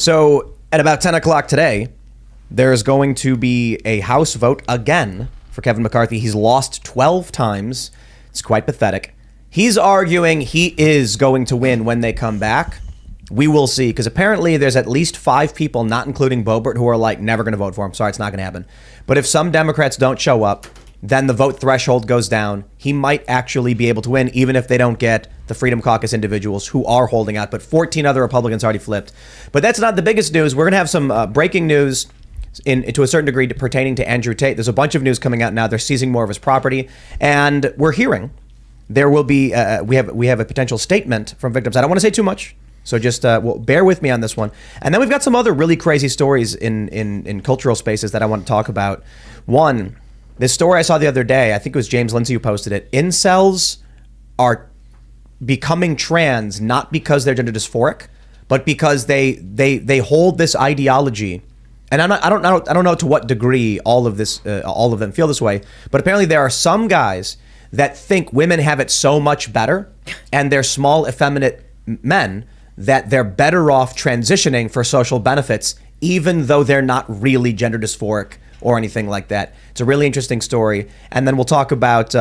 So at about 10 o'clock today, there's going to be a House vote again for Kevin McCarthy. He's lost 12 times. It's quite pathetic. He's arguing he is going to win when they come back. We will see, because apparently there's at least 5 people, not including Boebert, who are like never going to vote for him. Sorry, it's not going to happen. But if some Democrats don't show up, then the vote threshold goes down. He might actually be able to win, even if they don't get the Freedom Caucus individuals who are holding out. But 14 other Republicans already flipped. But that's not the biggest news. We're going to have some breaking news to a certain degree pertaining to Andrew Tate. There's a bunch of news coming out now. They're seizing more of his property. And we're hearing there will be, we have a potential statement from victims. I don't want to say too much. So just bear with me on this one. And then we've got some other really crazy stories in cultural spaces that I want to talk about. One, this story I saw the other day, I think it was James Lindsay who posted it. Incels are becoming trans not because they're gender dysphoric, but because they hold this ideology. And I don't know to what degree all of them feel this way, but apparently there are some guys that think women have it so much better, and they're small, effeminate men, that they're better off transitioning for social benefits, even though they're not really gender dysphoric or anything like that. It's a really interesting story. And then we'll talk about,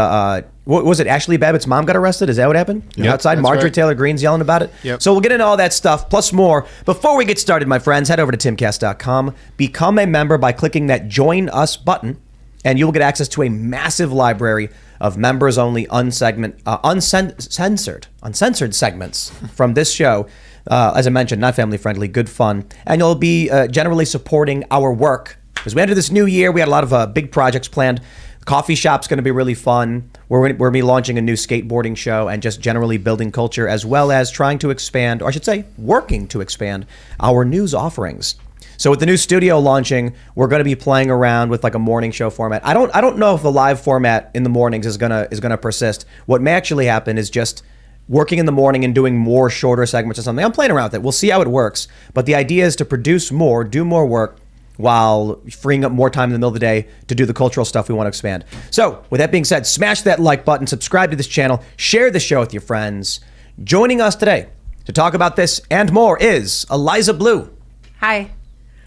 what was it, Ashley Babbitt's mom got arrested? Is that what happened? Yep, outside, Marjorie right. Taylor Greene's yelling about it. Yep. So we'll get into all that stuff, plus more. Before we get started, my friends, head over to timcast.com. Become a member by clicking that Join Us button, and you'll get access to a massive library of members-only uncensored segments from this show. As I mentioned, not family-friendly, good fun. And you'll be generally supporting our work. As we enter this new year, we had a lot of big projects planned. The coffee shop's going to be really fun. We're going to be launching a new skateboarding show and just generally building culture, as well as trying to expand, or I should say, working to expand our news offerings. So with the new studio launching, we're going to be playing around with like a morning show format. I don't know if the live format in the mornings is gonna persist. What may actually happen is just working in the morning and doing more shorter segments or something. I'm playing around with it. We'll see how it works. But the idea is to produce more, do more work, while freeing up more time in the middle of the day to do the cultural stuff we want to expand. So with that being said, smash that like button, subscribe to this channel, share the show with your friends. Joining us today to talk about this and more is Eliza Bleu. Hi.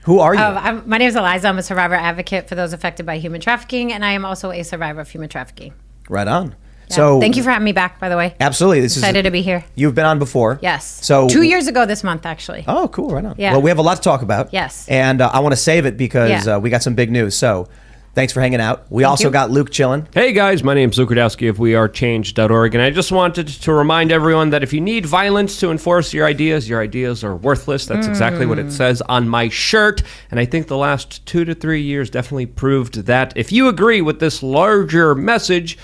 Who are you? My name is Eliza. I'm a survivor advocate for those affected by human trafficking, and I am also a survivor of human trafficking. Right on. Yeah. So thank you for having me back, by the way. Absolutely. Excited to be here. You've been on before. Yes. So 2 years ago this month, actually. Oh, cool. Right on. Yeah. Well, we have a lot to talk about. Yes. And I want to save it because we got some big news. So thanks for hanging out. We also got Luke chilling. Hey guys, my name's Luke Radowski of wearechange.org, and I just wanted to remind everyone that if you need violence to enforce your ideas are worthless. That's exactly what it says on my shirt, and I think the last 2 to 3 years definitely proved that. If you agree with this larger message,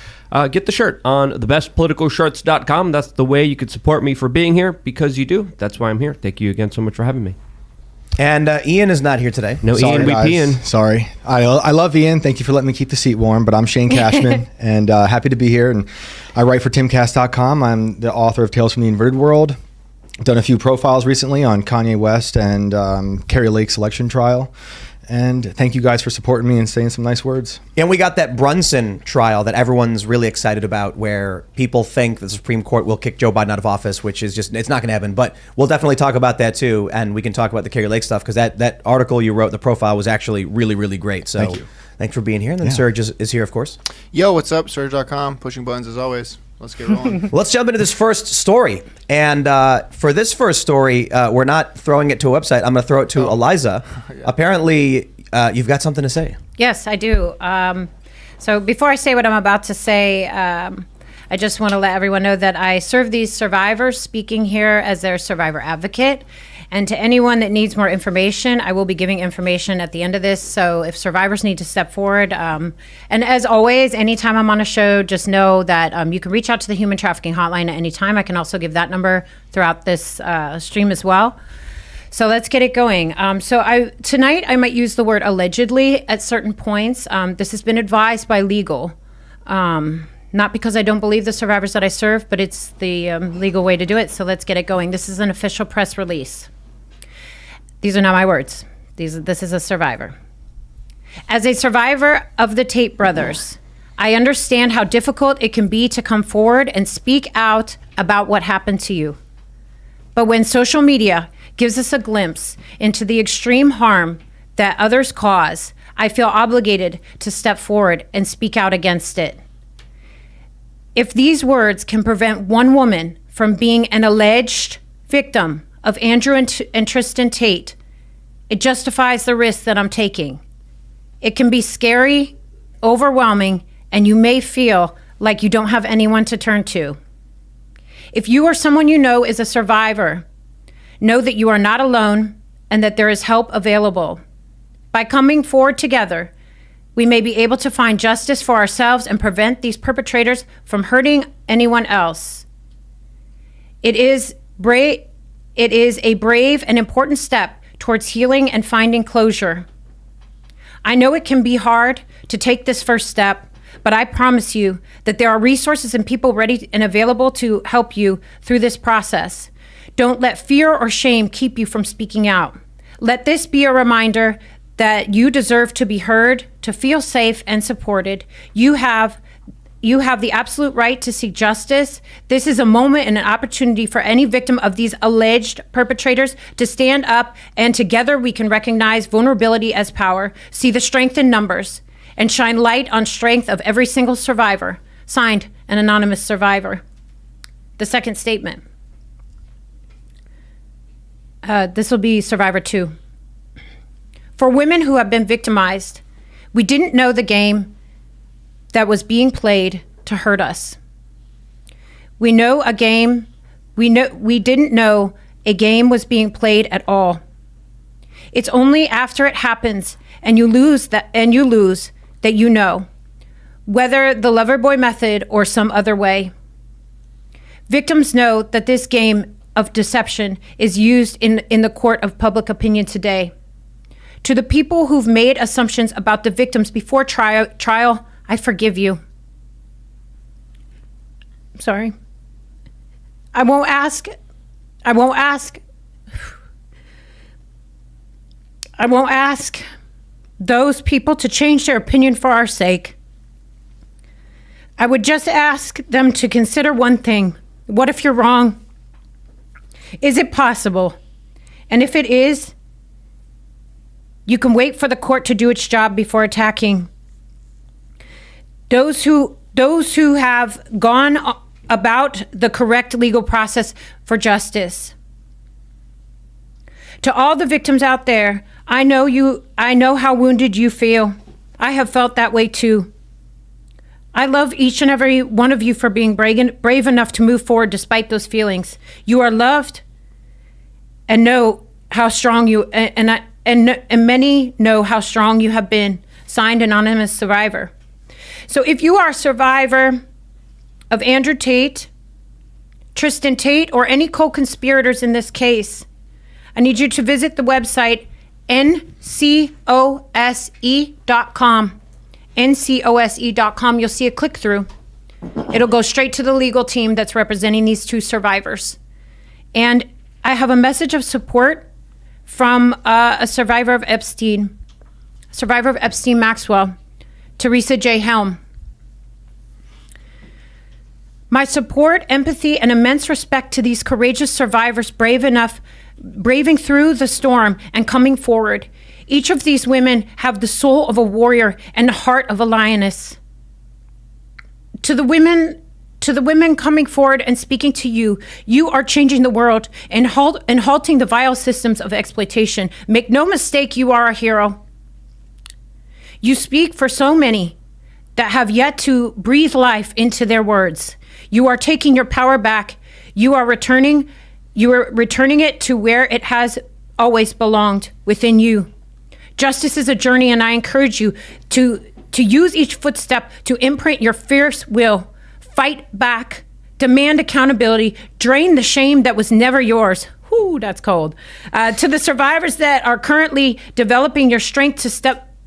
get the shirt on thebestpoliticalshirts.com. That's the way you could support me for being here, because you do. That's why I'm here. Thank you again so much for having me. And Ian is not here today. No, Sorry, Ian, we guys. peeing. Sorry. I love Ian. Thank you for letting me keep the seat warm, but I'm Shane Cashman, and happy to be here. And I write for Timcast.com. I'm the author of Tales from the Inverted World. Done a few profiles recently on Kanye West and Carrie Lake's election trial. And thank you guys for supporting me and saying some nice words. And we got that Brunson trial that everyone's really excited about, where people think the Supreme Court will kick Joe Biden out of office, which is just, it's not going to happen. But we'll definitely talk about that too. And we can talk about the Carrie Lake stuff, because that article you wrote, the profile, was actually really, really great. So Thank you. Thanks for being here. And then Serge is here, of course. Yo, what's up? Serge.com, pushing buttons as always. Let's get rolling. Well, let's jump into this first story. And for this first story, we're not throwing it to a website. I'm going to throw it to Eliza. Yeah. Apparently, you've got something to say. Yes, I do. So before I say what I'm about to say, I just want to let everyone know that I serve these survivors, speaking here as their survivor advocate. And to anyone that needs more information, I will be giving information at the end of this. So if survivors need to step forward, and as always, anytime I'm on a show, just know that you can reach out to the Human Trafficking Hotline at any time. I can also give that number throughout this stream as well. So let's get it going. Tonight I might use the word allegedly at certain points. This has been advised by legal. Not because I don't believe the survivors that I serve, but it's the legal way to do it. So let's get it going. This is an official press release. These are not my words. This is a survivor. As a survivor of the Tate brothers, I understand how difficult it can be to come forward and speak out about what happened to you. But when social media gives us a glimpse into the extreme harm that others cause, I feel obligated to step forward and speak out against it. If these words can prevent one woman from being an alleged victim of Andrew and Tristan Tate, it justifies the risk that I'm taking. It can be scary, overwhelming, and you may feel like you don't have anyone to turn to. If you or someone you know is a survivor, know that you are not alone and that there is help available. By coming forward together, we may be able to find justice for ourselves and prevent these perpetrators from hurting anyone else. It is a brave and important step towards healing and finding closure. I know it can be hard to take this first step, but I promise you that there are resources and people ready and available to help you through this process. Don't let fear or shame keep you from speaking out. Let this be a reminder that you deserve to be heard, to feel safe and supported. You have the absolute right to seek justice. This is a moment and an opportunity for any victim of these alleged perpetrators to stand up, and together we can recognize vulnerability as power, see the strength in numbers, and shine light on strength of every single survivor. Signed, an anonymous survivor. The second statement. This will be Survivor 2. For women who have been victimized, we didn't know the game that was being played to hurt us. We didn't know a game was being played at all. It's only after it happens and you lose that you know, whether the lover boy method or some other way. Victims know that this game of deception is used in the court of public opinion today. To the people who've made assumptions about the victims before trial, I forgive you. Sorry. I won't ask those people to change their opinion for our sake. I would just ask them to consider one thing. What if you're wrong? Is it possible? And if it is, you can wait for the court to do its job before attacking. Those who have gone about the correct legal process for justice. To all the victims out there, I know how wounded you feel. I have felt that way too. I love each and every one of you for being brave enough to move forward despite those feelings. You are loved, and know how strong you and many know how strong you have been. Signed, anonymous survivor. So if you are a survivor of Andrew Tate, Tristan Tate, or any co-conspirators in this case, I need you to visit the website ncose.com. ncose.com. You'll see a click through. It'll go straight to the legal team that's representing these two survivors. And I have a message of support from a survivor of Epstein Maxwell, Teresa J. Helm. My support, empathy, and immense respect to these courageous survivors braving through the storm and coming forward. Each of these women have the soul of a warrior and the heart of a lioness. To the women coming forward and speaking to you, you are changing the world and halting the vile systems of exploitation. Make no mistake, you are a hero. You speak for so many that have yet to breathe life into their words. You are taking your power back. You are returning it to where it has always belonged, within you. Justice is a journey, and I encourage you to use each footstep to imprint your fierce will. Fight back, demand accountability, drain the shame that was never yours. Whoo, that's cold. To the survivors that are currently developing your strength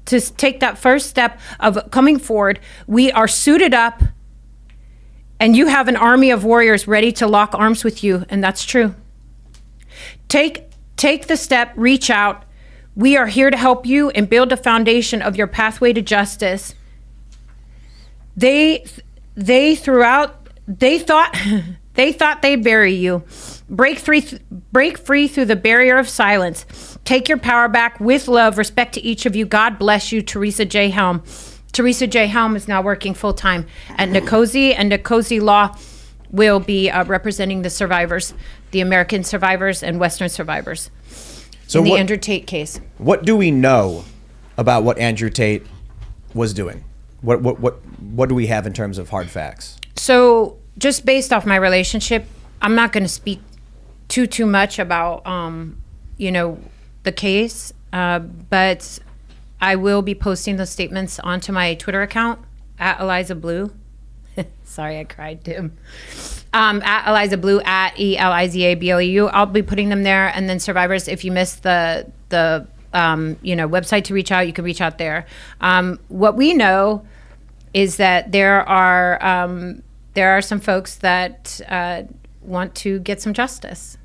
to take that first step of coming forward, we are suited up, and you have an army of warriors ready to lock arms with you, and that's true. Take the step, reach out. We are here to help you and build a foundation of your pathway to justice. They thought they'd bury you. break free through the barrier of silence. Take your power back with love. Respect to each of you. God bless you, Teresa J. Helm. Teresa J. Helm is now working full-time at Nicosi, and Nicosi Law will be representing the survivors, the American survivors and Western survivors in the Andrew Tate case. What do we know about what Andrew Tate was doing? What do we have in terms of hard facts? So just based off my relationship, I'm not going to speak too much about, the case, but I will be posting those statements onto my Twitter account, at Eliza Bleu. Sorry, I cried, Tim. At Eliza Bleu, at ELIZABLEU. I'll be putting them there. And then survivors, if you missed the website to reach out, you can reach out there. What we know is that there are some folks that want to get some justice.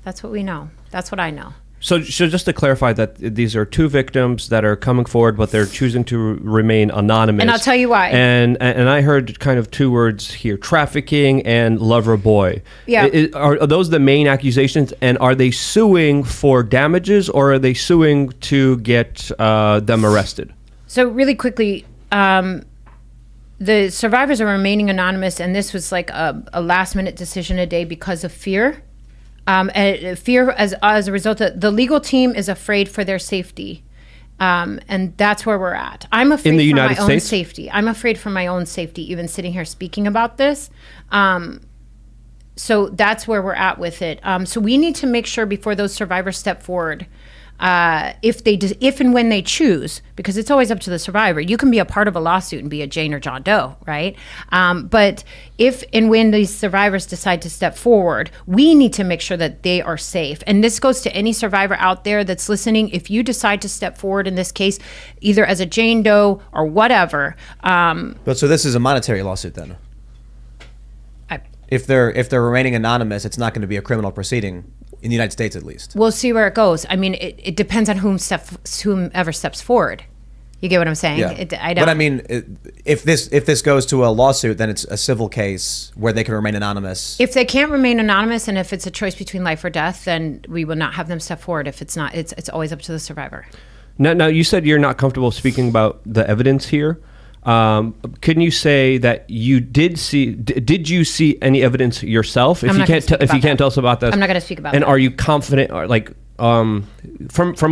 That's what we know. That's what I know. So just to clarify that these are two victims that are coming forward, but they're choosing to remain anonymous. And I'll tell you why. And I heard kind of two words here: trafficking and lover boy. Yeah. Are those the main accusations? And are they suing for damages, or are they suing to get them arrested? So really quickly, the survivors are remaining anonymous, and this was like a last-minute decision today because of fear. Fear as a result of the legal team is afraid for their safety. And that's where we're at. I'm afraid in the for United my States? own safety. I'm afraid for my own safety, even sitting here speaking about this. So that's where we're at with it. So we need to make sure before those survivors step forward, if and when they choose, because it's always up to the survivor. You can be a part of a lawsuit and be a Jane or John Doe, right? But if and when these survivors decide to step forward, we need to make sure that they are safe. And this goes to any survivor out there that's listening. If you decide to step forward in this case, either as a Jane Doe or whatever. But so this is a monetary lawsuit then? If they're remaining anonymous, it's not going to be a criminal proceeding. In the United States, at least. We'll see where it goes. I mean, it depends on whomever steps forward. You get what I'm saying? Yeah. But I mean, if this goes to a lawsuit, then it's a civil case where they can remain anonymous. If they can't remain anonymous, and if it's a choice between life or death, then we will not have them step forward. If it's not, it's always up to the survivor. Now, you said you're not comfortable speaking about the evidence here. Can you say that you did see? Did you see any evidence yourself? If you can't tell us about that, I'm not going to speak about. And that. are you confident, or like, from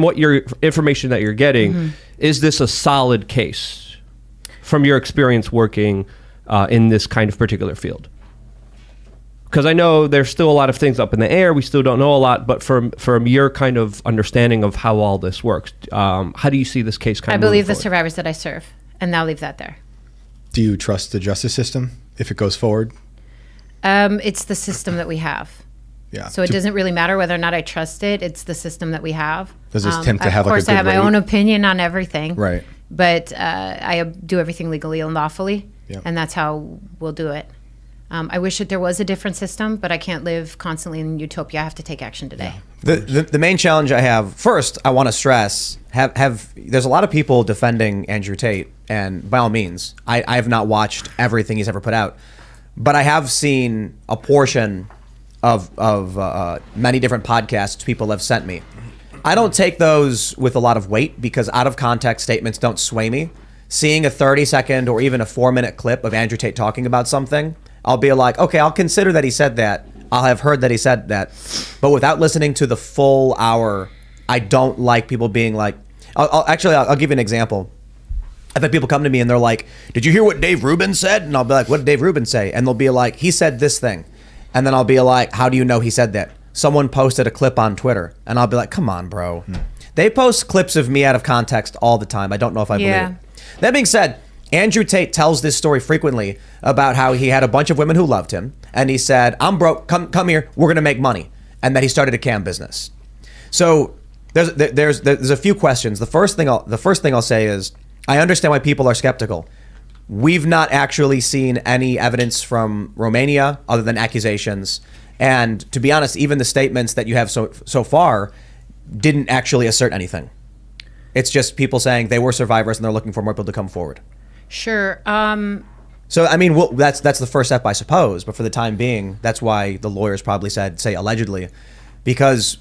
what your information that you're getting, is this a solid case from your experience working in this kind of particular field? Because I know there's still a lot of things up in the air. We still don't know a lot, but from your kind of understanding of how all this works, how do you see this case kind of? I believe the forward? survivors that I serve. And I'll leave that there. Do you trust the justice system if it goes forward? It's the system that we have. Yeah. So it doesn't really matter whether or not I trust it. It's the system that we have. Does this attempt to have like a good Of course, I have my rate? own opinion on everything. Right. But I do everything legally and lawfully. Yep. And that's how we'll do it. I wish that there was a different system, but I can't live constantly in utopia. I have to take action today. The main challenge I have, first, I want to stress, there's a lot of people defending Andrew Tate, and by all means, I have not watched everything he's ever put out, but I have seen a portion of many different podcasts people have sent me. I don't take those with a lot of weight because out of context statements don't sway me. Seeing a 30-second or even a 4-minute clip of Andrew Tate talking about something, I'll be like, okay, I'll consider that he said that. I'll have heard that he said that. But without listening to the full hour, I don't like people being like, I'll give you an example. I've had people come to me and they're like, did you hear what Dave Rubin said? And I'll be like, what did Dave Rubin say? And they'll be like, he said this thing. And then I'll be like, how do you know he said that? Someone posted a clip on Twitter. And I'll be like, come on, bro. They post clips of me out of context all the time. I don't know if I believe it. That being said, Andrew Tate tells this story frequently about how he had a bunch of women who loved him, and he said, I'm broke, come here, we're gonna make money, and that he started a cam business. So there's a few questions. The first thing I'll say is, I understand why people are skeptical. We've not actually seen any evidence from Romania other than accusations, and to be honest, even the statements that you have so far didn't actually assert anything. It's just people saying they were survivors and they're looking for more people to come forward. Sure. So I mean, that's the first step, I suppose. But for the time being, that's why the lawyers probably say allegedly, because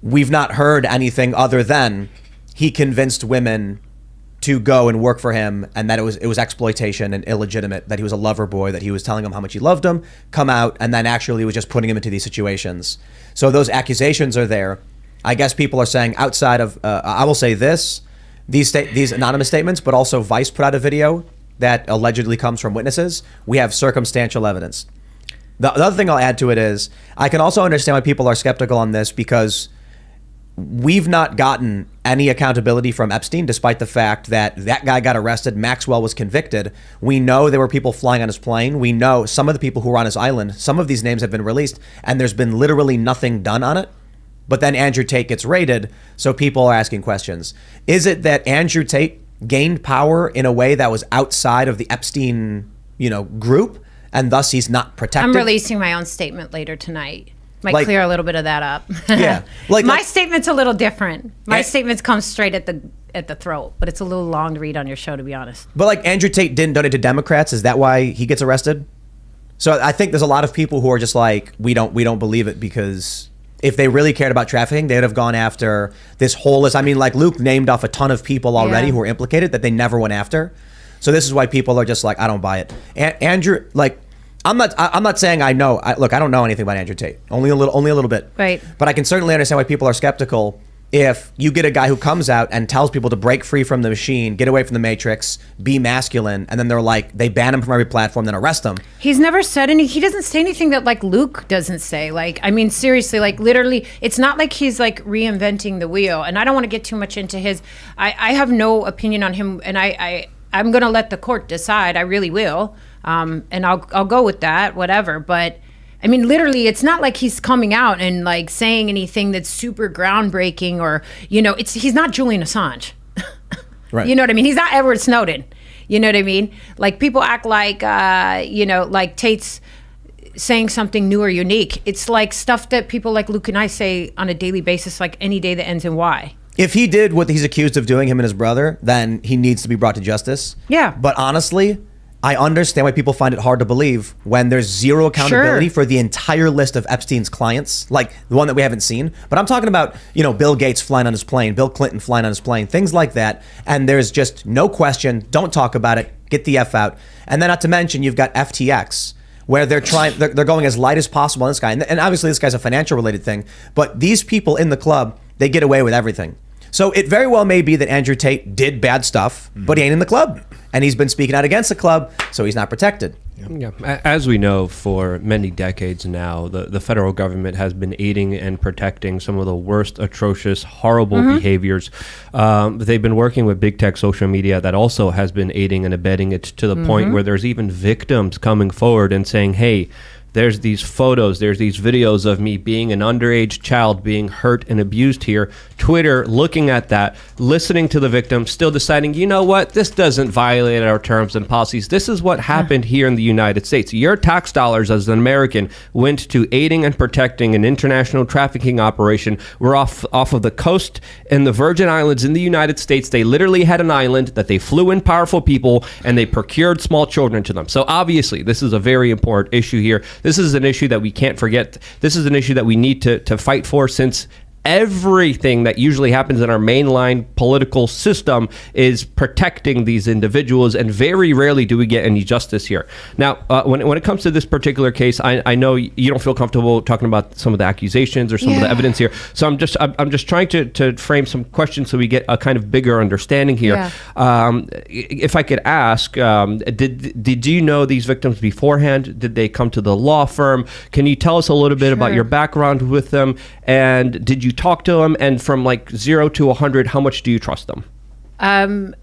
we've not heard anything other than he convinced women to go and work for him, and that it was exploitation and illegitimate, that he was a lover boy, that he was telling them how much he loved him, come out, and then actually was just putting him into these situations. So those accusations are there. I guess people are saying outside of, I will say this, these anonymous statements, but also Vice put out a video that allegedly comes from witnesses. We have circumstantial evidence. The other thing I'll add to it is, I can also understand why people are skeptical on this, because we've not gotten any accountability from Epstein, despite the fact that guy got arrested, Maxwell was convicted. We know there were people flying on his plane. We know some of the people who were on his island. Some of these names have been released, and there's been literally nothing done on it. But then Andrew Tate gets raided, so people are asking questions. Is it that Andrew Tate gained power in a way that was outside of the Epstein, group, and thus he's not protected? I'm releasing my own statement later tonight. Might clear a little bit of that up. Yeah. My statement's a little different. My statements come straight at the throat, but it's a little long to read on your show, to be honest. But Andrew Tate didn't donate to Democrats. Is that why he gets arrested? So I think there's a lot of people who are just like, we don't believe it, because if they really cared about trafficking, they would have gone after this whole list. I mean, Luke named off a ton of people already who were implicated that they never went after. So this is why people are just like, I don't buy it. Andrew, I'm not saying I know. I don't know anything about Andrew Tate. Only a little bit. Right. But I can certainly understand why people are skeptical if you get a guy who comes out and tells people to break free from the machine, get away from the matrix, be masculine, and then they ban him from every platform, then arrest him. He's never said he doesn't say anything that Luke doesn't say. Seriously, literally, it's not like he's reinventing the wheel. And I don't want to get too much into his, I have no opinion on him, and I'm going to let the court decide. I really will. And I'll go with that, whatever. But I mean, literally, it's not like he's coming out and saying anything that's super groundbreaking, or, he's not Julian Assange. Right. You know what I mean? He's not Edward Snowden. You know what I mean? People act like Tate's saying something new or unique. It's stuff that people like Luke and I say on a daily basis, any day that ends in Y. If he did what he's accused of doing, him and his brother, then he needs to be brought to justice. Yeah. But honestly, I understand why people find it hard to believe when there's zero accountability for the entire list of Epstein's clients, like the one that we haven't seen. But I'm talking about, Bill Gates flying on his plane, Bill Clinton flying on his plane, things like that. And there's just no question. Don't talk about it. Get the F out. And then not to mention, you've got FTX, where they're going as light as possible on this guy. And obviously this guy's a financial related thing, but these people in the club, they get away with everything. So it very well may be that Andrew Tate did bad stuff, but he ain't in the club. And he's been speaking out against the club, so he's not protected. Yeah. As we know, for many decades now, the federal government has been aiding and protecting some of the worst, atrocious, horrible behaviors. They've been working with big tech social media that also has been aiding and abetting it to the point where there's even victims coming forward and saying, hey, there's these photos, there's these videos of me being an underage child being hurt and abused here. Twitter looking at that, listening to the victim, still deciding, you know what, this doesn't violate our terms and policies. This is what happened here in the United States. Your tax dollars as an American went to aiding and protecting an international trafficking operation. We're off of the coast in the Virgin Islands in the United States. They literally had an island that they flew in powerful people and they procured small children to them. So obviously, this is a very important issue here. This is an issue that we can't forget. This is an issue that we need to fight for, since everything that usually happens in our mainline political system is protecting these individuals, and very rarely do we get any justice here. Now, when it comes to this particular case, I know you don't feel comfortable talking about some of the accusations or some of the evidence here, so I'm just trying to frame some questions so we get a kind of bigger understanding here. If I could ask, did you know these victims beforehand? Did they come to the law firm? Can you tell us a little bit about your background with them, and did you talk to them? And from 0 to 100, how much do you trust them? I don't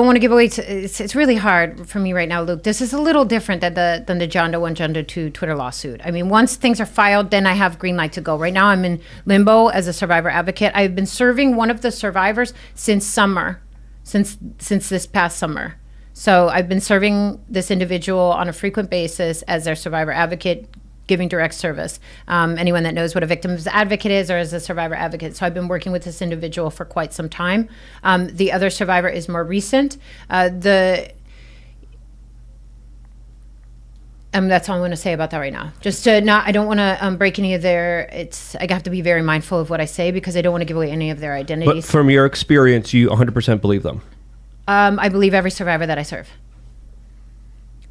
want to give away. It's really hard for me right now, Luke. This is a little different than the John Doe 1, John Doe 2 Twitter lawsuit. I mean, once things are filed, then I have green light to go. Right now, I'm in limbo as a survivor advocate. I've been serving one of the survivors since this past summer. So I've been serving this individual on a frequent basis as their survivor advocate, giving direct service. Anyone that knows what a victim's advocate is, or as a survivor advocate. So I've been working with this individual for quite some time. The other survivor is more recent. That's all I'm going to say about that right now. Just to not, I don't want to break any of their. I have to be very mindful of what I say because I don't want to give away any of their identities. But from your experience, you 100% believe them. I believe every survivor that I serve.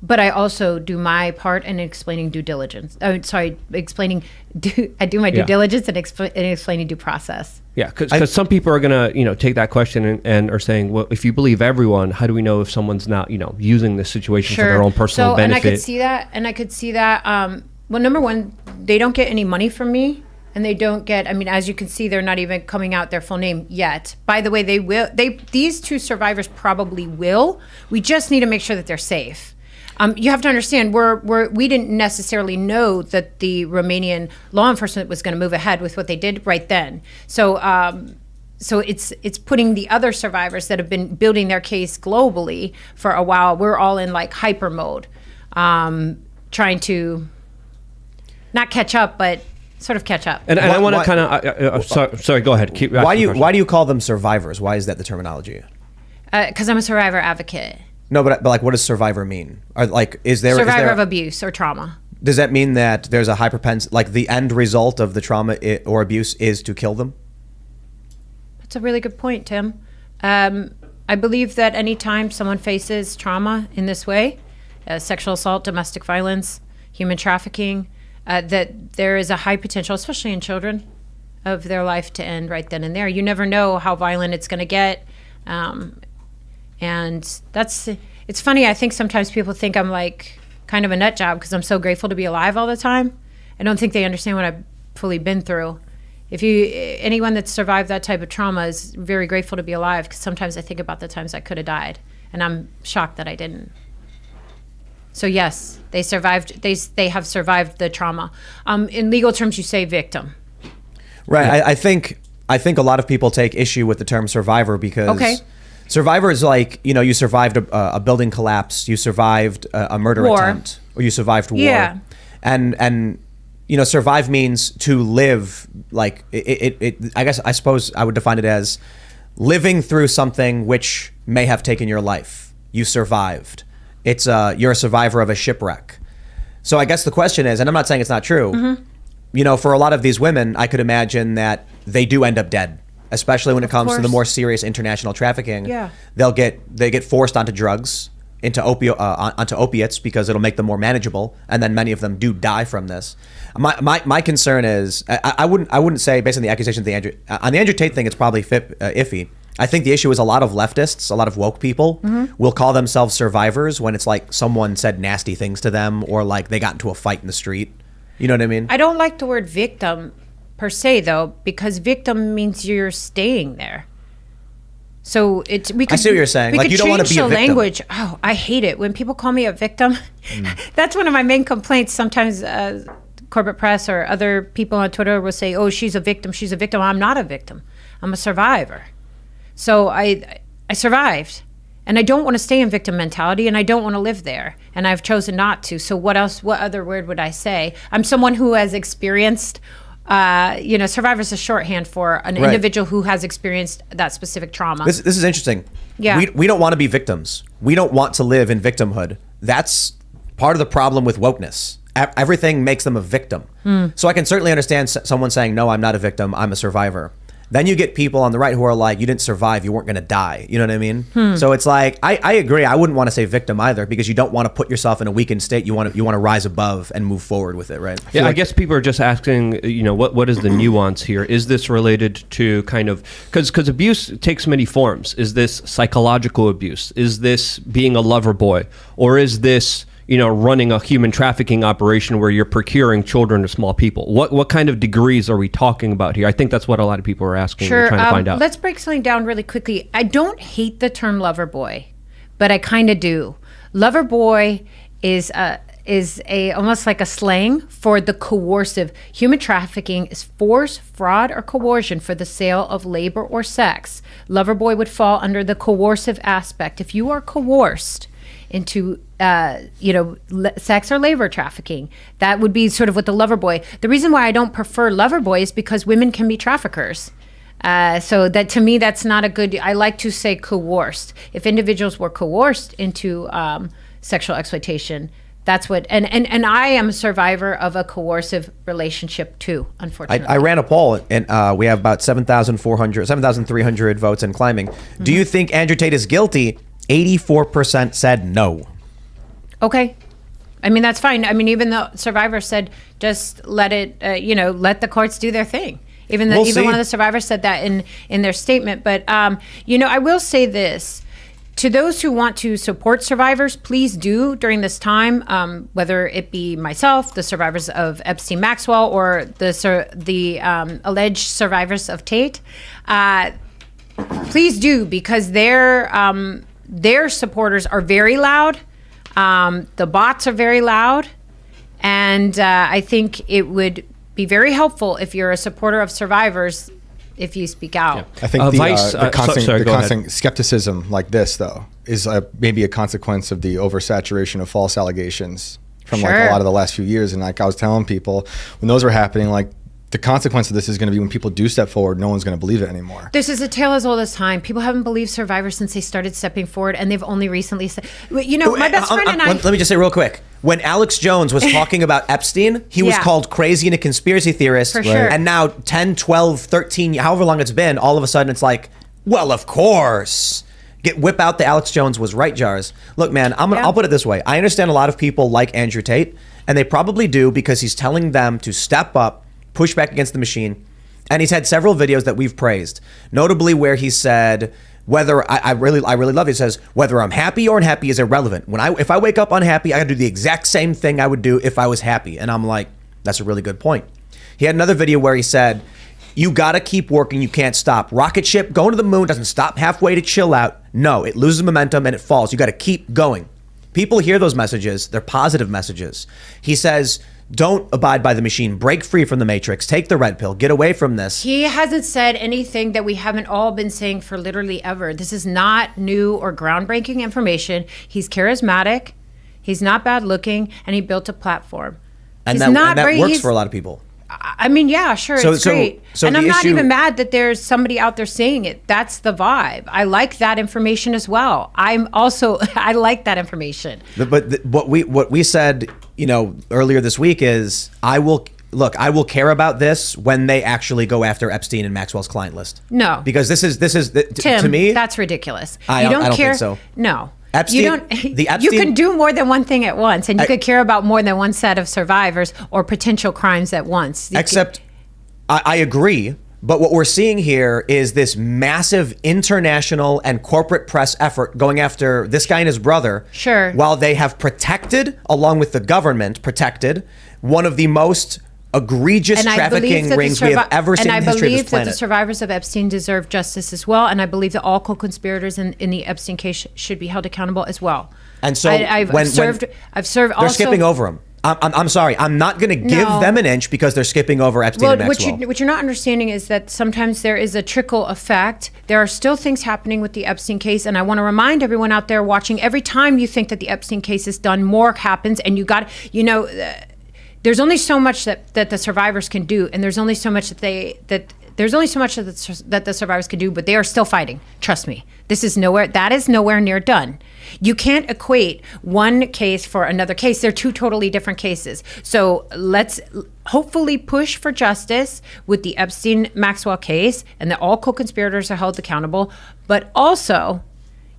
But I also do my part in explaining due diligence. I do my due diligence and explaining due process. Yeah, because some people are going to, take that question and are saying, well, if you believe everyone, how do we know if someone's not, using this situation for their own personal benefit? And I could see that. Well, number one, they don't get any money from me. And they don't get, as you can see, they're not even coming out their full name yet. By the way, these two survivors probably will. We just need to make sure that they're safe. You have to understand, we didn't necessarily know that the Romanian law enforcement was going to move ahead with what they did right then. So it's putting the other survivors that have been building their case globally for a while. We're all in like hyper mode, trying to not catch up, but sort of catch up. And I want to kind of, sorry, go ahead. Why do you call them survivors? Why is that the terminology? Because I'm a survivor advocate. No, but like, what does survivor mean? Survivor of abuse or trauma. Does that mean that there's a high propensity, like the end result of the trauma or abuse is to kill them? That's a really good point, Tim. I believe that anytime someone faces trauma in this way, sexual assault, domestic violence, human trafficking, that there is a high potential, especially in children, of their life to end right then and there. You never know how violent it's going to get. And it's funny. I think sometimes people think I'm like kind of a nut job because I'm so grateful to be alive all the time. I don't think they understand what I've fully been through. Anyone that's survived that type of trauma is very grateful to be alive because sometimes I think about the times I could have died and I'm shocked that I didn't. So yes, they survived. They have survived the trauma. In legal terms, you say victim. Right. I think a lot of people take issue with the term survivor because survivor is like, you survived a building collapse, you survived a murder attempt, or you survived war. Yeah. And survive means to live, like I suppose I would define it as living through something which may have taken your life. You survived. You're a survivor of a shipwreck. So I guess the question is, and I'm not saying it's not true, for a lot of these women, I could imagine that they do end up dead, especially when it comes to the more serious international trafficking. Yeah. They get forced onto drugs, onto opiates because it'll make them more manageable, and then many of them do die from this. My concern is, I wouldn't say based on the accusations on the Andrew Tate thing, it's probably iffy. I think the issue is a lot of leftists, a lot of woke people will call themselves survivors when it's like someone said nasty things to them or like they got into a fight in the street. You know what I mean? I don't like the word victim per se, though, because victim means you're staying there. So I see what you're saying. Like, you don't want to be a victim. Language. Oh, I hate it when people call me a victim. That's one of my main complaints. Sometimes corporate press or other people on Twitter will say, "Oh, she's a victim. She's a victim." I'm not a victim. I'm a survivor. So I survived, and I don't want to stay in victim mentality, and I don't want to live there, and I've chosen not to. So what other word would I say? I'm someone who has experienced, survivor is a shorthand for an individual who has experienced that specific trauma. This is interesting. Yeah. We don't want to be victims. We don't want to live in victimhood. That's part of the problem with wokeness. Everything makes them a victim. So I can certainly understand someone saying, no, I'm not a victim, I'm a survivor. Then you get people on the right who are like, you didn't survive, you weren't going to die. You know what I mean? So it's like, I agree. I wouldn't want to say victim either because you don't want to put yourself in a weakened state. You want to rise above and move forward with it, right? Yeah, I guess people are just asking, what is the nuance here? Is this related to kind of, because abuse takes many forms. Is this psychological abuse? Is this being a lover boy? Or is this running a human trafficking operation where you're procuring children or small people? What kind of degrees are we talking about here? I think that's what a lot of people are asking. Sure. We're trying to find out. Let's break something down really quickly. I don't hate the term lover boy, but I kind of do. Lover boy is almost like a slang for the coercive. Human trafficking is force, fraud, or coercion for the sale of labor or sex. Lover boy would fall under the coercive aspect. If you are coerced into sex or labor trafficking, that would be sort of what the lover boy. The reason why I don't prefer lover boy is because women can be traffickers. So that, to me, that's not a good. I like to say coerced. If individuals were coerced into sexual exploitation, That's what, and I am a survivor of a coercive relationship too, unfortunately. I ran a poll, and we have about 7,300 votes and climbing. Do you think Andrew Tate is guilty? 84% said no. Okay. I mean, that's fine. I mean, even the survivor said, just let it, let the courts do their thing. Even We'll see. one of the survivors said that in their statement. But, I will say this. To those who want to support survivors, please do during this time, whether it be myself, the survivors of Epstein Maxwell, or the alleged survivors of Tate. Please do, because their supporters are very loud. The bots are very loud. And I think it would be very helpful if you're a supporter of survivors if you speak out. I think the go constant skepticism like this, though, is maybe a consequence of the oversaturation of false allegations from like a lot of the last few years. And like I was telling people, when those were happening, like the consequence of this is going to be when people do step forward, no one's going to believe it anymore. This is a tale as old as time. People haven't believed survivors since they started stepping forward, and they've only recently said, my best friend and I. Let me just say real quick. When Alex Jones was talking about Epstein, he was called crazy and a conspiracy theorist. For sure. And now 10, 12, 13, however long it's been, all of a sudden it's like, well, of course. Whip out the Alex Jones was right jars. Look, man, I'll put it this way. I understand a lot of people like Andrew Tate, and they probably do because he's telling them to step up, push back against the machine. And he's had several videos that we've praised, notably where he said, whether I really love it. He says, whether I'm happy or unhappy is irrelevant. If I wake up unhappy, I gotta do the exact same thing I would do if I was happy. And I'm like, that's a really good point. He had another video where he said, you gotta keep working, you can't stop. Rocket ship going to the moon doesn't stop halfway to chill out. No, it loses momentum and it falls. You gotta keep going. People hear those messages, they're positive messages. He says, don't abide by the machine. Break free from the matrix. Take the red pill. Get away from this. He hasn't said anything that we haven't all been saying for literally ever. This is not new or groundbreaking information. He's charismatic. He's not bad looking, and he built a platform. And that works for a lot of people. I mean, yeah, sure, it's great. And I'm not even mad that there's somebody out there saying it. That's the vibe. I like that information as well. I like that information. But what we said, earlier this week is, I will care about this when they actually go after Epstein and Maxwell's client list. No, because this is Tim, to me, that's ridiculous. I don't think so. No. Epstein, you can do more than one thing at once, and you could care about more than one set of survivors or potential crimes at once. I agree, but what we're seeing here is this massive international and corporate press effort going after this guy and his brother. Sure. While they have along with the government, one of the most egregious trafficking rings we have ever seen in the history of this planet. And I believe that the survivors of Epstein deserve justice as well, and I believe that all co-conspirators in the Epstein case should be held accountable as well. And so I've served. They're skipping over him. I'm sorry. I'm not going to give them an inch because they're skipping over Epstein and Maxwell. What you're not understanding is that sometimes there is a trickle effect. There are still things happening with the Epstein case, and I want to remind everyone out there watching, every time you think that the Epstein case is done, more happens, and there's only so much that the survivors can do, and there's only so much that the survivors can do, but they are still fighting. Trust me. That is nowhere near done. You can't equate one case for another case. They're two totally different cases. So let's hopefully push for justice with the Epstein-Maxwell case, and that all co-conspirators are held accountable. But also,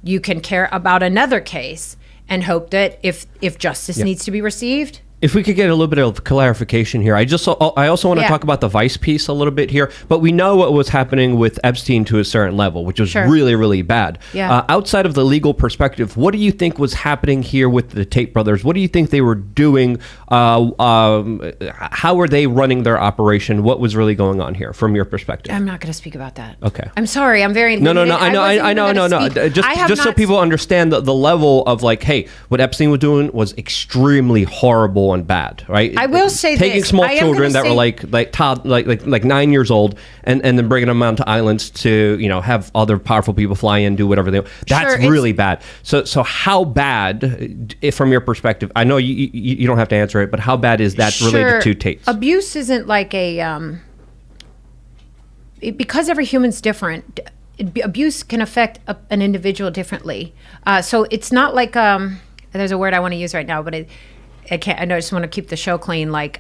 you can care about another case and hope that if justice needs to be received, If we could get a little bit of clarification here, I also want to talk about the Vice piece a little bit here, but we know what was happening with Epstein to a certain level, which was really, really bad. Yeah. Outside of the legal perspective, what do you think was happening here with the Tate brothers? What do you think they were doing? How were they running their operation? What was really going on here from your perspective? I'm not going to speak about that. Okay. I'm sorry. I'm very No. limited. I know. Just so people understand the level of like, hey, what Epstein was doing was extremely horrible and bad, right? I will say taking this. small children that were like 9 years old and then bringing them onto islands to have other powerful people fly in, do whatever they want. That's really bad. So how bad, from your perspective? I know you don't have to answer it, but how bad is that related to Tate? Abuse isn't like a because every human's different. Abuse can affect an individual differently. So it's not like there's a word I want to use right now, but I know I just want to keep the show clean. Like,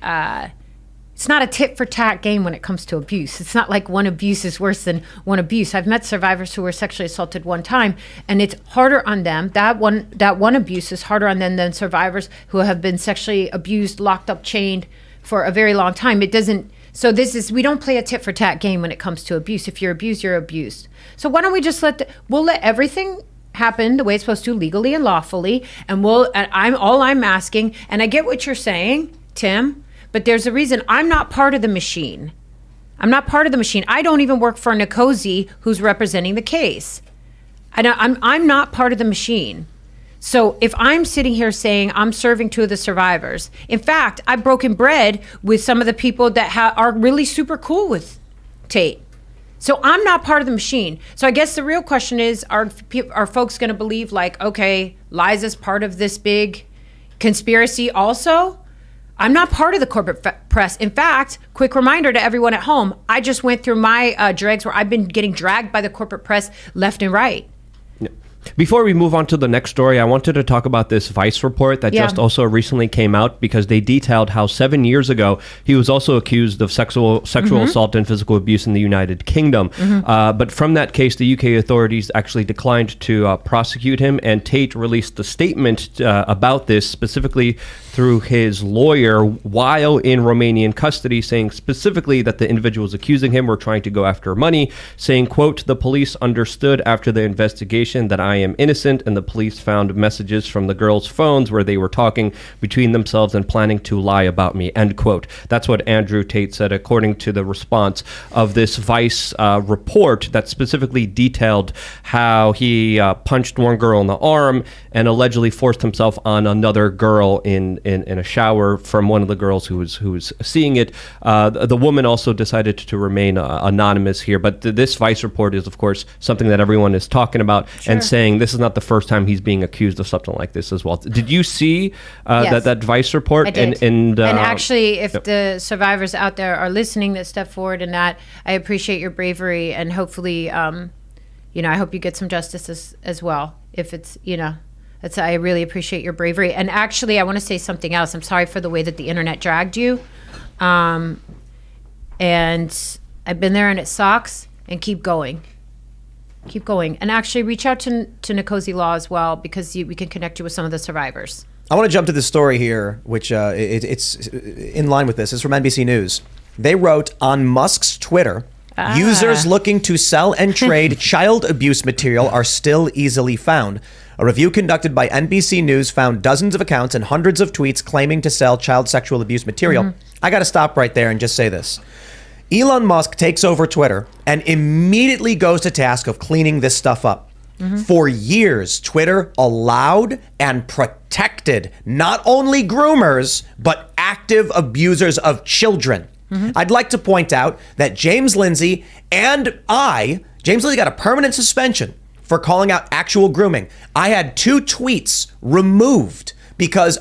it's not a tit for tat game when it comes to abuse. It's not like one abuse is worse than one abuse. I've met survivors who were sexually assaulted one time, and it's harder on them. That one abuse is harder on them than survivors who have been sexually abused, locked up, chained for a very long time. It doesn't. So we don't play a tit for tat game when it comes to abuse. If you're abused, you're abused. So why don't we just we'll let everything happen the way it's supposed to, legally and lawfully, and I'm asking, and I get what you're saying, Tim, but there's a reason. I'm not part of the machine. I'm not part of the machine. I don't even work for Nkosi, who's representing the case. I'm not part of the machine. So if I'm sitting here saying I'm serving two of the survivors, in fact, I've broken bread with some of the people that are really super cool with Tate. So I'm not part of the machine. So I guess the real question is, are folks going to believe like, okay, Liza's part of this big conspiracy also? I'm not part of the corporate press. In fact, quick reminder to everyone at home, I just went through my dregs where I've been getting dragged by the corporate press left and right. Before we move on to the next story, I wanted to talk about this Vice report that just also recently came out, because they detailed how 7 years ago he was also accused of sexual assault and physical abuse in the United Kingdom. But from that case, the UK authorities actually declined to prosecute him, and Tate released a statement about this, specifically through his lawyer while in Romanian custody, saying specifically that the individuals accusing him were trying to go after money, saying, quote, "The police understood after the investigation that I am innocent, and the police found messages from the girls' phones where they were talking between themselves and planning to lie about me," end quote. That's what Andrew Tate said, according to the response of this Vice report that specifically detailed how he punched one girl in the arm and allegedly forced himself on another girl in a shower from one of the girls who was seeing it. The woman also decided to remain anonymous here, but this Vice report is, of course, something that everyone is talking about and saying this is not the first time he's being accused of something like this as well. Did you see Yes. that Vice report? I did. And actually, if the survivors out there are listening that step forward in that, I appreciate your bravery, and hopefully, I hope you get some justice as well. If it's, I really appreciate your bravery. And actually, I want to say something else. I'm sorry for the way that the internet dragged you. And I've been there and it sucks, and keep going. Keep going. And actually reach out to Nkosi Law as well, because we can connect you with some of the survivors. I want to jump to this story here, which it's in line with this. It's from NBC News. They wrote on Musk's Twitter, users looking to sell and trade child abuse material are still easily found. A review conducted by NBC News found dozens of accounts and hundreds of tweets claiming to sell child sexual abuse material. I got to stop right there and just say this. Elon Musk takes over Twitter and immediately goes to task of cleaning this stuff up. For years, Twitter allowed and protected not only groomers, but active abusers of children. I'd like to point out that James Lindsay and James Lindsay got a permanent suspension for calling out actual grooming. I had 2 tweets removed because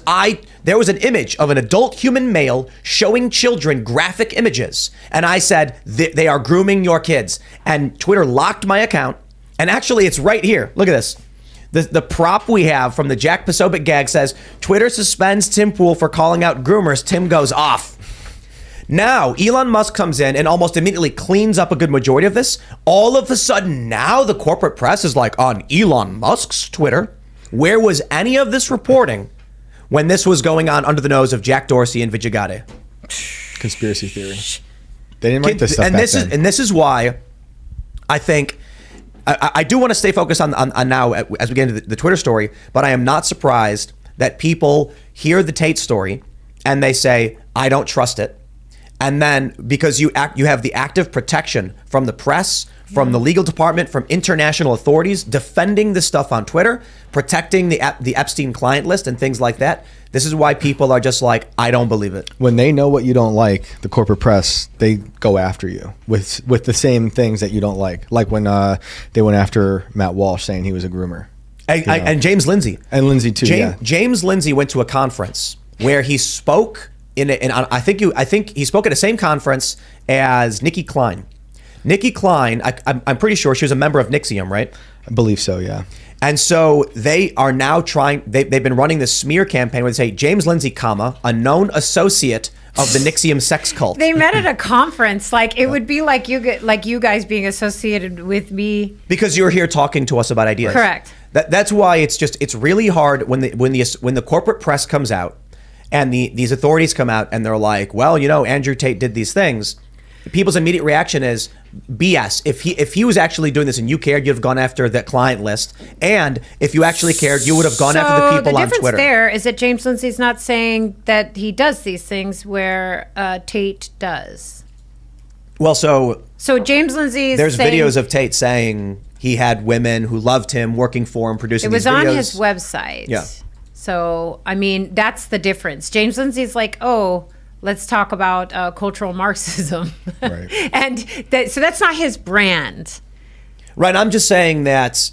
there was an image of an adult human male showing children graphic images. And I said, they are grooming your kids. And Twitter locked my account. And actually, it's right here. Look at this. The prop we have from the Jack Posobiec gag says, Twitter suspends Tim Pool for calling out groomers. Tim goes off. Now, Elon Musk comes in and almost immediately cleans up a good majority of this. All of a sudden, now the corporate press is like, on Elon Musk's Twitter. Where was any of this reporting when this was going on under the nose of Jack Dorsey and Vijay Gadde? Conspiracy theory. They didn't write this stuff back then. And this is why I think I do want to stay focused on now as we get into the Twitter story, but I am not surprised that people hear the Tate story and they say, I don't trust it. And then because you have the active protection from the press, from the legal department, from international authorities defending this stuff on Twitter, protecting the Epstein client list and things like that. This is why people are just like, I don't believe it. When they know what you don't like, the corporate press, they go after you with the same things that you don't like. Like when they went after Matt Walsh saying he was a groomer. And James Lindsay. And Lindsay too, James Lindsay went to a conference where he spoke I think he spoke at the same conference as Nikki Klein. Nikki Klein, I'm pretty sure she was a member of Nixium, right? I believe so, yeah. And so they are now they've been running this smear campaign where they say James Lindsay, comma, a known associate of the Nixium sex cult. They met at a conference. Like it would be like you guys being associated with me. Because you're here talking to us about ideas. Correct. That's why it's really hard when the corporate press comes out and these authorities come out and they're like, well, Andrew Tate did these things. People's immediate reaction is BS. If he was actually doing this and you cared, you'd have gone after the client list. And if you actually cared, you would have gone after the people on Twitter. The difference there is that James Lindsay's not saying that he does these things where Tate does. Well, so James Lindsay is there's saying, videos of Tate saying he had women who loved him, working for him, producing these videos. It was on his website. Yeah. So, I mean, that's the difference. James Lindsay's like, oh, let's talk about cultural Marxism. Right. So that's not his brand. Right. I'm just saying that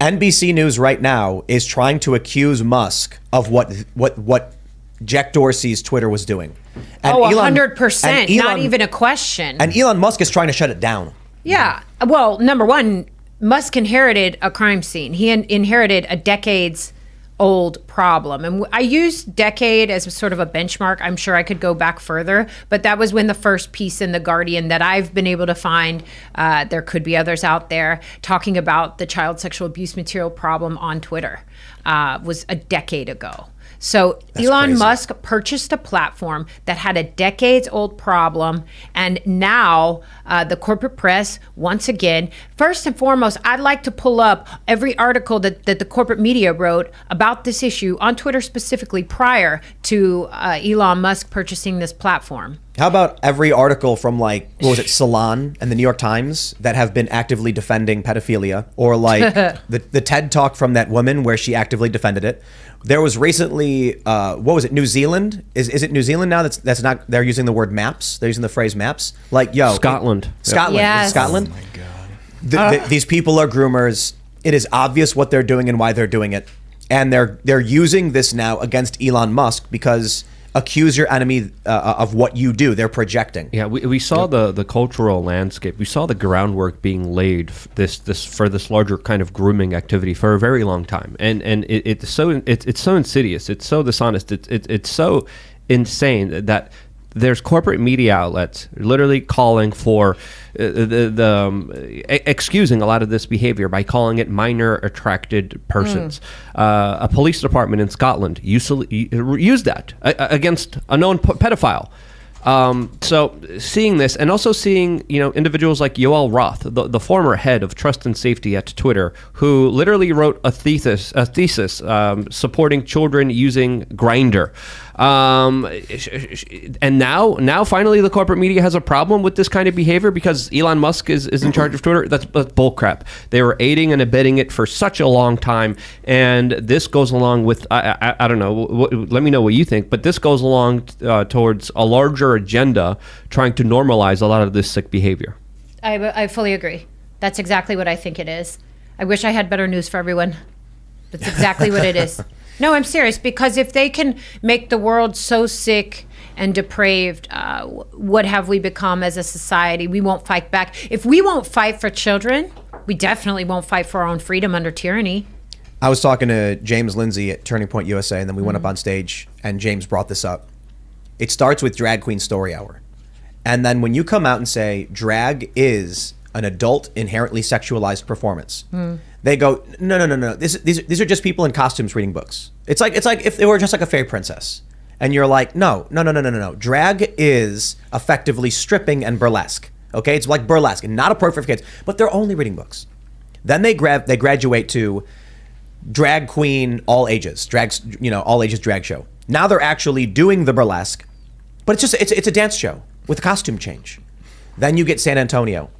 NBC News right now is trying to accuse Musk of what Jack Dorsey's Twitter was doing. And 100%. Not even a question. And Elon Musk is trying to shut it down. Yeah. Well, number one, Musk inherited a crime scene. He inherited a decades old problem. And I used decade as sort of a benchmark. I'm sure I could go back further, but that was when the first piece in The Guardian that I've been able to find, there could be others out there, talking about the child sexual abuse material problem on Twitter, was a decade ago. So Elon Musk purchased a platform that had a decades-old problem, and now the corporate press, once again, first and foremost, I'd like to pull up every article that the corporate media wrote about this issue on Twitter specifically prior to Elon Musk purchasing this platform. How about every article from Salon and the New York Times that have been actively defending pedophilia, or the TED Talk from that woman where she actively defended it. There was recently, New Zealand? Is it New Zealand now? That's not. They're using the word maps. They're using the phrase maps. Scotland. Scotland. Yes. Scotland. Oh my God. These people are groomers. It is obvious what they're doing and why they're doing it, and they're using this now against Elon Musk because accuse your enemy of what you do. They're projecting. Yeah, we saw the cultural landscape. We saw the groundwork being laid for this larger kind of grooming activity for a very long time, and it's so insidious. It's so dishonest. It's so insane that there's corporate media outlets literally calling for excusing a lot of this behavior by calling it minor attracted persons. A police department in Scotland used that against a known pedophile. So seeing this, and also seeing individuals like Yoel Roth, the former head of trust and safety at Twitter, who literally wrote a thesis supporting children using Grindr. And now finally the corporate media has a problem with this kind of behavior because Elon Musk is in charge of Twitter. That's bullcrap. They were aiding and abetting it for such a long time, and this goes along with I don't know. Let me know what you think, but this goes along towards a larger agenda trying to normalize a lot of this sick behavior. I fully agree. That's exactly what I think it is. I wish I had better news for everyone. That's exactly what it is. No, I'm serious, because if they can make the world so sick and depraved, what have we become as a society? We won't fight back. If we won't fight for children, we definitely won't fight for our own freedom under tyranny. I was talking to James Lindsay at Turning Point USA, and then we went up on stage, and James brought this up. It starts with Drag Queen Story Hour. And then when you come out and say drag is an adult, inherently sexualized performance, they go, no. These are just people in costumes reading books. It's like if they were just like a fairy princess. And you're like, no. Drag is effectively stripping and burlesque. Okay, it's like burlesque, and not appropriate for kids. But they're only reading books. Then they graduate to drag queen, all ages, all ages drag show. Now they're actually doing the burlesque, but it's a dance show with a costume change. Then you get San Antonio,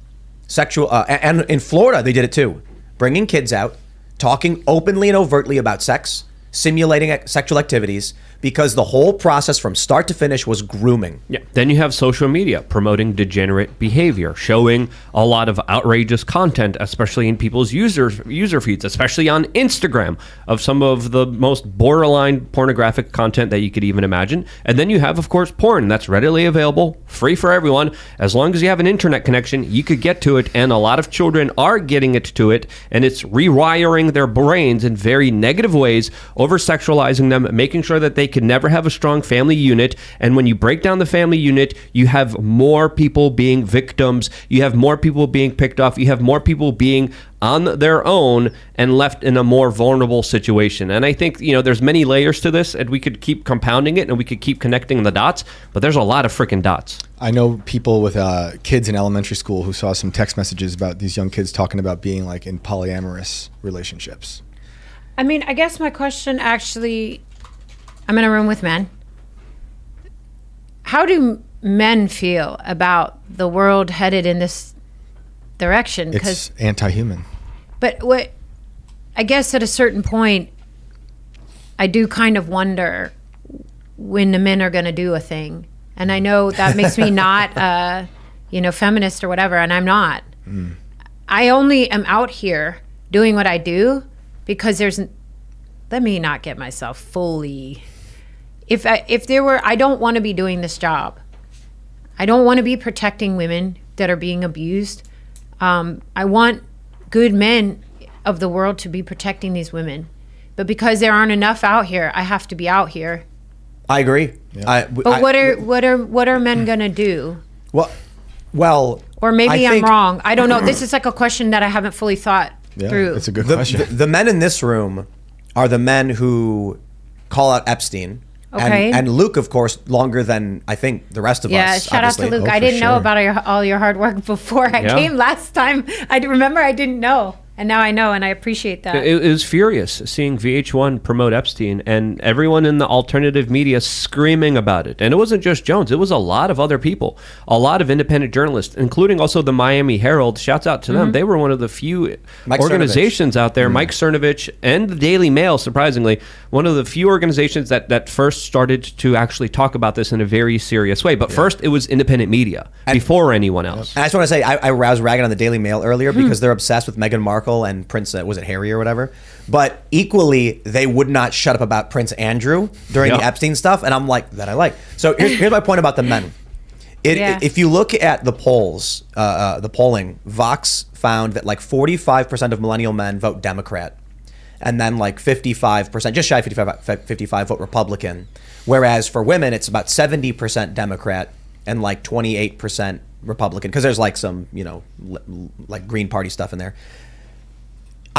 sexual, and in Florida they did it too, bringing kids out, talking openly and overtly about sex, simulating sexual activities, because the whole process from start to finish was grooming. Yeah. Then you have social media promoting degenerate behavior, showing a lot of outrageous content, especially in people's user feeds, especially on Instagram, of some of the most borderline pornographic content that you could even imagine. And then you have, of course, porn that's readily available, free for everyone. As long as you have an internet connection, you could get to it. And a lot of children are getting it to it. And it's rewiring their brains in very negative ways, over-sexualizing them, making sure that they can never have a strong family unit. And when you break down the family unit, you have more people being victims. You have more people being picked off. You have more people being on their own and left in a more vulnerable situation. And I think, there's many layers to this, and we could keep compounding it and we could keep connecting the dots, but there's a lot of freaking dots. I know people with kids in elementary school who saw some text messages about these young kids talking about being like in polyamorous relationships. I mean, I guess my question actually, I'm in a room with men. How do men feel about the world headed in this direction? It's anti-human. But I guess at a certain point, I do kind of wonder when the men are going to do a thing. And I know that makes me not, feminist or whatever, and I'm not. I only am out here doing what I do because let me not get myself fully. I don't want to be doing this job. I don't want to be protecting women that are being abused. I want good men of the world to be protecting these women. But because there aren't enough out here, I have to be out here. I agree. Yeah. But what are men gonna do? Well, or maybe I I'm think, wrong. I don't know. This is like a question that I haven't fully thought through. It's a good question. The men in this room are the men who call out Epstein. Okay. And Luke, of course, longer than I think the rest of us. Yeah, shout out to obviously. Luke. Oh, I for didn't know sure. about all your hard work before I came last time. I remember I didn't know. And now I know, and I appreciate that. It was furious seeing VH1 promote Epstein and everyone in the alternative media screaming about it. And it wasn't just Jones. It was a lot of other people, a lot of independent journalists, including also the Miami Herald. Shouts out to them. They were one of the few organizations out there, Mike Cernovich and the Daily Mail, surprisingly, one of the few organizations that first started to actually talk about this in a very serious way. But first, it was independent media before anyone else. And I just want to say, I was ragging on the Daily Mail earlier because they're obsessed with Meghan Markle and Prince, was it Harry or whatever? But equally, they would not shut up about Prince Andrew during the Epstein stuff, and I'm like, that I like. So here's my point about the men. If you look at the polls, the polling, Vox found that like 45% of millennial men vote Democrat, and then like 55%, just shy of 55 vote Republican. Whereas for women, it's about 70% Democrat and like 28% Republican, because there's like some, like Green Party stuff in there.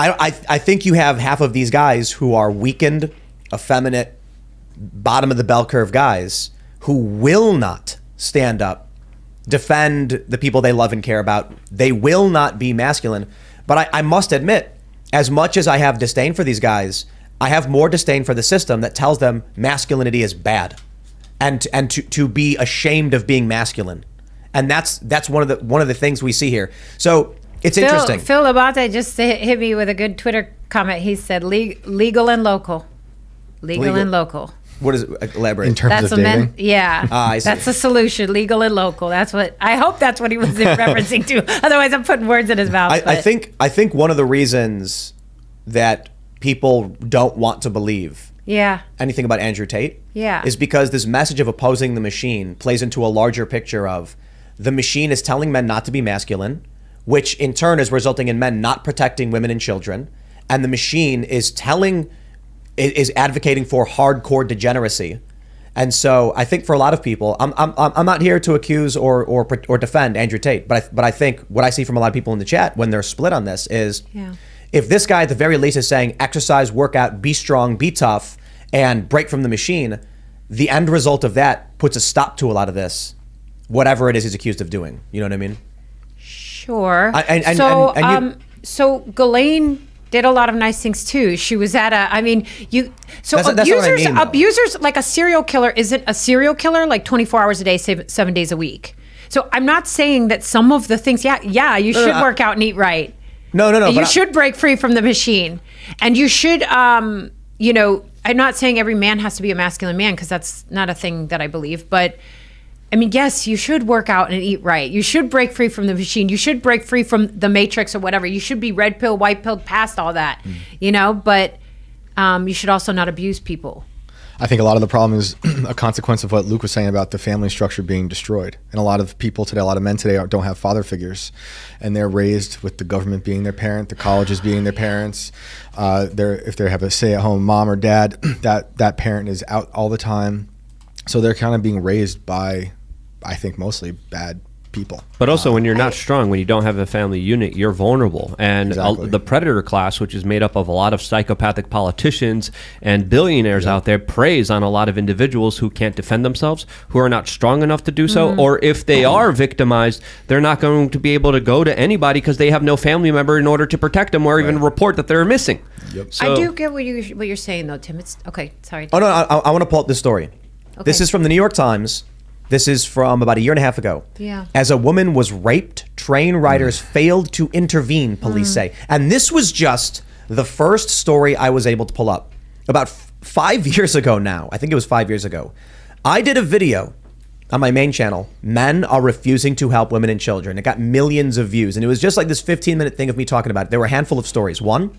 I think you have half of these guys who are weakened, effeminate, bottom of the bell curve guys who will not stand up, defend the people they love and care about. They will not be masculine. But I must admit, as much as I have disdain for these guys, I have more disdain for the system that tells them masculinity is bad, and to be ashamed of being masculine. And that's one of the things we see here. So it's interesting. Phil Abate just hit me with a good Twitter comment. He said, legal and local. Legal and local. What is it? Elaborate. In terms of dating? I see. That's the solution, legal and local. I hope that's what he was referencing to. Otherwise, I'm putting words in his mouth. I think one of the reasons that people don't want to believe anything about Andrew Tate is because this message of opposing the machine plays into a larger picture of the machine is telling men not to be masculine, which in turn is resulting in men not protecting women and children, and the machine is advocating for hardcore degeneracy. And so I think for a lot of people, I'm not here to accuse or defend Andrew Tate, but I think what I see from a lot of people in the chat when they're split on this is, if this guy at the very least is saying exercise, work out, be strong, be tough, and break from the machine, the end result of that puts a stop to a lot of this, whatever it is he's accused of doing. You know what I mean? Sure. So Ghislaine did a lot of nice things too. She was at abusers, like a serial killer isn't a serial killer like 24 hours a day, 7 days a week. So I'm not saying that some of the things, you should work out and eat right. No. You should break free from the machine, and you should, I'm not saying every man has to be a masculine man, because that's not a thing that I believe. But I mean, yes, you should work out and eat right. You should break free from the machine. You should break free from the matrix or whatever. You should be red pill, white pill, past all that, but you should also not abuse people. I think a lot of the problem is a consequence of what Luke was saying about the family structure being destroyed. And a lot of people today, a lot of men today don't have father figures, and they're raised with the government being their parent, the colleges being their parents. If they have a stay-at-home mom or dad, that parent is out all the time. So they're kind of being raised by, I think, mostly bad people. But also, when you're not strong, when you don't have a family unit, you're vulnerable. And Exactly. the predator class, which is made up of a lot of psychopathic politicians and billionaires out there, preys on a lot of individuals who can't defend themselves, who are not strong enough to do so, or if they are victimized, they're not going to be able to go to anybody because they have no family member in order to protect them or even report that they're missing. Yep. So, I do get what you're saying, though, Tim. It's okay. Sorry. Oh no, I want to pull up this story. This Okay. is from the New York Times. This is from about a year and a half ago. Yeah. As a woman was raped, train riders failed to intervene, police say. And this was just the first story I was able to pull up. About 5 years ago now, I think it was 5 years ago, I did a video on my main channel, Men Are Refusing to Help Women and Children. It got millions of views. And it was just like this 15-minute thing of me talking about it. There were a handful of stories. One,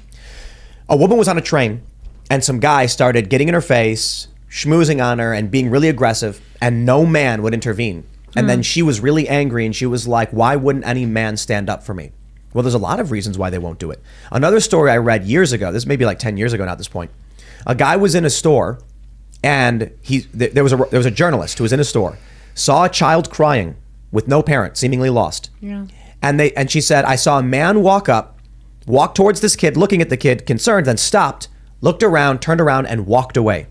a woman was on a train and some guy started getting in her face, schmoozing on her and being really aggressive, and no man would intervene. And then she was really angry and she was like, why wouldn't any man stand up for me? Well, there's a lot of reasons why they won't do it. Another story I read years ago, this may be like 10 years ago now at this point. A guy was in a store and there was a journalist who was in a store, saw a child crying with no parent, seemingly lost. Yeah. And she said, I saw a man walk towards this kid, looking at the kid, concerned, then stopped, looked around, turned around, and walked away.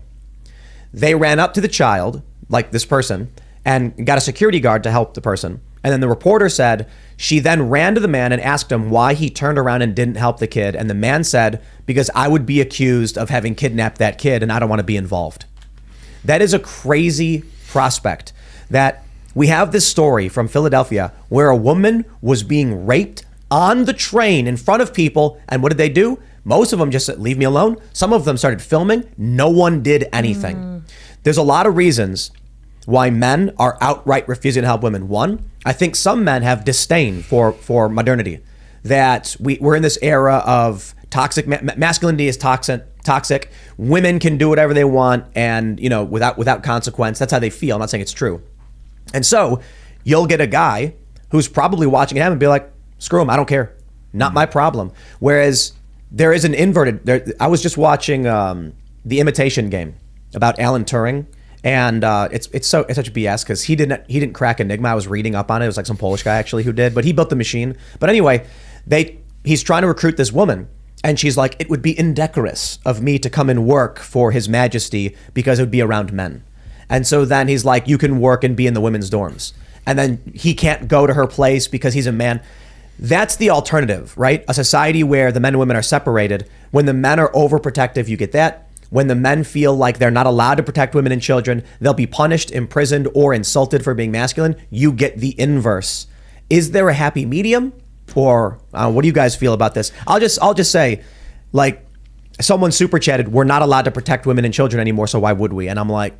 They ran up to the child, like this person, and got a security guard to help the person. And then the reporter said she then ran to the man and asked him why he turned around and didn't help the kid. And the man said, because I would be accused of having kidnapped that kid and I don't want to be involved. That is a crazy prospect, that we have this story from Philadelphia where a woman was being raped on the train in front of people. And what did they do? Most of them just said, leave me alone. Some of them started filming. No one did anything. There's a lot of reasons why men are outright refusing to help women. One, I think some men have disdain for modernity, that we're in this era of toxic, masculinity is toxic. Women can do whatever they want and, without consequence. That's how they feel. I'm not saying it's true. And so you'll get a guy who's probably watching him and be like, screw him, I don't care. Not my problem. Whereas there is an inverted, I was just watching The Imitation Game about Alan Turing. And it's such BS because he didn't crack Enigma. I was reading up on it. It was like some Polish guy actually who did, but he built the machine. But anyway, he's trying to recruit this woman, and she's like, it would be indecorous of me to come and work for His Majesty because it would be around men. And so then he's like, you can work and be in the women's dorms. And then he can't go to her place because he's a man. That's the alternative, right? A society where the men and women are separated. When the men are overprotective, you get that. When the men feel like they're not allowed to protect women and children, they'll be punished, imprisoned, or insulted for being masculine. You get the inverse. Is there a happy medium? Or what do you guys feel about this? I'll just say, like, someone super chatted, we're not allowed to protect women and children anymore, so why would we? And I'm like,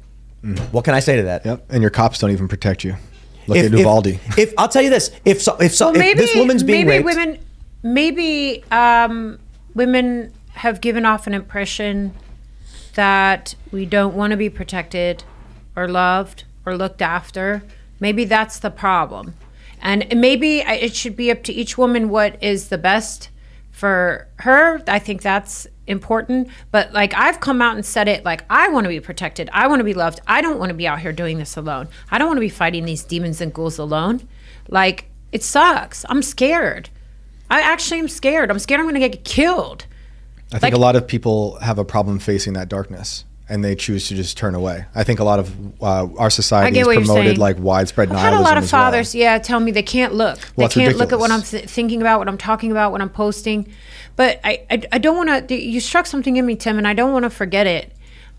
what can I say to that? Yep. And your cops don't even protect you. Look at Uvalde. If I'll tell you this, if this woman's being raped, maybe women have given off an impression that we don't want to be protected or loved or looked after. Maybe that's the problem. And maybe it should be up to each woman what is the best for her. I think that's important. But like, I've come out and said it, like, I want to be protected. I want to be loved. I don't want to be out here doing this alone. I don't want to be fighting these demons and ghouls alone. Like, it sucks. I'm scared. I actually am scared. I'm scared I'm going to get killed. I think a lot of people have a problem facing that darkness, and they choose to just turn away. I think a lot of our society has promoted like widespread nihilism. I've had a lot of fathers, well. tell me they can't look. Well, they can't ridiculous. look at what I'm thinking about, what I'm talking about, what I'm posting. But I don't want to. You struck something in me, Tim, and I don't want to forget it.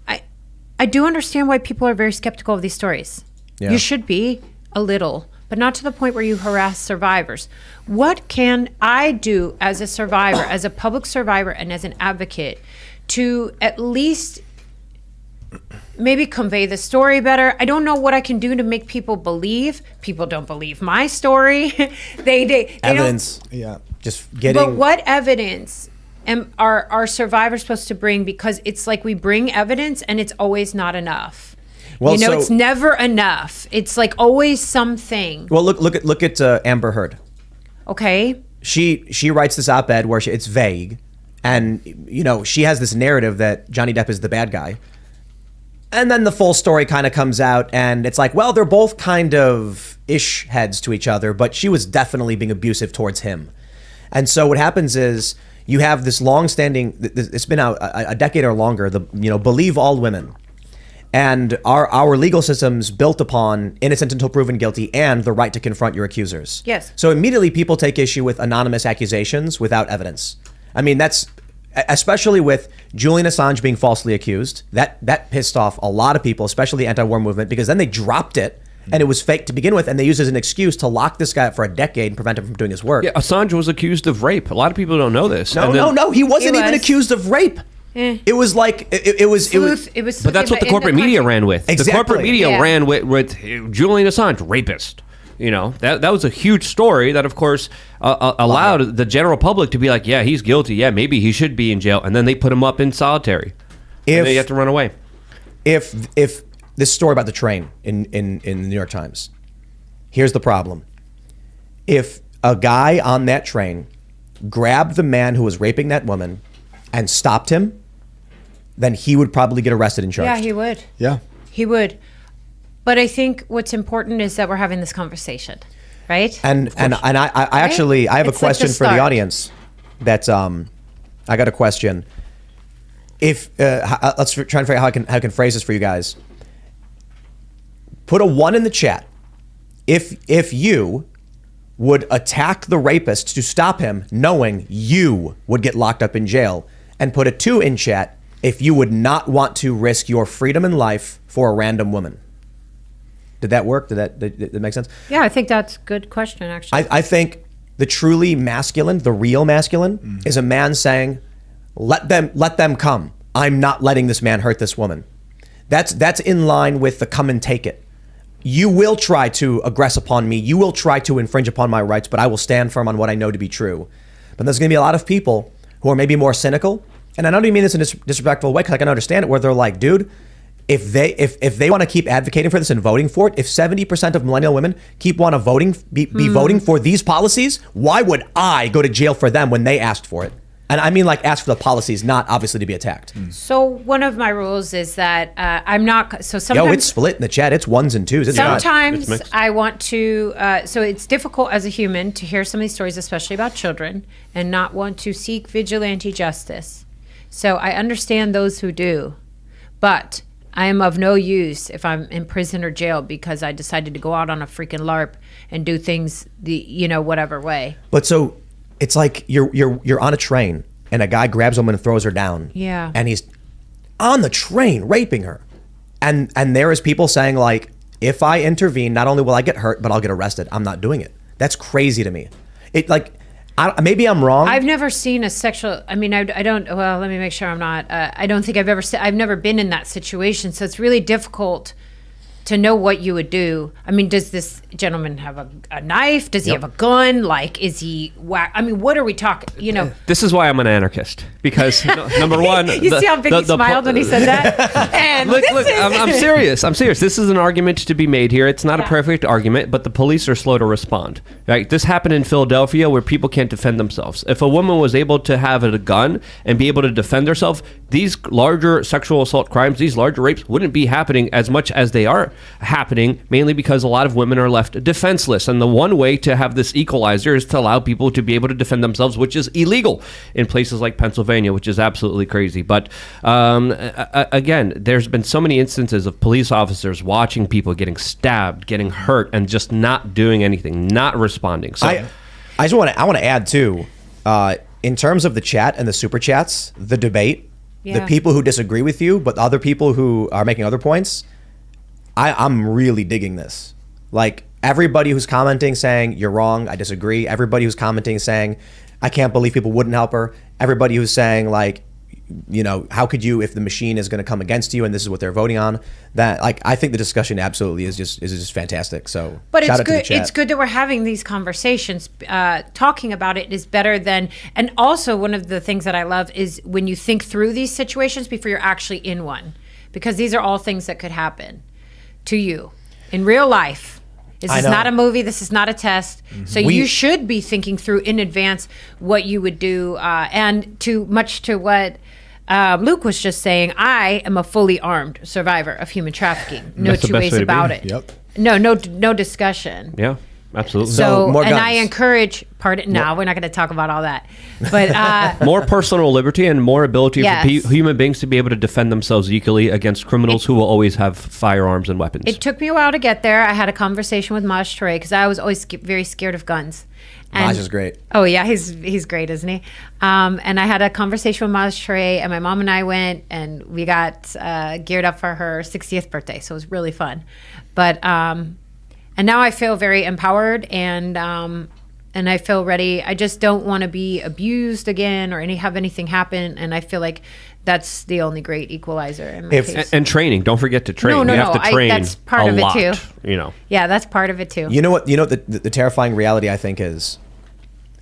I do understand why people are very skeptical of these stories. Yeah. You should be a little, but not to the point where you harass survivors. What can I do as a survivor, as a public survivor, and as an advocate to at least maybe convey the story better. I don't know what I can do to make people believe. People don't believe my story. they Evidence. Yeah. Just getting. But what evidence are survivors supposed to bring? Because it's like we bring evidence and it's always not enough. Well, so- it's never enough. It's like always something. Well, look at Amber Heard. Okay. She writes this op-ed where it's vague, and she has this narrative that Johnny Depp is the bad guy, and then the full story kind of comes out, and it's like, well, they're both kind of ish heads to each other, but she was definitely being abusive towards him. And so what happens is you have this long-standing, it's been out a decade or longer, believe all women. And our legal system's built upon innocent until proven guilty and the right to confront your accusers. Yes. So immediately people take issue with anonymous accusations without evidence. I mean, that's especially with Julian Assange being falsely accused. That pissed off a lot of people, especially the anti-war movement, because then they dropped it and it was fake to begin with, and they used it as an excuse to lock this guy up for a decade and prevent him from doing his work. Yeah, Assange was accused of rape. A lot of people don't know this. No, he wasn't even accused of rape. It was like it was. But that's what the corporate media ran with. Exactly. The corporate media Yeah. ran with Julian Assange, rapist. That was a huge story that, of course, allowed the general public to be like, yeah, he's guilty. Yeah, maybe he should be in jail. And then they put him up in solitary. And then you have to run away. If this story about the train in the New York Times, here's the problem. If a guy on that train grabbed the man who was raping that woman and stopped him, then he would probably get arrested and charged. Yeah, he would. Yeah. He would. But I think what's important is that we're having this conversation, right? And I actually I have It's a question like the for the start. audience. That's I got a question. If let's try and figure out how I can phrase this for you guys. Put a 1 in the chat if you would attack the rapist to stop him, knowing you would get locked up in jail, and put a 2 in chat if you would not want to risk your freedom and life for a random woman. Did that work? Did that make sense? Yeah, I think that's a good question, actually. I think the truly masculine, the real masculine, is a man saying, let them come. I'm not letting this man hurt this woman. That's in line with the come and take it. You will try to aggress upon me. You will try to infringe upon my rights, but I will stand firm on what I know to be true. But there's going to be a lot of people who are maybe more cynical. And I don't even mean this in a disrespectful way, because I can understand it, where they're like, dude, if they want to keep advocating for this and voting for it, if 70% of millennial women be voting for these policies, why would I go to jail for them when they asked for it? And I mean, like, ask for the policies, not obviously to be attacked. So one of my rules is that I'm not. So sometimes Yo, it's split in the chat. It's 1s and 2s. It's not. sometimes mixed. I want to. So it's difficult as a human to hear some of these stories, especially about children, and not want to seek vigilante justice. So I understand those who do, but I am of no use if I'm in prison or jail because I decided to go out on a freaking LARP and do things whatever way. But so it's like you're on a train and a guy grabs a woman and throws her down. Yeah. And he's on the train raping her. And there is people saying, like, if I intervene, not only will I get hurt, but I'll get arrested. I'm not doing it. That's crazy to me. It like maybe I'm wrong. I've never seen a sexual. I mean, I don't. Well, let me make sure I'm not. I don't think I've ever. I've never been in that situation, so it's really difficult to know what you would do. I mean, does this gentleman have a knife? Does he have a gun? Like, is he? I mean, what are we talking? This is why I'm an anarchist, because number one, You see how big he smiled when he said that? And Look, this is- I'm serious. I'm serious. This is an argument to be made here. It's not a perfect argument, but the police are slow to respond. Right? This happened in Philadelphia, where people can't defend themselves. If a woman was able to have a gun and be able to defend herself, these larger sexual assault crimes, these larger rapes, wouldn't be happening as much as they are happening, mainly because a lot of women are left defenseless. And the one way to have this equalizer is to allow people to be able to defend themselves, which is illegal in places like Pennsylvania, which is absolutely crazy. But again, there's been so many instances of police officers watching people getting stabbed, getting hurt, and just not doing anything, not responding. So I just want to add too, in terms of the chat and the super chats, the debate, the Yeah. people who disagree with you, but other people who are making other points, I'm really digging this. Like, everybody who's commenting saying you're wrong, I disagree. Everybody who's commenting saying I can't believe people wouldn't help her. Everybody who's saying, like, how could you, if the machine is going to come against you and this is what they're voting on, that I think the discussion absolutely is just fantastic. So but shout it's out to the good. chat. It's good that we're having these conversations. Talking about it is better than, and also one of the things that I love is when you think through these situations before you're actually in one, because these are all things that could happen to you in real life. This is not a movie. This is not a test. Mm-hmm. So you should be thinking through in advance what you would do. And to what Luke was just saying, I am a fully armed survivor of human trafficking. No two ways about it. Yep. No discussion. Yeah, absolutely. So more and guns. I encourage. No, we're not going to talk about all that. But more personal liberty and more ability Yes. for human beings to be able to defend themselves equally against criminals who will always have firearms and weapons. it took me a while to get there. I had a conversation with Maj Touré because I was always very scared of guns. Maj is great. Oh yeah, he's great, isn't he? And I had a conversation with Maj Touré, and my mom and I went and we got geared up for her 60th birthday, so it was really fun. But and now I feel very empowered and I feel ready. I just don't want to be abused again or have anything happen. And I feel like that's the only great equalizer in my case. And training. Don't forget to train. No, you have to train that's part of it lot, too. Yeah, that's part of it too. You know what? The terrifying reality I think is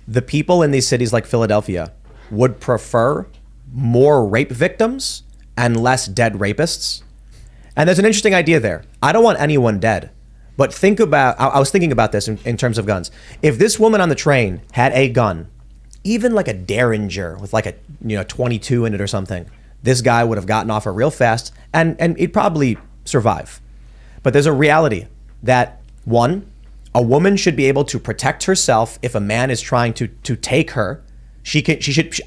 the people in these cities like Philadelphia would prefer more rape victims and less dead rapists. And there's an interesting idea there. I don't want anyone dead. But think about, I was thinking about this in terms of guns. If this woman on the train had a gun, even like a Derringer with like a 22 in it or something, this guy would have gotten off her real fast and he'd probably survive. But there's a reality that, one, a woman should be able to protect herself if a man is trying to take her.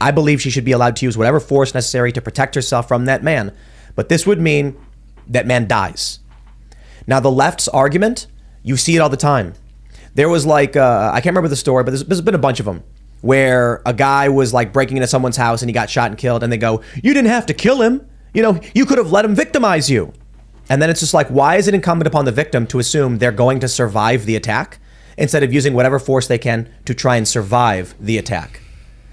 I believe she should be allowed to use whatever force necessary to protect herself from that man. But this would mean that man dies. Now, the left's argument, you see it all the time. There was I can't remember the story, but there's been a bunch of them where a guy was like breaking into someone's house and he got shot and killed. And they go, you didn't have to kill him. You could have let him victimize you. And then it's just like, why is it incumbent upon the victim to assume they're going to survive the attack instead of using whatever force they can to try and survive the attack?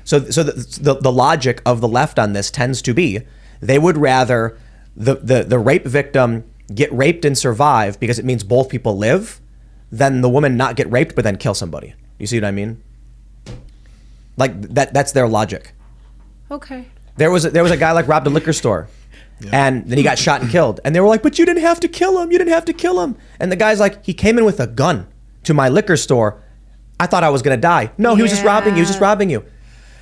So the logic of the left on this tends to be they would rather the rape victim get raped and survive because it means both people live than the woman not get raped but then kill somebody. You see what I mean? Like that's their logic. Okay. There was a guy robbed a liquor store. Yeah. And then he got shot and killed. And they were like, but you didn't have to kill him. You didn't have to kill him. And the guy's like, he came in with a gun to my liquor store. I thought I was going to die. No, he was just robbing you. He was just robbing you.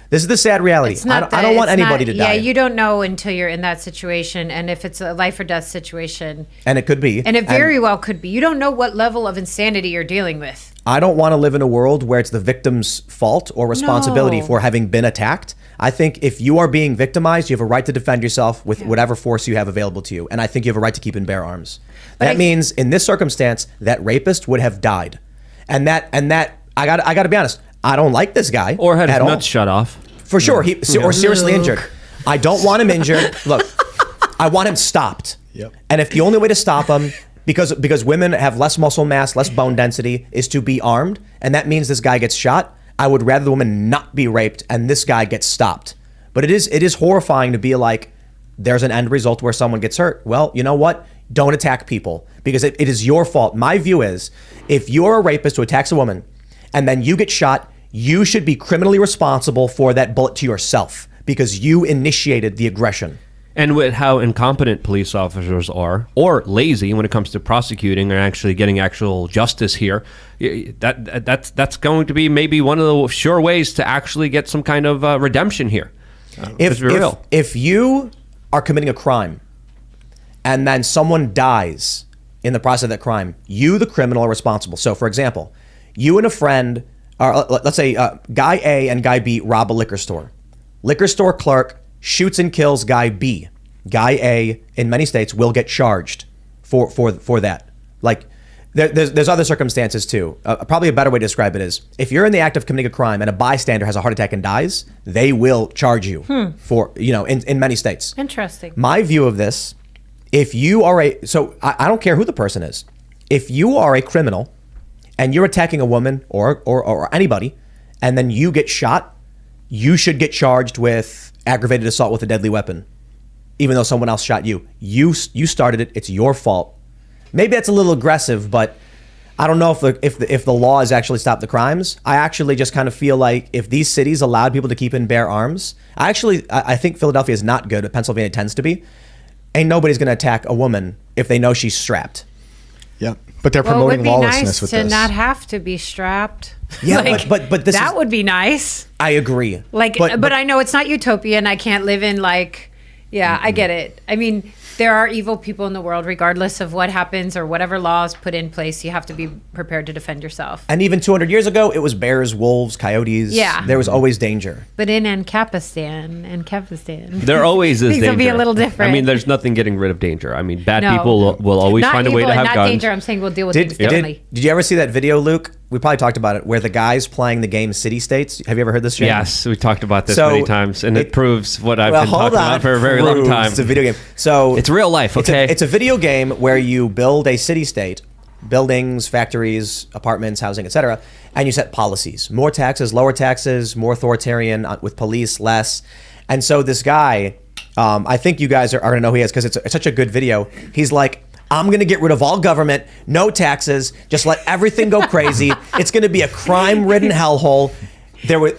This is the sad reality. I don't want anybody to die. Yeah, you don't know until you're in that situation, and if it's a life or death situation. And it could be. And it very well could be. You don't know what level of insanity you're dealing with. I don't want to live in a world where it's the victim's fault or responsibility for having been attacked. I think if you are being victimized, you have a right to defend yourself with whatever force you have available to you. And I think you have a right to keep and bear arms. That means in this circumstance, that rapist would have died. And that I got to be honest, I don't like this guy. Or had his nuts nuts shut off. For sure. Or seriously injured. I don't want him injured. Look, I want him stopped. Yep. And if the only way to stop him, because women have less muscle mass, less bone density, is to be armed, and that means this guy gets shot, I would rather the woman not be raped and this guy gets stopped. But it is horrifying to be like, there's an end result where someone gets hurt. Well, you know what? Don't attack people because it is your fault. My view is, if you're a rapist who attacks a woman and then you get shot, you should be criminally responsible for that bullet to yourself because you initiated the aggression. And with how incompetent police officers are, or lazy when it comes to prosecuting and actually getting actual justice here, that's going to be maybe one of the sure ways to actually get some kind of redemption here. If you are committing a crime and then someone dies in the process of that crime, you, the criminal, are responsible. So, for example, you and a friend, or let's say Guy A and Guy B rob a liquor store. Liquor store clerk shoots and kills Guy B. Guy A, in many states, will get charged for that. Like, there's other circumstances too. Probably a better way to describe it is, if you're in the act of committing a crime and a bystander has a heart attack and dies, they will charge you for, in many states. Interesting. My view of this, if you are so I don't care who the person is. If you are a criminal and you're attacking a woman or anybody, and then you get shot, you should get charged with aggravated assault with a deadly weapon, even though someone else shot you. You started it. It's your fault. Maybe that's a little aggressive, but I don't know if the law has actually stopped the crimes. I actually just kind of feel like if these cities allowed people to keep and bear arms, I think Philadelphia is not good, but Pennsylvania tends to be. Ain't nobody's going to attack a woman if they know she's strapped. Yeah, but they're promoting lawlessness with it would be nice to this. not have to be strapped. Yeah, but this that would be nice. I agree. But I know it's not utopia, and I can't live in I get it. I mean, there are evil people in the world, regardless of what happens or whatever laws put in place. You have to be prepared to defend yourself. And even 200 years ago, it was bears, wolves, coyotes. Yeah. There was always danger. But in Ancapistan, there always is things danger. will be a little different. I mean, there's nothing getting rid of danger. I mean, bad No. people will always not find a way evil to and have not guns. danger. I'm saying we'll deal with things differently. Did you ever see that video, Luke? We probably talked about it, where the guy's playing the game City States. Have you ever heard this, Shane? Yes, we talked about this So, many times, and it proves what I've been hold talking on. about for a very long Proves time. It's a video game. So It's real life, okay? It's a video game where you build a city-state, buildings, factories, apartments, housing, etc., and you set policies: more taxes, lower taxes, more authoritarian with police, less. And so this guy, I think you guys are going to know who he is because it's such a good video. He's like, I'm going to get rid of all government, no taxes, just let everything go crazy. It's going to be a crime-ridden hellhole.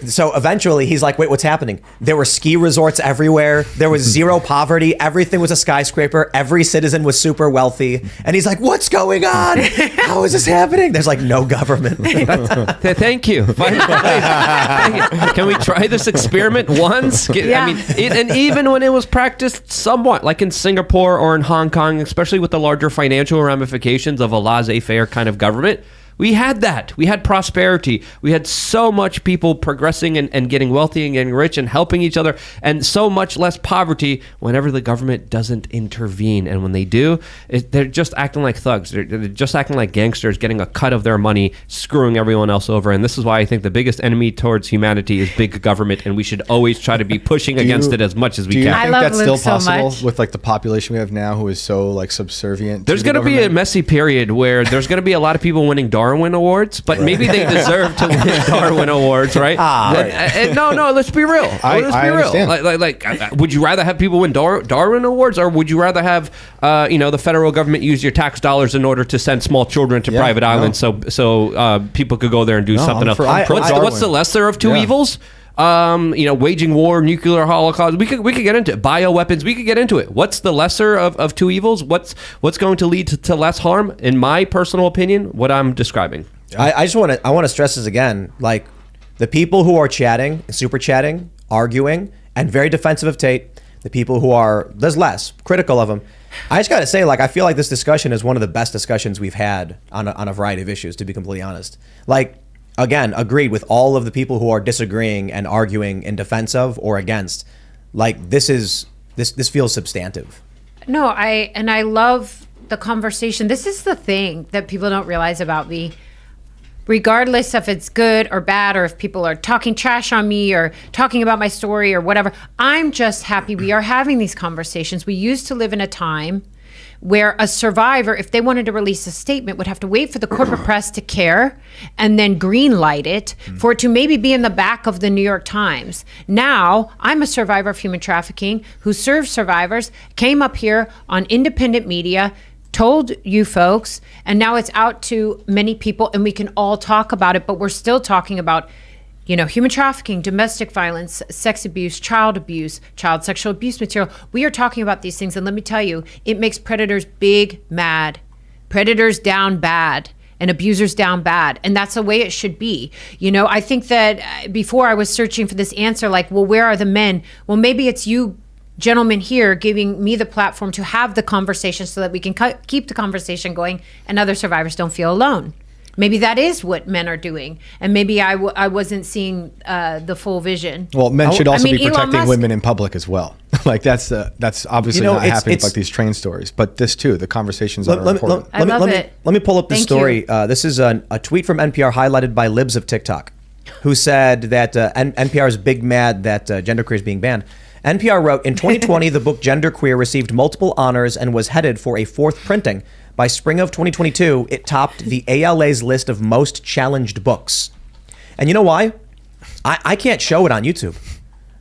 So eventually he's like, wait, what's happening? There were ski resorts everywhere. There was zero poverty. Everything was a skyscraper. Every citizen was super wealthy. And he's like, what's going on? How is this happening? There's like no government. Thank you. Can we try this experiment once? Yeah. I mean, and even when it was practiced somewhat, like in Singapore or in Hong Kong, especially with the larger financial ramifications of a laissez-faire kind of government, we had that. We had prosperity. We had so much people progressing and getting wealthy and getting rich and helping each other, and so much less poverty whenever the government doesn't intervene. And when they do, they're just acting like thugs. They're just acting like gangsters, getting a cut of their money, screwing everyone else over. And this is why I think the biggest enemy towards humanity is big government, and we should always try to be pushing against it as much as we Do you can. I think love that's Luke still so possible much. with like the population we have now, who is so like subservient? There's going to be a messy period where there's going to be a lot of people winning Darwin Awards, but maybe they deserve to win Darwin Awards, right? No, let's be real. I understand. Would you rather have people win Darwin Awards, or would you rather have the federal government use your tax dollars in order to send small children to private islands so people could go there and do something else? What's the lesser of two evils? Waging war, nuclear holocaust. We could get into it. Bioweapons. We could get into it. What's the lesser of two evils? What's going to lead to less harm? In my personal opinion, what I'm describing. I want to stress this again. Like, the people who are chatting, super chatting, arguing, and very defensive of Tate, the people who are, there's less, critical of him. I just got to say, I feel like this discussion is one of the best discussions we've had on a variety of issues, to be completely honest. Again, agreed with all of the people who are disagreeing and arguing in defense of or against. This feels substantive. No, I love the conversation. This is the thing that people don't realize about me. Regardless if it's good or bad, or if people are talking trash on me or talking about my story or whatever, I'm just happy we are having these conversations. We used to live in a time where a survivor, if they wanted to release a statement, would have to wait for the corporate press to care and then green light it for it to maybe be in the back of the New York Times. Now, I'm a survivor of human trafficking who served survivors, came up here on independent media, told you folks, and now it's out to many people, and we can all talk about it, but we're still talking about human trafficking, domestic violence, sex abuse, child sexual abuse material. We are talking about these things, and let me tell you, it makes predators big mad. Predators down bad and abusers down bad. And that's the way it should be. I think that before I was searching for this answer, where are the men? Well, maybe it's you gentlemen here giving me the platform to have the conversation so that we can keep the conversation going and other survivors don't feel alone. Maybe that is what men are doing, and maybe I wasn't seeing the full vision. Well, men should also be Elon protecting Musk, women in public as well. that's obviously not happening with these train stories, but this too, the conversations are important. I love it. Let me pull up the Thank story. This is a tweet from NPR highlighted by Libs of TikTok, who said that NPR is big mad that genderqueer is being banned. NPR wrote, in 2020, the book Genderqueer received multiple honors and was headed for a fourth printing. By spring of 2022, it topped the ALA's list of most challenged books. And you know why? It's I can't show it on YouTube.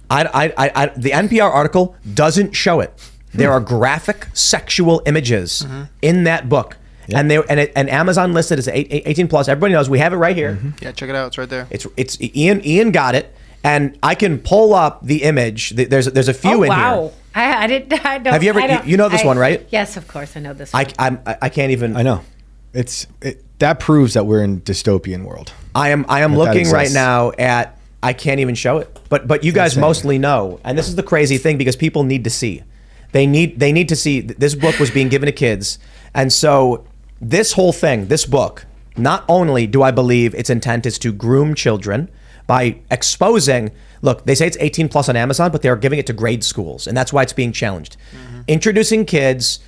The NPR article doesn't show it. There are graphic sexual images in that book. Yep. And Amazon listed as 18 plus. Everybody knows we have it right here. Yeah, check it out. It's right there. It's Ian got it, and I can pull up the image. There's a few in here. I didn't. I don't. Have you ever? You know this one, right? Yes, of course, I know this one. I can't even. I know. That proves that we're in dystopian world. I am looking right now at. I can't even show it, but you guys mostly know, and this is the crazy thing because people need to see. They need to see. This book was being given to kids, and so this whole thing, this book, not only do I believe its intent is to groom children by exposing. Look, they say it's 18 plus on Amazon, but they are giving it to grade schools, and that's why it's being challenged. Introducing kids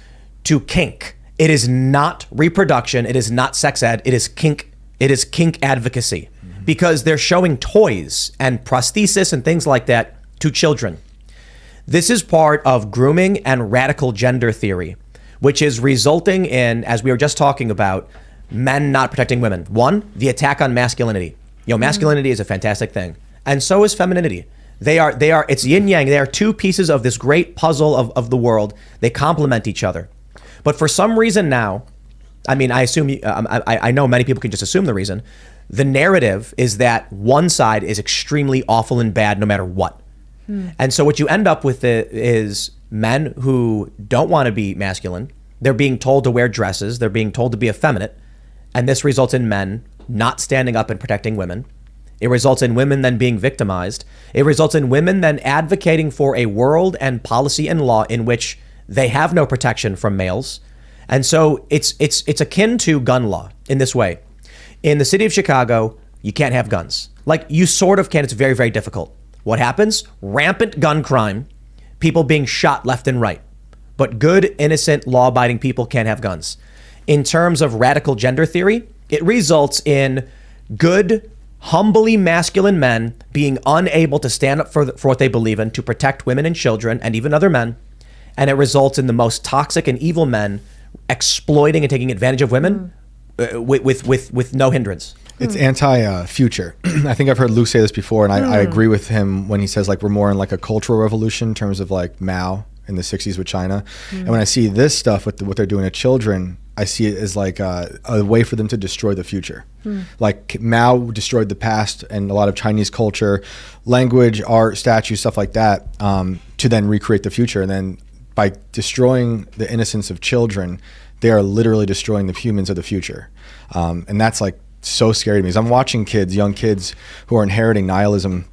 to kink. It is not reproduction. It is not sex ed. It is kink. It is kink advocacy. Because they're showing toys and prosthesis and things like that to children. This is part of grooming and radical gender theory, which is resulting in, as we were just talking about, men not protecting women. One, the attack on masculinity. Masculinity is a fantastic thing. And so is femininity. They are. It's yin yang. They are two pieces of this great puzzle of the world. They complement each other. But for some reason now, I mean, I assume, I know many people can just assume the reason. The narrative is that one side is extremely awful and bad no matter what. And so what you end up with is men who don't want to be masculine. They're being told to wear dresses. They're being told to be effeminate. And this results in men not standing up and protecting women. It results in women then being victimized. It results in women then advocating for a world and policy and law in which they have no protection from males. And so it's akin to gun law in this way. In the city of Chicago, you can't have guns. Like, you sort of can. It's very, very difficult. What happens? Rampant gun crime, people being shot left and right. But good, innocent, law-abiding people can't have guns. In terms of radical gender theory, it results in good, humbly masculine men being unable to stand up for what they believe in, to protect women and children and even other men. And it results in the most toxic and evil men exploiting and taking advantage of women with no hindrance. It's anti-future. I think I've heard Luke say this before, and I agree with him when he says like we're more in like a cultural revolution in terms of like Mao in the 60s with China. And when I see this stuff with what they're doing to children, I see it as like a way for them to destroy the future. Like Mao destroyed the past and a lot of Chinese culture, language, art, statues, stuff like that, to then recreate the future. And then by destroying the innocence of children, they are literally destroying the humans of the future. And that's like so scary to me. As I'm watching young kids who are inheriting nihilism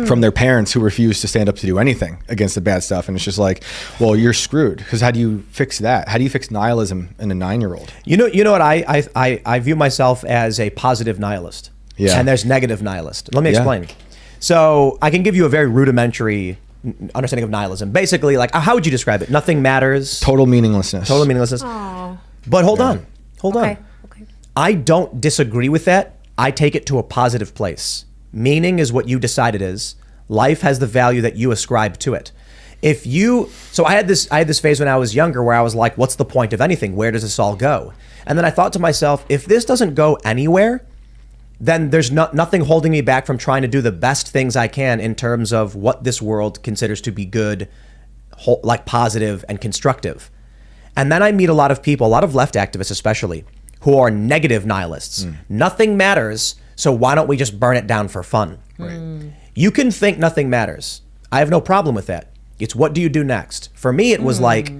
from their parents who refuse to stand up to do anything against the bad stuff. And it's just like, well, you're screwed. Because how do you fix that? How do you fix nihilism in a 9-year-old? You know what? I view myself as a positive nihilist. Yeah. And there's negative nihilist. Let me explain. So I can give you a very rudimentary understanding of nihilism. Basically, like, how would you describe it? Nothing matters. Total meaninglessness. Total meaninglessness. Aww. But hold on. Okay. I don't disagree with that. I take it to a positive place. Meaning is what you decide it is. Life has the value that you ascribe to it. So I had this phase when I was younger where I was like, what's the point of anything? Where does this all go? And then I thought to myself, if this doesn't go anywhere, then there's nothing holding me back from trying to do the best things I can in terms of what this world considers to be good, like positive and constructive. And then I meet a lot of people, a lot of left activists especially, who are negative nihilists. Nothing matters, so why don't we just burn it down for fun? Right. You can think nothing matters. I have no problem with that. It's what do you do next? For me, it was like,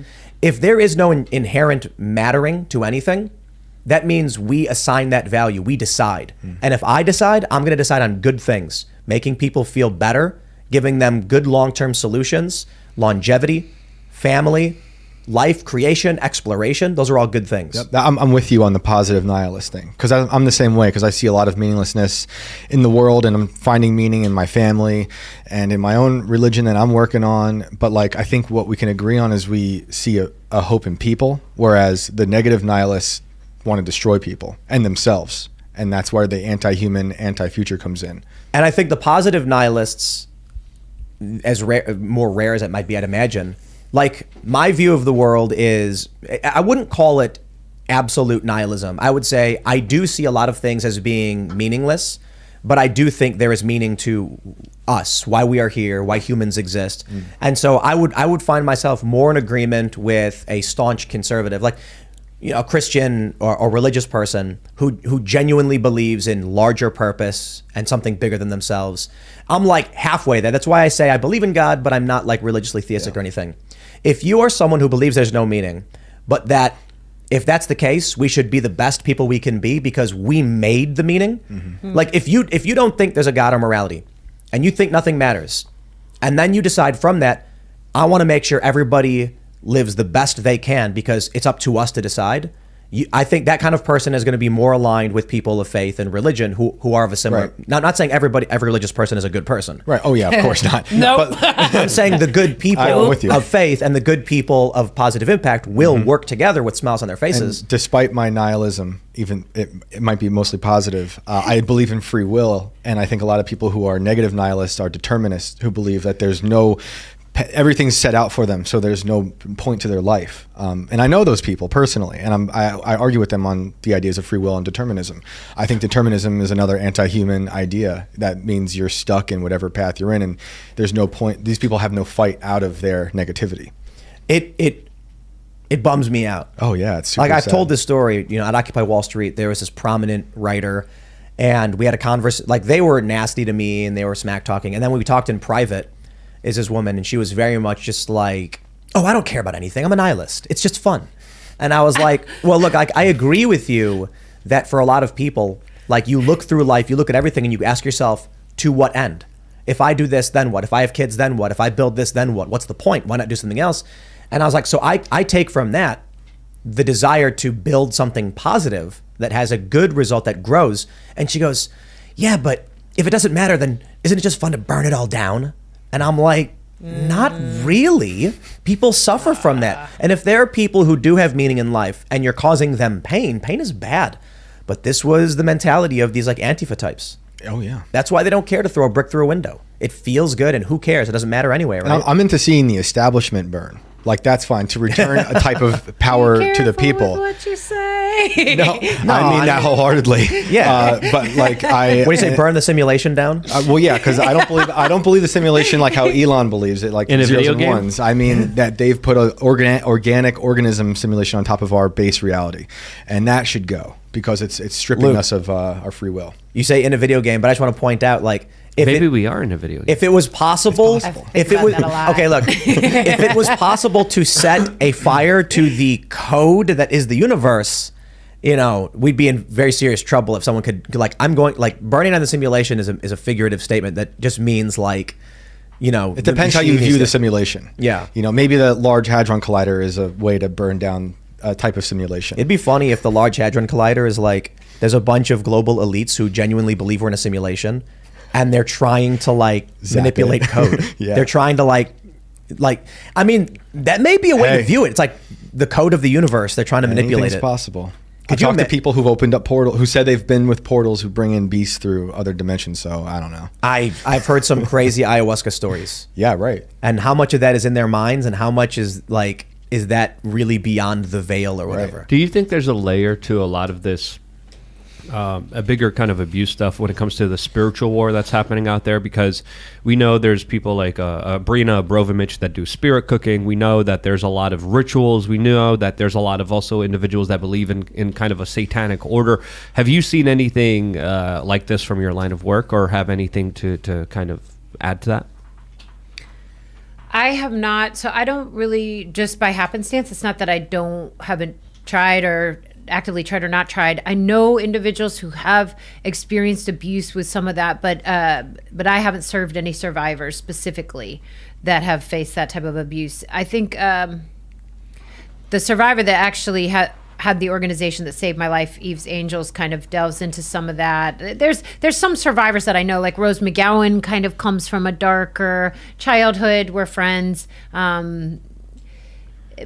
if there is no inherent mattering to anything, that means we assign that value, we decide. And if I decide, I'm gonna decide on good things, making people feel better, giving them good long-term solutions, longevity, family, life, creation, exploration. Those are all good things. Yep. I'm with you on the positive nihilist thing, because I'm the same way, because I see a lot of meaninglessness in the world, and I'm finding meaning in my family and in my own religion that I'm working on. But like, I think what we can agree on is we see a hope in people, whereas the negative nihilists want to destroy people and themselves. And that's where the anti-human, anti-future comes in. And I think the positive nihilists, as more rare as it might be, I'd imagine, like, my view of the world is, I wouldn't call it absolute nihilism. I would say I do see a lot of things as being meaningless, but I do think there is meaning to us, why we are here, why humans exist. And so I would find myself more in agreement with a staunch conservative, like, you know, a Christian or religious person who genuinely believes in larger purpose and something bigger than themselves. I'm like halfway there. That's why I say I believe in God, but I'm not like religiously theistic or anything. If you are someone who believes there's no meaning, but that if that's the case, we should be the best people we can be because we made the meaning. Like if you don't think there's a God or morality and you think nothing matters, and then you decide from that, I want to make sure everybody lives the best they can because it's up to us to decide. I think that kind of person is going to be more aligned with people of faith and religion who are of a similar. Right. Not saying every religious person is a good person. Right. Oh yeah, of course not. Nope. I'm saying the good people I'm with you. of faith and the good people of positive impact will work together with smiles on their faces. And despite my nihilism, even it might be mostly positive, I believe in free will, and I think a lot of people who are negative nihilists are determinists who believe that there's no everything's set out for them, so there's no point to their life. And I know those people personally, and I argue with them on the ideas of free will and determinism. I think determinism is another anti-human idea. That means you're stuck in whatever path you're in, and there's no point. These people have no fight out of their negativity. It bums me out. Oh yeah, it's super Like I've sad. told this story, you know, at Occupy Wall Street, there was this prominent writer, and we had a conversation. Like they were nasty to me, and they were smack talking, and then when we talked in private, is this woman, and she was very much just like, oh, I don't care about anything. I'm a nihilist. It's just fun. And I was like, well, look, I agree with you that for a lot of people, like you look through life, you look at everything and you ask yourself, to what end? If I do this, then what? If I have kids, then what? If I build this, then what? What's the point? Why not do something else? And I was like, so I take from that the desire to build something positive that has a good result that grows. And she goes, yeah, but if it doesn't matter, then isn't it just fun to burn it all down? And I'm like, not really. People suffer from that. And if there are people who do have meaning in life and you're causing them pain is bad. But this was the mentality of these like Antifa types. Oh yeah. That's why they don't care to throw a brick through a window. It feels good, and who cares? It doesn't matter anyway, right? I'm into seeing the establishment burn. Like that's fine to return a type of power to the people. With what you say. No, I mean that wholeheartedly. Yeah. But like I. What do you say? Burn the simulation down? Well, yeah, because I don't believe the simulation like how Elon believes it, like In a zeros video and game? ones. I mean that they've put an organic organism simulation on top of our base reality, and that should go because it's stripping Luke. us of our free will. You say in a video game, but I just want to point out, like, Maybe we are in a video game. if it was possible, I've think if it about was that a lot. okay, look, if it was possible to set a fire to the code that is the universe, you know, we'd be in very serious trouble if someone could like, burning on the simulation is a figurative statement that just means like, you know, It depends how you view the simulation. Yeah. You know, maybe the Large Hadron Collider is a way to burn down a type of simulation. It'd be funny if the Large Hadron Collider is like, there's a bunch of global elites who genuinely believe we're in a simulation, and they're trying to like Zap manipulate it. code. Yeah. They're trying to like, I mean, that may be a way to Hey. view it. It's like the code of the universe. They're trying to manipulate Anything's it. possible. Could I you talked to ima- people who've opened up portal who said they've been with portals who bring in beasts through other dimensions. So I don't know. I've heard some crazy ayahuasca stories, Yeah, right. and how much of that is in their minds, and how much is like, is that really beyond the veil or whatever? Do you think there's a layer to a lot of this, a bigger kind of abuse stuff when it comes to the spiritual war that's happening out there? Because we know there's people like Brina Abrovimich that do spirit cooking. We know that there's a lot of rituals. We know that there's a lot of also individuals that believe in kind of a satanic order. Have you seen anything like this from your line of work, or have anything to kind of add to that? I have not. So I don't really, just by happenstance, it's not that I haven't tried or actively tried or not tried. I know individuals who have experienced abuse with some of that, but I haven't served any survivors specifically that have faced that type of abuse. I think the survivor that actually had the organization that saved my life, Eve's Angels, kind of delves into some of that. There's some survivors that I know, like Rose McGowan kind of comes from a darker childhood. We're friends.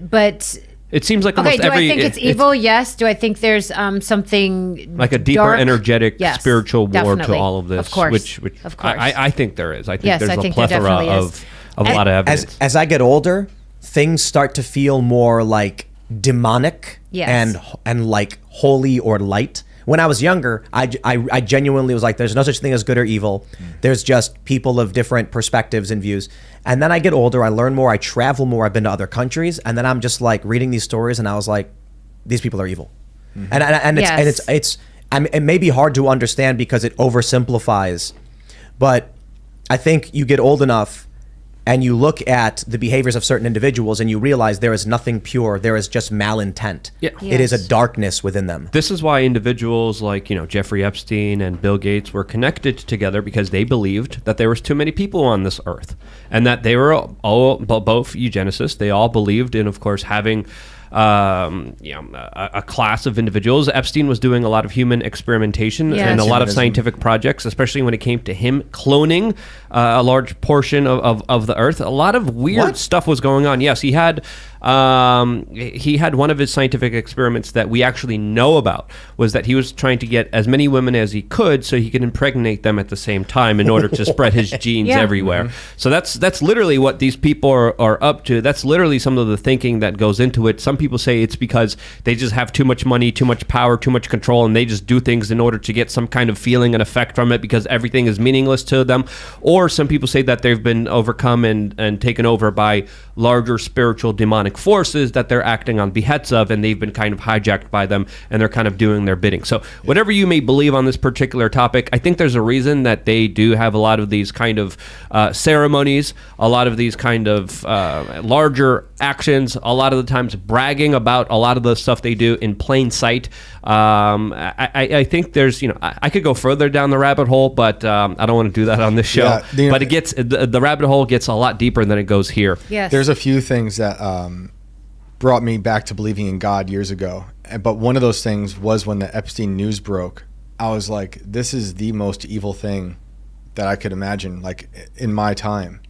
But It seems like okay, almost do every... I think it's evil? Yes. Do I think there's something like a deeper, dark? energetic, Yes, spiritual war to definitely. all of this? Of course. Which Of course. I think there is. I think Yes, there's I a think there plethora definitely of is. a lot of evidence. As I get older, things start to feel more like demonic Yes. and like holy or light. when I was younger, I genuinely was like, there's no such thing as good or evil. There's just people of different perspectives and views. And then I get older, I learn more, I travel more, I've been to other countries, and then I'm just like reading these stories, and I was like, these people are evil. It may be hard to understand because it oversimplifies, but I think you get old enough and you look at the behaviors of certain individuals and you realize there is nothing pure. There is just malintent. Yeah. It is a darkness within them. This is why individuals like, Jeffrey Epstein and Bill Gates were connected together, because they believed that there was too many people on this earth, and that they were all both eugenicists. They all believed in, of course, having a class of individuals. Epstein was doing a lot of human experimentation and a lot of scientific projects, especially when it came to him cloning a large portion of the earth. A lot of weird stuff was going on. Yes, he had one of his scientific experiments that we actually know about, was that he was trying to get as many women as he could so he could impregnate them at the same time in order to spread his genes everywhere. So that's literally what these people are up to. That's literally some of the thinking that goes into it. Some people say it's because they just have too much money, too much power, too much control, and they just do things in order to get some kind of feeling and effect from it, because everything is meaningless to them. Or some people say that they've been overcome and taken over by larger spiritual demonic forces that they're acting on behests of, and they've been kind of hijacked by them, and they're kind of doing their bidding. So whatever you may believe on this particular topic, I think there's a reason that they do have a lot of these kind of ceremonies, a lot of these kind of larger actions, a lot of the times bragging about a lot of the stuff they do in plain sight. I think there's, I could go further down the rabbit hole, but I don't want to do that on this show. Yeah, but it gets, the rabbit hole gets a lot deeper than it goes here. Yes. There's a few things that brought me back to believing in God years ago. But one of those things was when the Epstein news broke. I was like, this is the most evil thing that I could imagine, like in my time,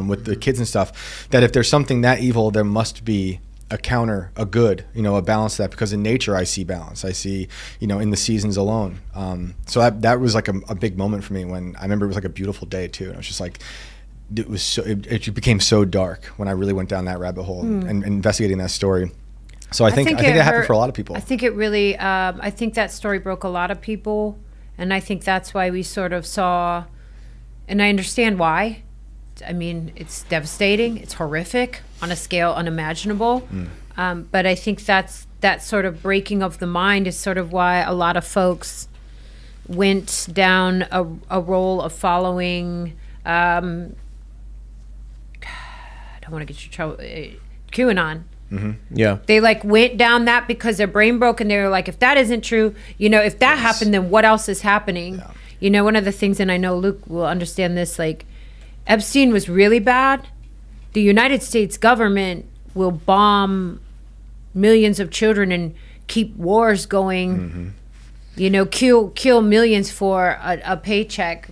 with the kids and stuff, that if there's something that evil, there must be a counter, a good, a balance to that, because in nature I see balance. I see, in the seasons alone. So that was like a big moment for me, when I remember it was like a beautiful day too. And it was just like, it became so dark when I really went down that rabbit hole and investigating that story. So I think that happened for a lot of people. I think it really, I think that story broke a lot of people. And I think that's why we sort of saw, and I understand why. I mean, it's devastating. It's horrific on a scale unimaginable. But I think that sort of breaking of the mind is sort of why a lot of folks went down a role of following, I don't want to get you in trouble, QAnon. Yeah. They went down that because their brain broke, and they were like, if that isn't true, if that happened, then what else is happening? Yeah. One of the things, and I know Luke will understand this, Epstein was really bad. The United States government will bomb millions of children and keep wars going, kill millions for a paycheck.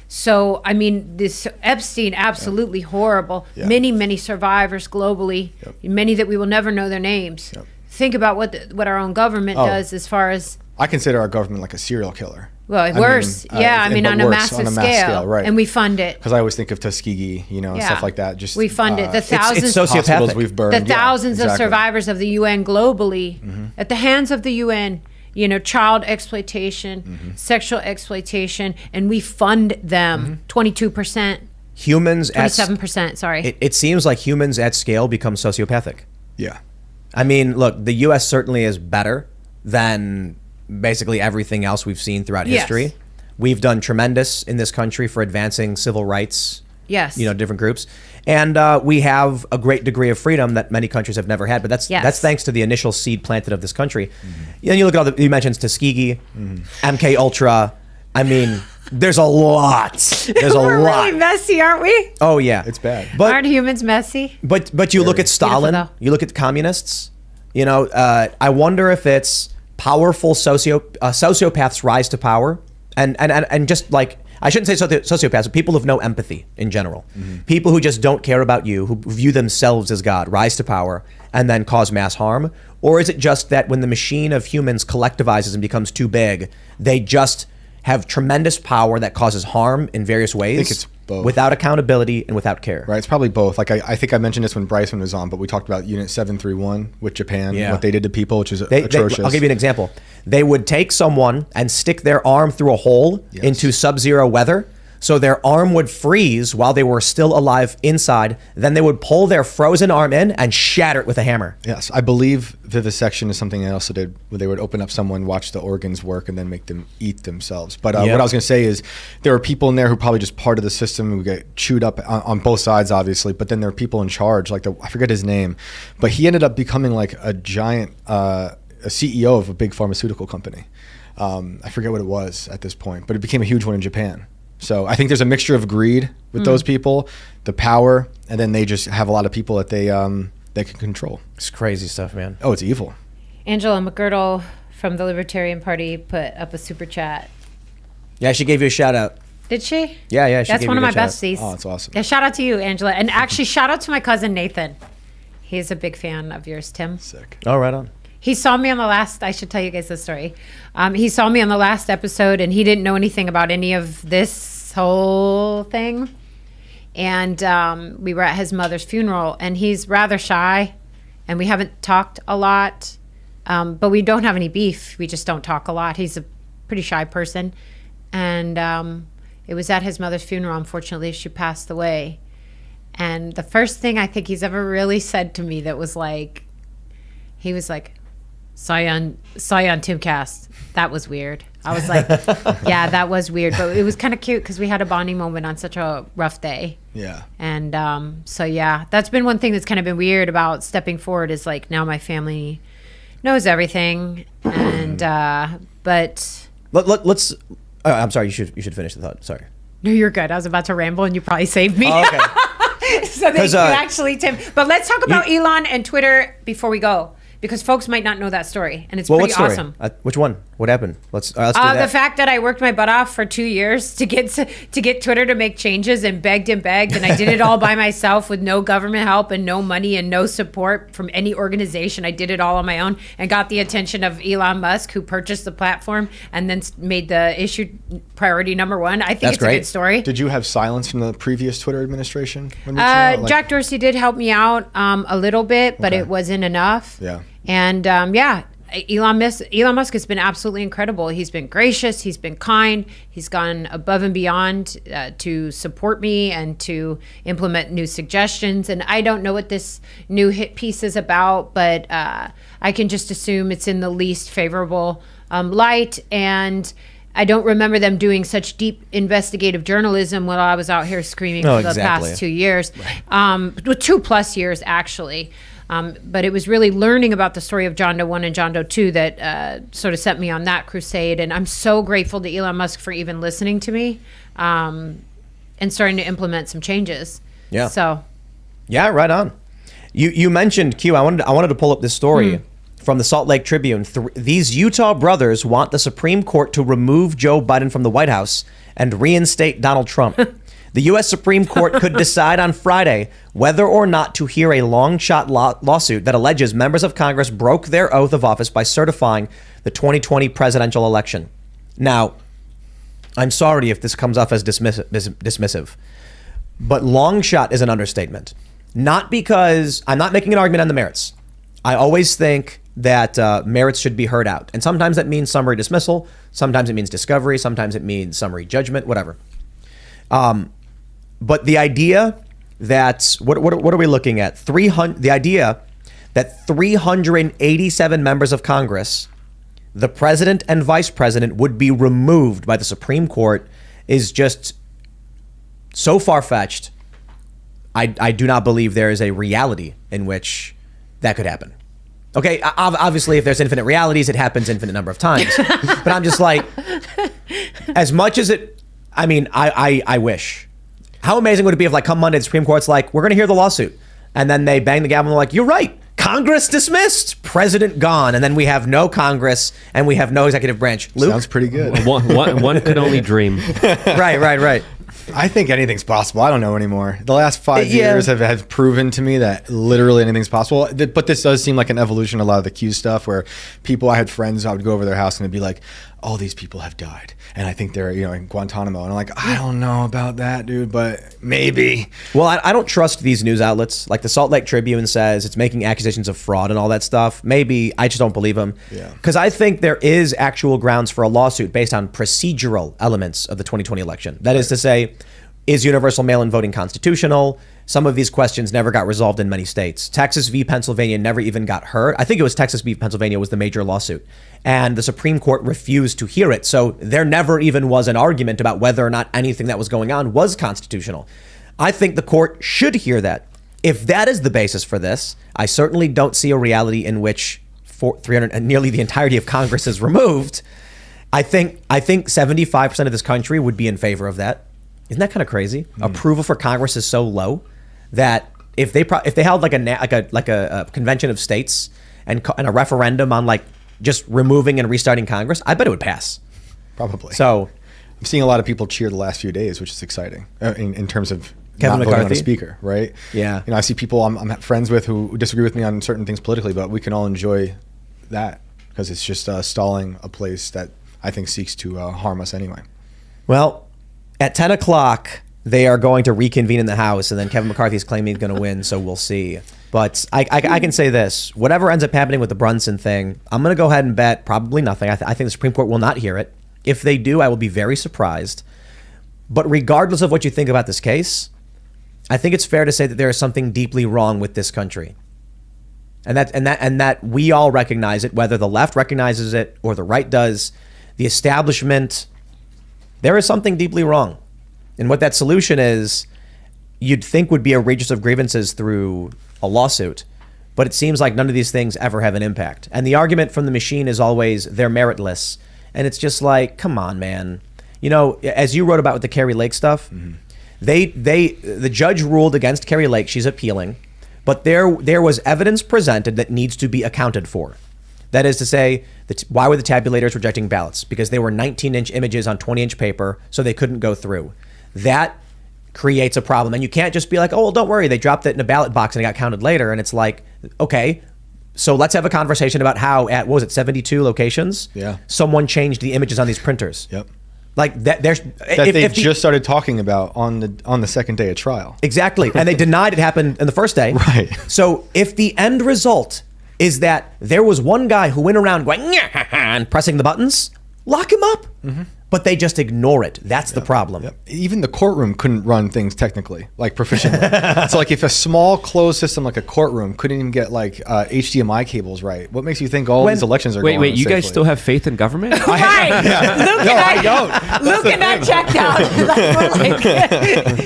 So, I mean, this Epstein, absolutely horrible. Yeah. Many survivors globally, many that we will never know their names. Think about what our own government does as far as... I consider our government like a serial killer. Well, worse. On a massive scale. Right. And we fund it. Because I always think of Tuskegee, and stuff like that. Just we fund it. The thousands... It's sociopathic. We've burned. The thousands of survivors of the UN globally, at the hands of the UN... child exploitation, sexual exploitation, and we fund them 22%. Humans 27%, sorry. It seems like humans at scale become sociopathic. Yeah. I mean, look, the U.S. certainly is better than basically everything else we've seen throughout history. We've done tremendous in this country for advancing civil rights. Yes. Different groups. And we have a great degree of freedom that many countries have never had. But that's thanks to the initial seed planted of this country. And you look at you mentioned Tuskegee, MK Ultra. I mean, there's a lot. There's We're really messy, aren't we? Oh, yeah. It's bad. But, aren't humans messy? But you look at Stalin, you look at communists. I wonder if it's powerful sociopaths rise to power. And just like... I shouldn't say sociopaths, but people of no empathy in general. People who just don't care about you, who view themselves as God, rise to power, and then cause mass harm? Or is it just that when the machine of humans collectivizes and becomes too big, they just have tremendous power that causes harm in various ways? Both. without accountability and without care. Right, it's probably both. Like I think I mentioned this when Bryson was on, but we talked about Unit 731 with Japan, Yeah. what they did to people, which is atrocious. I'll give you an example. They would take someone and stick their arm through a hole into sub-zero weather, so their arm would freeze while they were still alive inside. Then they would pull their frozen arm in and shatter it with a hammer. Yes, I believe vivisection is something they also did, where they would open up someone, watch the organs work, and then make them eat themselves. But what I was going to say is there are people in there who probably just part of the system who get chewed up on both sides, obviously. But then there are people in charge, like I forget his name, but he ended up becoming like a giant, a CEO of a big pharmaceutical company. I forget what it was at this point, but it became a huge one in Japan. So I think there's a mixture of greed with those people, the power, and then they just have a lot of people that they can control. It's crazy stuff, man. Oh, it's evil. Angela McGirdle from the Libertarian Party put up a super chat. Yeah, she gave you a shout out. Did she? Yeah. She That's gave one you of a my good shout out. besties. Oh, that's awesome. Yeah, shout out to you, Angela. And actually, shout out to my cousin Nathan. He's a big fan of yours, Tim. Sick. Oh, right on. He saw me on the last, I should tell you guys this story. He saw me on the last episode and he didn't know anything about any of this whole thing. And we were at his mother's funeral and he's rather shy and we haven't talked a lot. But we don't have any beef. We just don't talk a lot. He's a pretty shy person. And it was at his mother's funeral. Unfortunately, she passed away. And the first thing I think he's ever really said to me that was like, he was like, saw you on Timcast. That was weird. I was like, yeah, that was weird. But it was kind of cute because we had a bonding moment on such a rough day. Yeah. And so, yeah, that's been one thing that's kind of been weird about stepping forward is like now my family knows everything. And, but. Let's. I'm sorry. You should finish the thought. Sorry. No, you're good. I was about to ramble and you probably saved me. Oh, okay. So thank you, actually, Tim. But let's talk about Elon and Twitter before we go. Because folks might not know that story, and it's pretty what story? awesome. Which one? What happened? Let's do that. The fact that I worked my butt off for 2 years to get Twitter to make changes and begged, and I did it all by myself with no government help and no money and no support from any organization. I did it all on my own and got the attention of Elon Musk, who purchased the platform and then made the issue priority number one. I think That's it's great. a good story. Did you have silence from the previous Twitter administration? When reaching out? Like, Jack Dorsey did help me out a little bit, but it wasn't enough. Yeah. And Elon Musk has been absolutely incredible. He's been gracious. He's been kind. He's gone above and beyond to support me and to implement new suggestions. And I don't know what this new hit piece is about, but I can just assume it's in the least favorable light. And I don't remember them doing such deep investigative journalism while I was out here screaming for the past 2 years, 2+ years actually. But it was really learning about the story of John Doe 1 and John Doe 2 that sort of set me on that crusade. And I'm so grateful to Elon Musk for even listening to me and starting to implement some changes. Yeah. So. Yeah, right on. You mentioned Q. I wanted to pull up this story from the Salt Lake Tribune. These Utah brothers want the Supreme Court to remove Joe Biden from the White House and reinstate Donald Trump. The U.S. Supreme Court could decide on Friday whether or not to hear a long-shot lawsuit that alleges members of Congress broke their oath of office by certifying the 2020 presidential election. Now, I'm sorry if this comes off as dismissive, but long shot is an understatement. Not because I'm not making an argument on the merits. I always think that merits should be heard out. And sometimes that means summary dismissal. Sometimes it means discovery. Sometimes it means summary judgment, whatever. But the idea that, what are we looking at? The idea that 387 members of Congress, the president and vice president, would be removed by the Supreme Court is just so far-fetched. I do not believe there is a reality in which that could happen. Okay, obviously, if there's infinite realities, it happens infinite number of times. But I'm just like, as much as it, I mean, I wish. How amazing would it be if, like, come Monday, the Supreme Court's like, we're going to hear the lawsuit. And then they bang the gavel and they're like, you're right. Congress dismissed, president gone. And then we have no Congress and we have no executive branch. Luke? Sounds pretty good. One could only dream. Right. I think anything's possible. I don't know anymore. The last 5 years have proven to me that literally anything's possible. But this does seem like an evolution of a lot of the Q stuff where I had friends, I would go over their house and it'd be like, all these people have died, and I think they're in Guantanamo, and I'm like, I don't know about that, dude, but maybe. Well, I don't trust these news outlets. Like the Salt Lake Tribune says it's making accusations of fraud and all that stuff. Maybe I just don't believe them. Yeah. Because I think there is actual grounds for a lawsuit based on procedural elements of the 2020 election. That is to say, is universal mail-in voting constitutional? Some of these questions never got resolved in many states. Texas v. Pennsylvania never even got heard. I think it was Texas v. Pennsylvania was the major lawsuit. And the Supreme Court refused to hear it. So there never even was an argument about whether or not anything that was going on was constitutional. I think the court should hear that. If that is the basis for this, I certainly don't see a reality in which 300 and nearly the entirety of Congress is removed. I think 75% of this country would be in favor of that. Isn't that kind of crazy? Approval for Congress is so low that if they held like a convention of states and a referendum on like just removing and restarting Congress, I bet it would pass. Probably. So I'm seeing a lot of people cheer the last few days, which is exciting in terms of Kevin not voting on a McCarthy? speaker, right? Yeah. I see people I'm friends with who disagree with me on certain things politically, but we can all enjoy that because it's just stalling a place that I think seeks to harm us anyway. Well, at 10 o'clock, they are going to reconvene in the House, and then Kevin McCarthy is claiming he's going to win, so we'll see. But I can say this. Whatever ends up happening with the Brunson thing, I'm going to go ahead and bet probably nothing. I think the Supreme Court will not hear it. If they do, I will be very surprised. But regardless of what you think about this case, I think it's fair to say that there is something deeply wrong with this country. And that we all recognize it, whether the left recognizes it or the right does. The establishment, there is something deeply wrong. And what that solution is, you'd think would be a redress of grievances through a lawsuit. But it seems like none of these things ever have an impact. And the argument from the machine is always they're meritless. And it's just like, come on, man. You know, as you wrote about with the Carrie Lake stuff, the judge ruled against Carrie Lake. She's appealing. But there was evidence presented that needs to be accounted for. That is to say, why were the tabulators rejecting ballots? Because they were 19-inch images on 20-inch paper, so they couldn't go through. That creates a problem. And you can't just be like, oh, well, don't worry. They dropped it in a ballot box and it got counted later. And it's like, okay, so let's have a conversation about how at, what was it, 72 locations? Yeah. Someone changed the images on these printers. Yep. Like that. They just started talking about on the second day of trial. Exactly. And they denied it happened in the first day. Right. So if the end result is that there was one guy who went around going and pressing the buttons, lock him up. But they just ignore it. That's the problem. Yep. Even the courtroom couldn't run things technically, like proficiently. It's like if a small closed system like a courtroom couldn't even get like HDMI cables right, what makes you think all these elections are going on Wait, you safely? guys still have faith in government? Right. I don't. Luke and I checked out.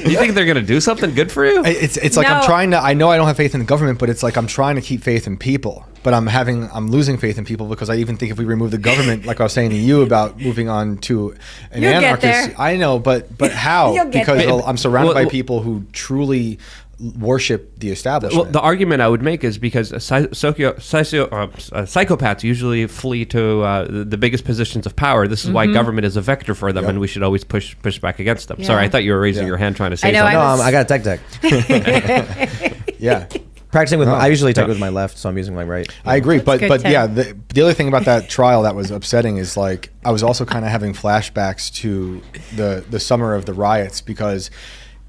You think they're going to do something good for you? It's like No. I'm trying to. I know I don't have faith in the government, but it's like I'm trying to keep faith in people. But I'm losing faith in people because I even think if we remove the government, like I was saying to you about moving on to an You'll get anarchist, there. I know, but how? You'll get Because there. I'm surrounded by Well, people who truly worship the establishment. Well, the argument I would make is because psychopaths usually flee to the biggest positions of power. This is why government is a vector for them, and we should always push back against them. Yeah. Sorry, I thought you were raising your hand trying to say I know, something. No, I got a tech. yeah. Practicing with I usually take with my left, so I'm using my right. I agree, but good yeah, tech. the other thing about that trial that was upsetting is like I was also kind of having flashbacks to the summer of the riots, because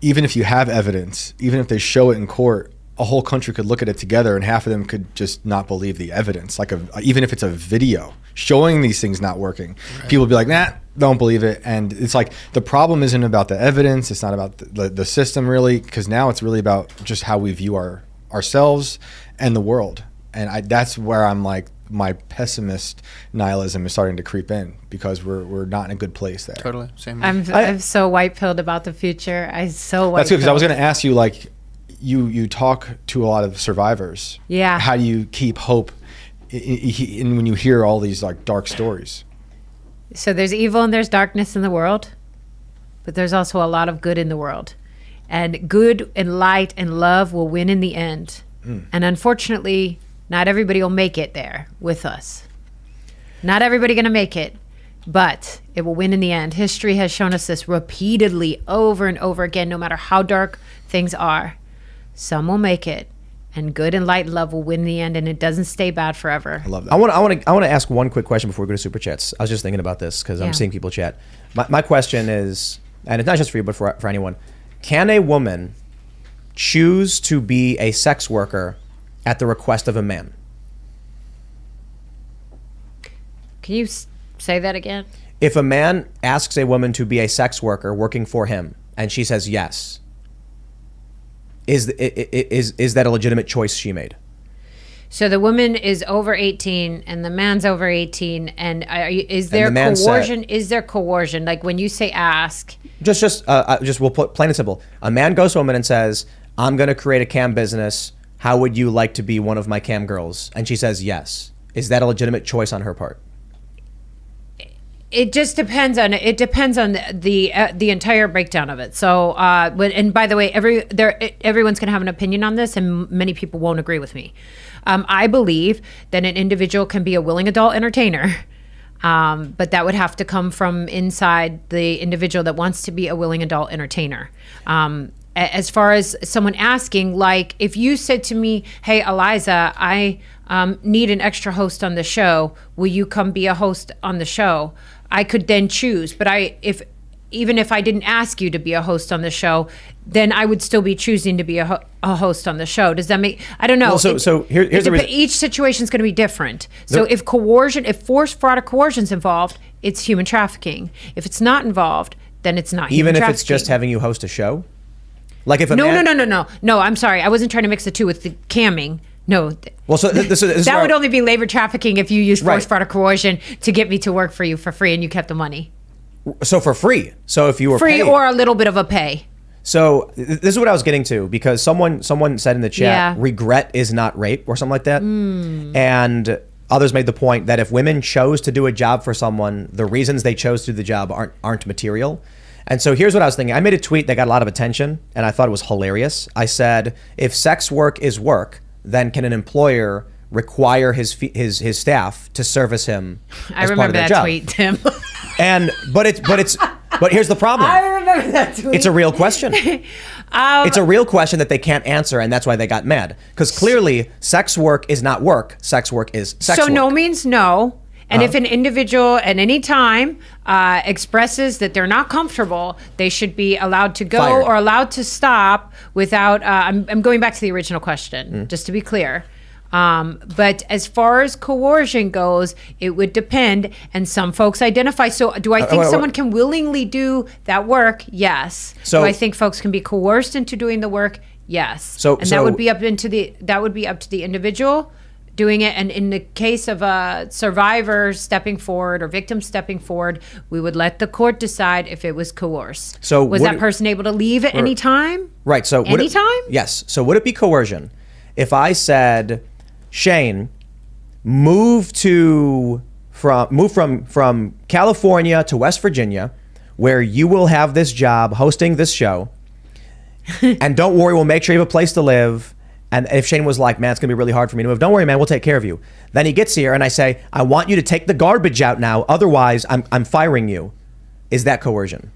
even if you have evidence, even if they show it in court, a whole country could look at it together and half of them could just not believe the evidence. Like even if it's a video showing these things not working, people would be like, nah, don't believe it. And it's like the problem isn't about the evidence, it's not about the system really, because now it's really about just how we view ourselves and the world. And that's where I'm like, my pessimist nihilism is starting to creep in, because we're not in a good place there. Totally. Same. I'm so white-pilled about the future. I'm so white-pilled. That's good, because I was going to ask you, like, you talk to a lot of survivors. Yeah. How do you keep hope in when you hear all these like dark stories? So there's evil and there's darkness in the world, but there's also a lot of good in the world. And good and light and love will win in the end. And unfortunately, not everybody will make it there with us. Not everybody going to make it, but it will win in the end. History has shown us this repeatedly over and over again, no matter how dark things are. Some will make it, and good and light love will win the end, and it doesn't stay bad forever. I love that. I want to ask one quick question before we go to super chats. I was just thinking about this because Yeah. I'm seeing people chat. My question is, and it's not just for you, but for anyone: can a woman choose to be a sex worker at the request of a man? Can you say that again? If a man asks a woman to be a sex worker working for him, and she says yes, is that a legitimate choice she made? So the woman is over 18 and the man's over 18, and is there the man coercion? Is there coercion? Like when you say ask, Just we'll put plain and simple. A man goes to a woman and says, "I'm going to create a cam business. How would you like to be one of my cam girls?" And she says yes. Is that a legitimate choice on her part? it just depends on the entire breakdown of it. So, and by the way, everyone's going to have an opinion on this, and many people won't agree with me. I believe that an individual can be a willing adult entertainer, but that would have to come from inside the individual that wants to be a willing adult entertainer. As far as someone asking, like if you said to me, "Hey, Eliza, I need an extra host on the show. Will you come be a host on the show?" I could then choose, but even if I didn't ask you to be a host on the show, then I would still be choosing to be a host on the show. Does that make? I don't know. Well, here's the reason. Each situation is going to be different. So if force, fraud, or coercion is involved, it's human trafficking. If it's not involved, then it's not human trafficking. Even if it's just having you host a show, like if a no. man, I'm sorry, I wasn't trying to mix the two with the camming. No. Well, so this that would only be labor trafficking if you used force, Right. fraud, or coercion to get me to work for you for free and you kept the money. So for free. So if you were Free paid. or a little bit of a pay. So this is what I was getting to, because someone said in the chat, Yeah. regret is not rape or something like that. And others made the point that if women chose to do a job for someone, the reasons they chose to do the job aren't material. And so here's what I was thinking. I made a tweet that got a lot of attention, and I thought it was hilarious. I said, if sex work is work, then can an employer require his staff to service him I as part remember of their that job? tweet, Tim. But here's the problem. I remember that tweet. It's a real question. It's a real question that they can't answer, and that's why they got mad. Because clearly, sex work is not work. Sex work is sex work. So no means no. And if an individual at any time expresses that they're not comfortable, they should be allowed to go Fired. or allowed to stop without. I'm going back to the original question, just to be clear. But as far as coercion goes, it would depend. And some folks identify. So do I think someone can willingly do that work? Yes. So- do I think folks can be coerced into doing the work? Yes. That would be up to the individual doing it. And in the case of a survivor stepping forward or victim stepping forward, we would let the court decide if it was coerced. So was that person able to leave at any time? Right. So would it- anytime? Yes. So would it be coercion if I said, Shane, move from California to West Virginia, where you will have this job hosting this show, and don't worry, we'll make sure you have a place to live. And if Shane was like, man, it's gonna be really hard for me to move, don't worry, man, we'll take care of you. Then he gets here and I say, I want you to take the garbage out now, otherwise I'm firing you. Is that coercion?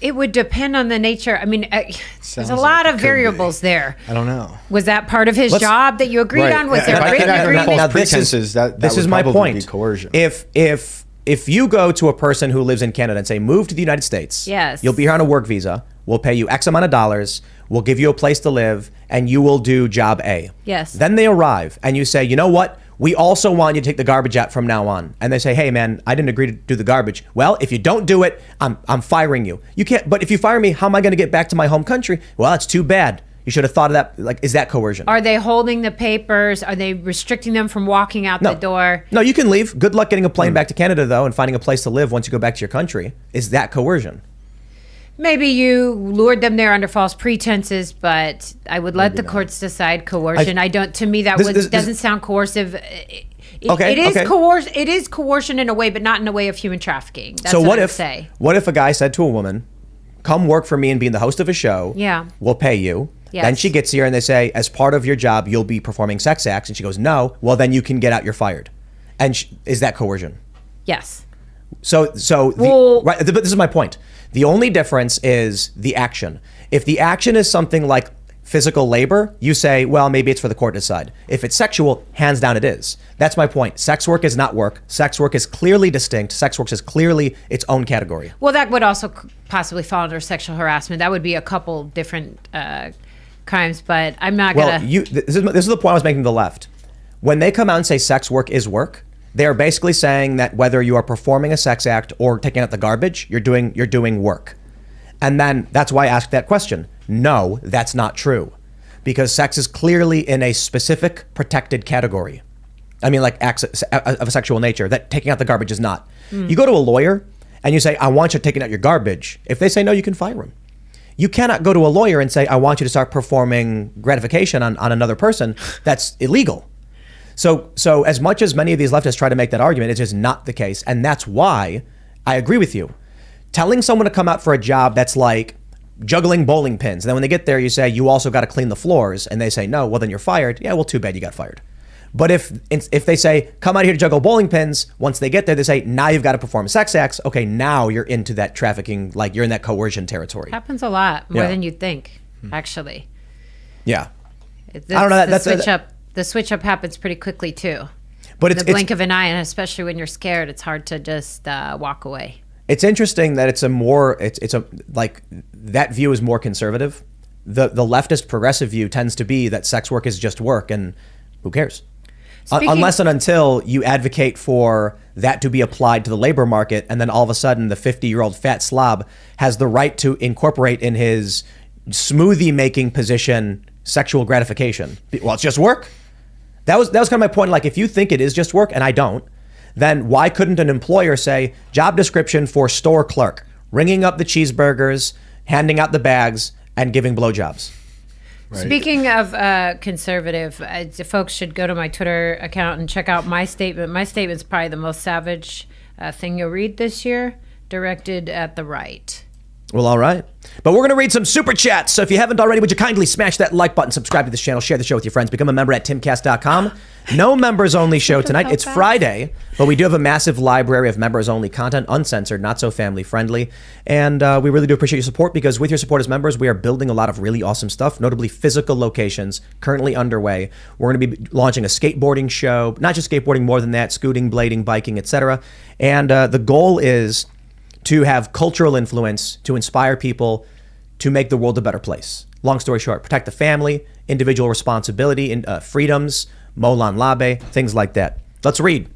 It would depend on the nature. I mean, there's Sounds a like lot it of could variables there. I don't know. Was that part of his Let's- job that you agreed on? Was there If I written could have agreement? false this is- pretenses, that This would is my probably point. be coercion. If you go to a person who lives in Canada and say, move to the United States, Yes. you'll be here on a work visa, we'll pay you X amount of dollars, we'll give you a place to live, and you will do job A. Yes. Then they arrive and you say, you know what? We also want you to take the garbage out from now on. And they say, hey man, I didn't agree to do the garbage. Well, if you don't do it, I'm firing you. You can't, but if you fire me, how am I gonna get back to my home country? Well, that's too bad. You should have thought of that. Like, is that coercion? Are they holding the papers? Are they restricting them from walking out the door? No, you can leave. Good luck getting a plane back to Canada, though, and finding a place to live once you go back to your country. Is that coercion? Maybe you lured them there under false pretenses, but I would let the courts decide coercion. To me, that doesn't sound coercive. It is coercion in a way, but not in a way of human trafficking. That's So what what I would if say. what if a guy said to a woman, come work for me and be the host of a show. Yeah. We'll pay you. Yes. Then she gets here and they say, as part of your job, you'll be performing sex acts. And she goes, no. Well, then you can get out. You're fired. And is that coercion? Yes. But this is my point. The only difference is the action. If the action is something like physical labor, you say, well, maybe it's for the court to decide. If it's sexual, hands down it is. That's my point. Sex work is not work. Sex work is clearly distinct. Sex work is clearly its own category. Well, that would also possibly fall under sexual harassment. That would be a couple different crimes, but I'm not Well, gonna. this is the point I was making to the left. When they come out and say sex work is work, they are basically saying that whether you are performing a sex act or taking out the garbage, you're doing work. And then that's why I asked that question. No, that's not true. Because sex is clearly in a specific protected category. I mean, like acts of a sexual nature, that taking out the garbage is not. You go to a lawyer and you say, I want you taking out your garbage. If they say no, you can fire them. You cannot go to a lawyer and say, I want you to start performing gratification on another person. That's illegal. So as much as many of these leftists try to make that argument, it's just not the case. And that's why I agree with you. Telling someone to come out for a job that's like juggling bowling pins, and then when they get there, you say, you also got to clean the floors, and they say, no, well, then you're fired. Yeah, well, too bad you got fired. But if they say, come out here to juggle bowling pins, once they get there, they say, now you've got to perform sex acts. Okay, now you're into that trafficking, like you're in that coercion territory. Happens a lot more Yeah. than you'd think, actually. Yeah. I don't know, The switch up happens pretty quickly too. But In the blink of an eye, and especially when you're scared, it's hard to just walk away. It's interesting that it's like that view is more conservative. The leftist progressive view tends to be that sex work is just work, and who cares? Unless and until you advocate for that to be applied to the labor market, and then all of a sudden the 50-year-old fat slob has the right to incorporate in his smoothie making position sexual gratification. Well, it's just work. That was kind of my point. Like, if you think it is just work, and I don't, then why couldn't an employer say, job description for store clerk, ringing up the cheeseburgers, handing out the bags, and giving blowjobs? Right. Speaking of conservative, folks should go to my Twitter account and check out my statement. My statement's probably the most savage thing you'll read this year, directed at the right. Well, all right. But we're going to read some super chats. So if you haven't already, would you kindly smash that like button, subscribe to this channel, share the show with your friends, become a member at timcast.com. No members only show tonight. It's Friday, but we do have a massive library of members only content, uncensored, not so family friendly. And we really do appreciate your support, because with your support as members, we are building a lot of really awesome stuff, notably physical locations currently underway. We're going to be launching a skateboarding show, not just skateboarding, more than that, scooting, blading, biking, etc. And the goal is to have cultural influence, to inspire people, to make the world a better place. Long story short, protect the family, individual responsibility, and freedoms, Molan Labe, things like that. Let's read.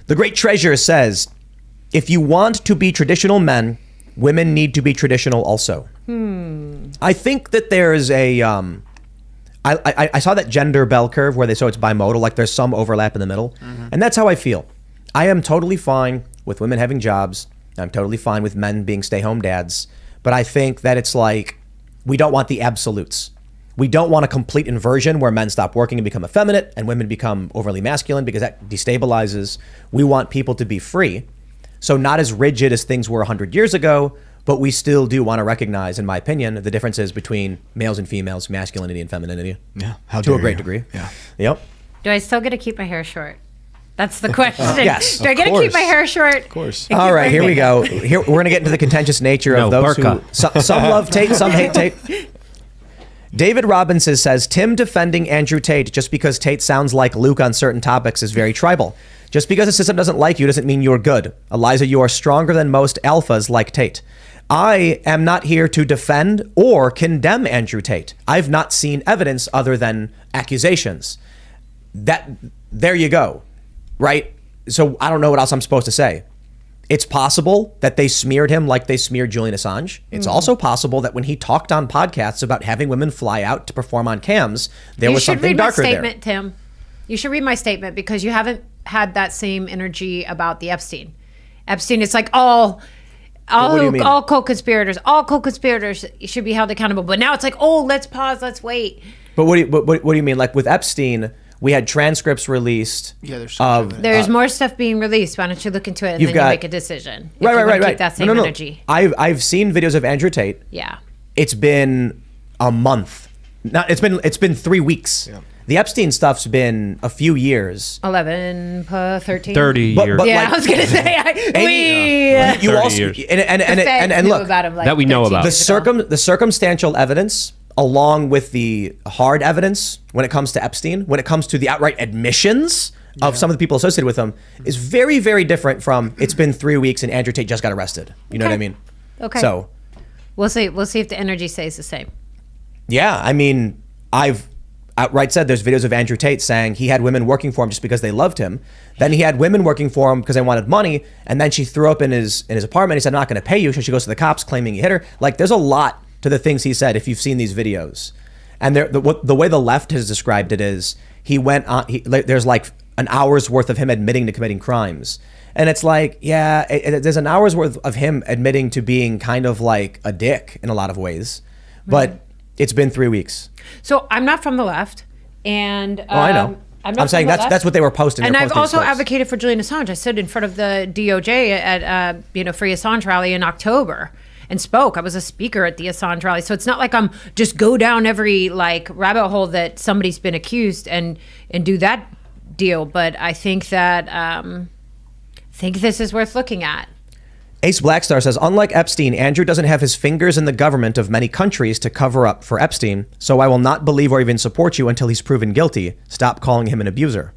The Great Treasure says, if you want to be traditional men, women need to be traditional also. I think that there's a, I saw that gender bell curve where they show it's bimodal, like there's some overlap in the middle. And that's how I feel. I am totally fine with women having jobs. I'm totally fine with men being stay-home dads, but I think that it's like, we don't want the absolutes. We don't want a complete inversion where men stop working and become effeminate and women become overly masculine, because that destabilizes. We want people to be free. So not as rigid as things were 100 years ago, but we still do want to recognize, in my opinion, the differences between males and females, masculinity and femininity. Yeah, to a great degree. Yeah. Yep. Do I still get to keep my hair short? That's the question. Yes, Do I get to keep my hair short? Of course. All right, here we go. Here we're going to get into the contentious nature of No, those burqa. who some love Tate, some hate Tate. David Robinson says, Tim defending Andrew Tate just because Tate sounds like Luke on certain topics is very tribal. Just because the system doesn't like you doesn't mean you're good. Eliza, you are stronger than most alphas like Tate. I am not here to defend or condemn Andrew Tate. I've not seen evidence other than accusations. There you go. Right? So I don't know what else I'm supposed to say. It's possible that they smeared him like they smeared Julian Assange. It's also possible that when he talked on podcasts about having women fly out to perform on cams, there was something darker there. You should read my statement, Tim. You should read my statement, because you haven't had that same energy about the Epstein. Epstein, it's like all co-conspirators should be held accountable. But now it's like, oh, let's pause, let's wait. But what do you mean? Like with Epstein, we had transcripts released. Yeah, there's so much of it. There's more stuff being released. Why don't you look into it and then you make a decision? If you wanna Right. Keep that same energy. I've seen videos of Andrew Tate. Yeah. It's been a month. It's been 3 weeks. Yeah. The Epstein stuff's been a few years. 11, 13. 30 years. But Yeah, like, I was gonna say you 30 also years. and look, about him like That we know 13 about. years ago. the circumstantial evidence along with the hard evidence when it comes to Epstein, when it comes to the outright admissions of some of the people associated with him, is very, very different from it's been 3 weeks and Andrew Tate just got arrested. You know what I mean? Okay. So We'll see. We'll see if the energy stays the same. yeah, I mean, I've outright said there's videos of Andrew Tate saying he had women working for him just because they loved him. Then he had women working for him because they wanted money. And then she threw up in his apartment. He said, I'm not going to pay you. So she goes to the cops claiming he hit her. Like, there's a lot to the things he said if you've seen these videos. And the way the left has described it is he went on, there's like an hour's worth of him admitting to committing crimes. And it's like, yeah, there's an hour's worth of him admitting to being kind of like a dick in a lot of ways. But it's been 3 weeks. So I'm not from the left, and I know. I'm saying that's what they were posting. And They're I've posting also clips. advocated for Julian Assange. I stood in front of the DOJ at Free Assange rally in October and spoke. I was a speaker at the Assange rally. So it's not like I'm just go down every like rabbit hole that somebody's been accused and do that deal. But I think that think this is worth looking at. Ace Blackstar says, unlike Epstein, Andrew doesn't have his fingers in the government of many countries to cover up for Epstein, so I will not believe or even support you until he's proven guilty. Stop calling him an abuser.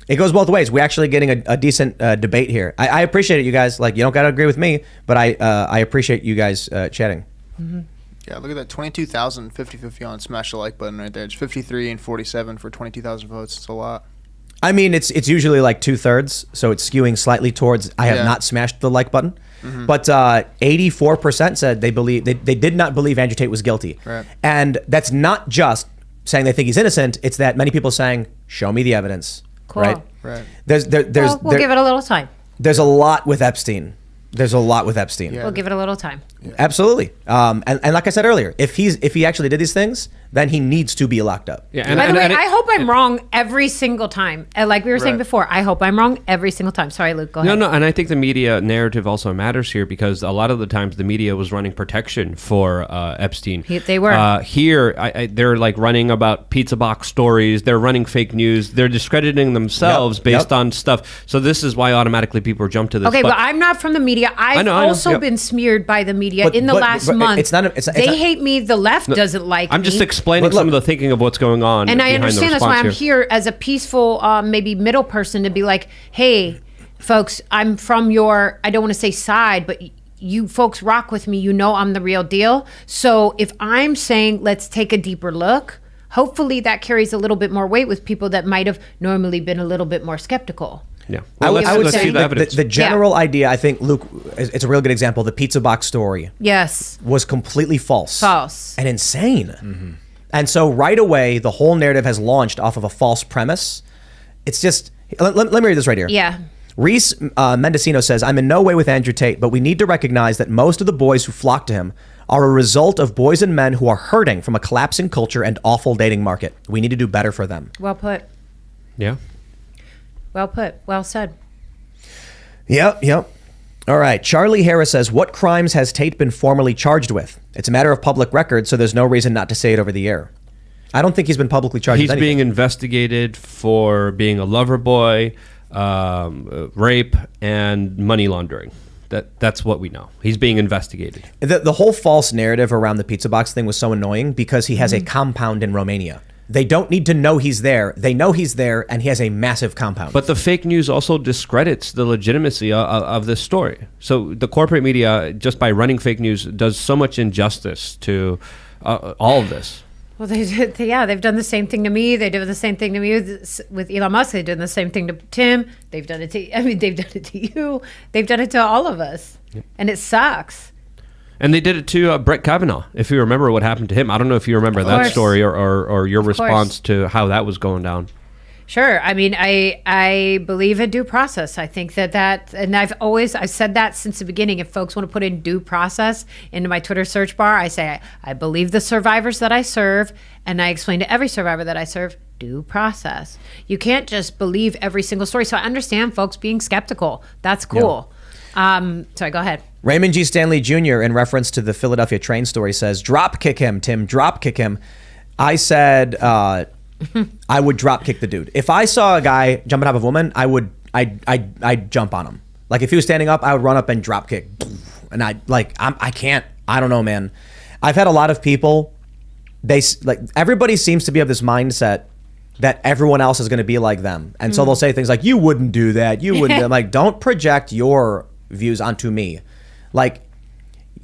It goes both ways. We're actually getting a decent debate here. I appreciate it, you guys. Like, you don't got to agree with me, but I appreciate you guys chatting. Mm-hmm. Yeah, look at that. 22,000, 50-50 on smash the like button right there. It's 53 and 47 for 22,000 votes. It's a lot. I mean, it's usually like 2/3, so it's skewing slightly towards I have not smashed the like button. Mm-hmm. But 84% said they did not believe Andrew Tate was guilty. Right. And that's not just saying they think he's innocent. It's that many people saying, show me the evidence. Cool. Right? Right. We'll give it a little time. There's a lot with Epstein. Yeah. We'll give it a little time. Yeah. Absolutely. And like I said earlier, if he actually did these things, then he needs to be locked up. Yeah, By the way, I hope I'm wrong every single time. And like we were saying before, I hope I'm wrong every single time. Sorry, Luke, go ahead. No, and I think the media narrative also matters here because a lot of the times the media was running protection for Epstein. They were. Here, they're like running about pizza box stories. They're running fake news. They're discrediting themselves based on stuff. So this is why automatically people jump to this. Okay, but I'm not from the media. I've also been smeared by the media in the last month. They hate me. The left doesn't like me. I'm just explaining some of the thinking of what's going on. And I behind the understand that's why I'm response here as a peaceful, maybe middle person to be like, hey, folks, I'm from your, I don't want to say side, but you folks rock with me. You know I'm the real deal. So if I'm saying let's take a deeper look, hopefully that carries a little bit more weight with people that might have normally been a little bit more skeptical. Yeah, Well, I would say see the evidence. the general idea, I think, Luke, it's a real good example. The pizza box story Yes. was completely false. False. And insane. And so right away, the whole narrative has launched off of a false premise. It's just, let me read this right here. Yeah. Reese Mendocino says, I'm in no way with Andrew Tate, but we need to recognize that most of the boys who flock to him are a result of boys and men who are hurting from a collapsing culture and awful dating market. We need to do better for them. Well put. Yeah. Well put. Well said. Yep. All right. Charlie Harris says, what crimes has Tate been formally charged with? It's a matter of public record, so there's no reason not to say it over the air. I don't think he's been publicly charged with anything. He's being investigated for being a lover boy, rape, and money laundering. That's what we know. He's being investigated. The whole false narrative around the pizza box thing was so annoying because he has a compound in Romania. They don't need to know he's there. They know he's there, and he has a massive compound. But the fake news also discredits the legitimacy of this story. So the corporate media, just by running fake news, does so much injustice to all of this. Well, they've done the same thing to me. They did the same thing to me with Elon Musk. They did the same thing to Tim. They've done it to you. They've done it to all of us. Yep. And it sucks. And they did it to Brett Kavanaugh, if you remember what happened to him. I don't know if you remember that story or your response to how that was going down. Sure. I mean, I believe in due process. I think that, and I've said that since the beginning. If folks want to put in due process into my Twitter search bar, I say, I believe the survivors that I serve, and I explain to every survivor that I serve, due process. You can't just believe every single story. So I understand folks being skeptical. That's cool. Yeah. Sorry, go ahead. Raymond G. Stanley Jr., in reference to the Philadelphia train story, says, drop kick him, Tim, drop kick him. I said, I would drop kick the dude. If I saw a guy jump on top of a woman, I'd jump on him. Like if he was standing up, I would run up and drop kick. And I can't. I don't know, man. I've had a lot of people, everybody seems to be of this mindset that everyone else is going to be like them. And so they'll say things like, you wouldn't do that. You wouldn't. I'm like, don't project your views onto me. Like,